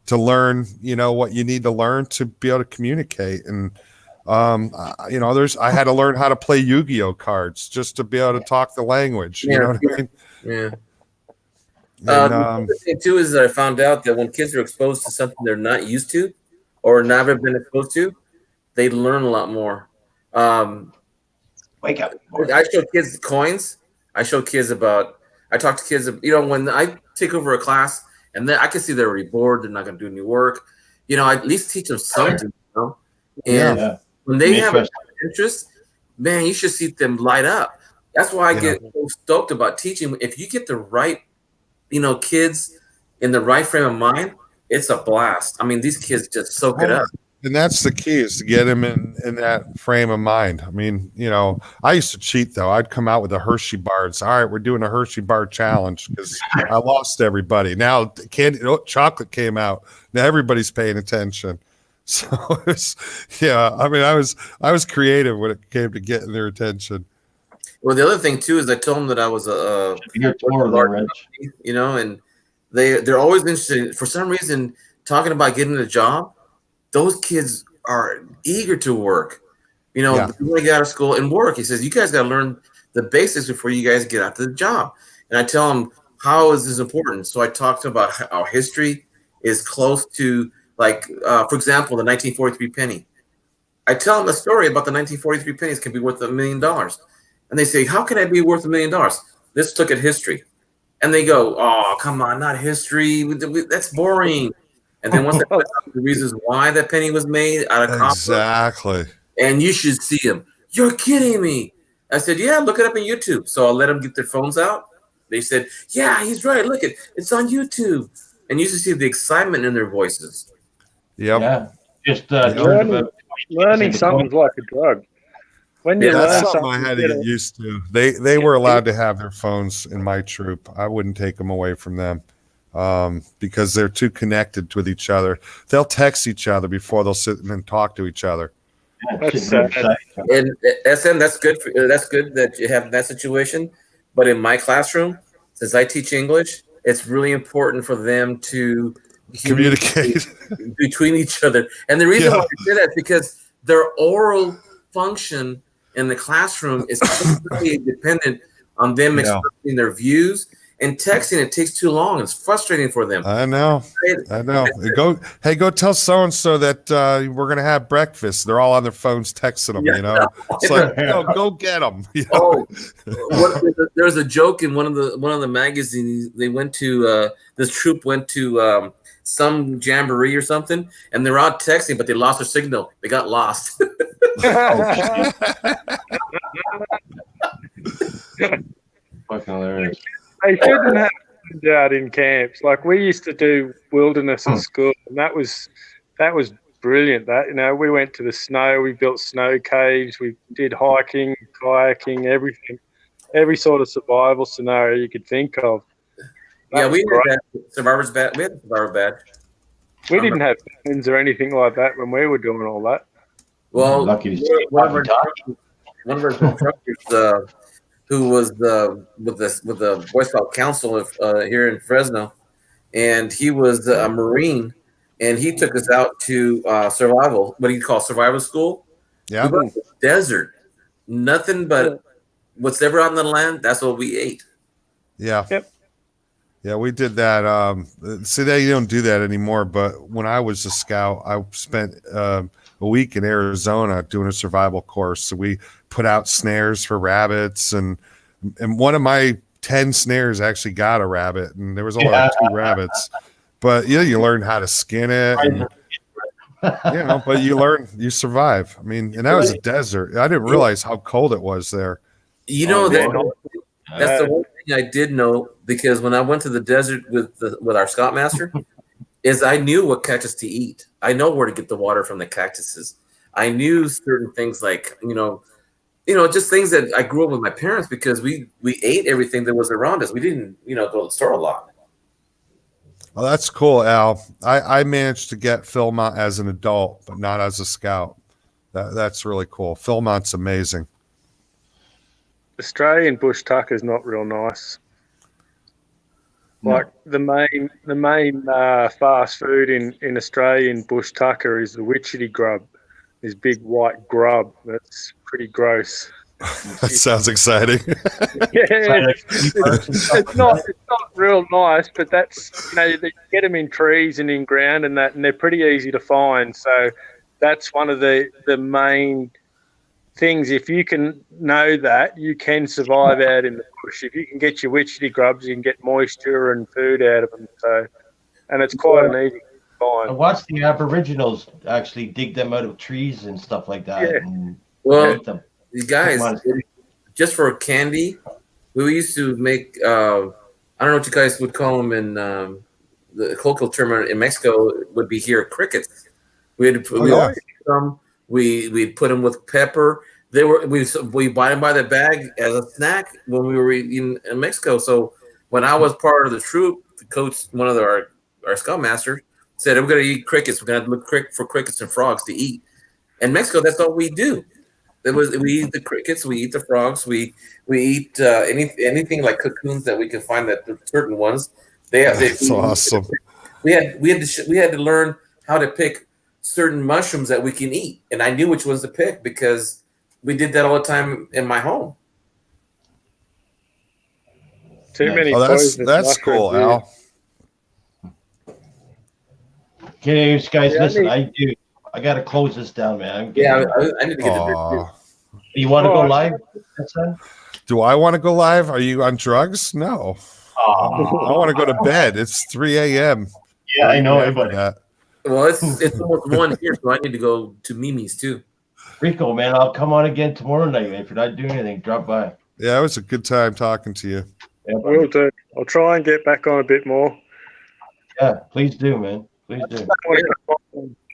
S10: to learn, what you need to learn to be able to communicate. And I had to learn how to play Yu-Gi-Oh cards just to be able to talk the language. You know what I mean?
S12: Yeah.
S10: And,
S12: the other thing too is that I found out that when kids are exposed to something they're not used to or never been exposed to, they learn a lot more.
S1: Wake up.
S12: I show kids coins. I talk to kids, when I take over a class and then I can see they're already bored, they're not going to do any work. I at least teach them something, And when they have an interest, man, you should see them light up. That's why I get so stoked about teaching. If you get the right, kids in the right frame of mind, it's a blast. I mean, these kids just soak it up.
S10: And that's the key, is to get him in that frame of mind. I mean, I used to cheat, though. I'd come out with a Hershey bar and say, all right, we're doing a Hershey bar challenge, because I lost everybody. Now chocolate came out. Now everybody's paying attention. So I was creative when it came to getting their attention.
S12: Well, the other thing too is I told them that I was and they're always interested. For some reason, talking about getting a job, those kids are eager to work.
S6: You know,
S10: Yeah.
S6: when I get out of school and work, he says, you guys got to learn the basics before you guys get out to the job. And I tell him, how is this important? So I talk to him about how history is close to, like, for example, the 1943 penny. I tell them a story about the 1943 pennies can be worth $1 million. And they say, how can it be worth $1 million? Let's look at history. And they go, oh, come on, not history. That's boring. And then once they find out the reasons why that penny was made out of copper.
S10: Exactly.
S6: And you should see them. You're kidding me. I said, yeah, look it up on YouTube. So I'll let them get their phones out. They said, yeah, he's right. Look, it's on YouTube. And you should see the excitement in their voices.
S10: Yep.
S1: Yeah. Just
S13: learning something's like a drug. When you
S10: That's
S13: learn
S10: something
S13: something,
S10: I had to
S13: you
S10: get
S13: get
S10: used to. They were allowed to have their phones in my troop. I wouldn't take them away from them because they're too connected with each other. They'll text each other before they'll sit and talk to each other.
S6: And SM, that's good. That's good that you have that situation. But in my classroom, since I teach English, it's really important for them to
S10: communicate
S6: between each other. And the reason why I say that is because their oral function in the classroom is completely dependent on them expressing their views. And texting, it takes too long. It's frustrating for them.
S10: I know. Go tell so and so that we're gonna have breakfast. They're all on their phones texting them. You know, it's like go get them. You know?
S6: There's a joke in one of the magazines. They went to this troop went to some jamboree or something, and they're out texting, but they lost their signal. They got lost.
S1: Fucking hilarious.
S13: They shouldn't have been out in camps. Like we used to do wilderness at school, and that was brilliant. That, you know, we went to the snow, we built snow caves, we did hiking, kayaking, everything, every sort of survival scenario you could think of.
S6: Yeah, we had that survivor's badge. We had a survivor badge.
S13: We didn't have phones or anything like that when we were doing all that.
S6: Well, one of our instructors, who was with the Boy Scout Council here in Fresno, and he was a Marine, and he took us out to survival, what do you call survival school?
S10: Yeah,
S6: we went to the desert, nothing but what's ever on the land. That's what we ate.
S10: Yeah.
S13: Yep.
S10: Yeah, we did that. See, they don't do that anymore. But when I was a scout, I spent a week in Arizona doing a survival course. So we put out snares for rabbits, and one of my 10 snares actually got a rabbit, and there was only like 2 rabbits. But you learn how to skin it, and, but you survive. I mean, and that was a desert. I didn't realize how cold it was there.
S6: You know that's the one thing I did know, because when I went to the desert with our scoutmaster, is I knew what cactus to eat. I know where to get the water from the cactuses. I knew certain things like just things that I grew up with my parents, because we ate everything that was around us. We didn't go to the store a lot.
S10: Well, that's cool, Al. I managed to get Philmont as an adult, but not as a scout. That's really cool. Philmont's amazing.
S13: Australian bush tucker is not real nice. Like the main fast food in Australian bush tucker is the witchetty grub, this big white grub. That's pretty gross.
S10: That sounds exciting.
S13: Yeah, it's not real nice, but that's they get them in trees and in ground and that, and they're pretty easy to find. So that's one of the main things. If you can know that, you can survive out in the bush. If you can get your witchetty grubs, you can get moisture and food out of them. So, and it's quite an easy find.
S1: I watched the Aboriginals actually dig them out of trees and stuff like that.
S13: Yeah.
S1: And
S6: Well,
S1: eat them.
S6: these guys, just for candy, we used to make. I don't know what you guys would call them in the colloquial term in Mexico. Would be here crickets. We'd put them with pepper. We buy them by the bag as a snack when we were in Mexico. So when I was part of the troop, the coach, one of our scoutmasters, said, "We're going to eat crickets. We're going to look for crickets and frogs to eat." In Mexico, that's all we do. We eat the crickets, we eat the frogs, we eat anything like cocoons that we can find, that certain ones. That's
S10: awesome.
S6: We had to learn how to pick certain mushrooms that we can eat, and I knew which ones to pick because
S12: we did that all the time in my home.
S13: Too many
S10: Oh,
S13: poisonous
S10: that's
S13: mushrooms
S10: cool,
S13: here.
S10: Al.
S1: Okay, guys,
S13: Yeah,
S1: listen.
S13: need-
S1: I gotta close this down, man.
S12: Yeah, I need to get to bed too.
S10: Aw.
S1: You want to go
S13: Oh,
S1: live? Son?
S10: Do I want to go live? Are you on drugs? No. I want to go to bed. It's 3 a.m.
S1: Yeah, I know,
S10: After
S1: everybody.
S10: that.
S12: Well, it's almost 1 here, so I need to go to Mimi's too.
S1: Rico, man, I'll come on again tomorrow night. If you're not doing anything, drop by.
S10: Yeah, it was a good time talking to you.
S1: Yeah,
S13: I will do. I'll try and get back on a bit more.
S1: yeah, please do, man. Please do.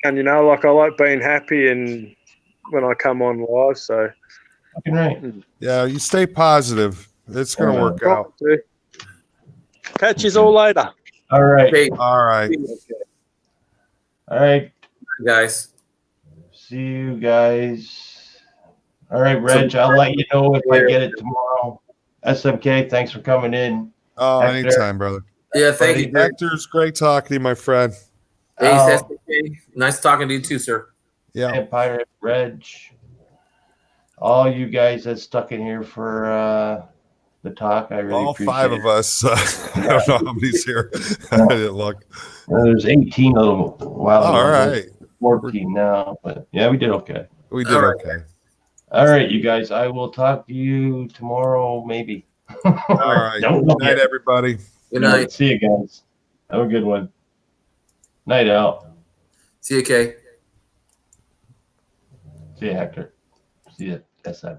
S13: And you know, like I like being happy and when I come on live, so
S1: Fucking right.
S10: Yeah, you stay positive. It's gonna
S1: Yeah.
S10: work out.
S13: catch you all later.
S1: All right.
S12: Okay,
S10: All right.
S1: All right.
S12: guys.
S1: See you guys. All right, Reg, I'll let you know if I get it tomorrow. SMK, thanks for coming in.
S10: Oh,
S1: Hector.
S10: anytime, brother.
S12: Yeah, thank you. Greg.
S10: Hector's great talking to you, my friend.
S12: Hey,
S1: Al,
S12: SDK. Nice talking to you too, sir.
S10: Yeah.
S1: Empire, Reg, all you guys that stuck in here for the talk, I really
S10: All
S1: appreciate
S10: 5
S1: it.
S10: of us. I don't know how many's here. I didn't look.
S1: There's 18 of them a while ago.
S10: All
S1: There's
S10: right.
S1: 14 now, but yeah, we did okay.
S10: We did
S12: All right.
S10: okay.
S1: All right, you guys, I will talk to you tomorrow, maybe.
S10: All right.
S1: Don't
S10: Good
S1: look
S10: night,
S1: at-
S10: everybody.
S12: Good night.
S1: See you guys. Have a good one. Night out.
S12: See you, Kay.
S1: See you, Hector. See you, SM.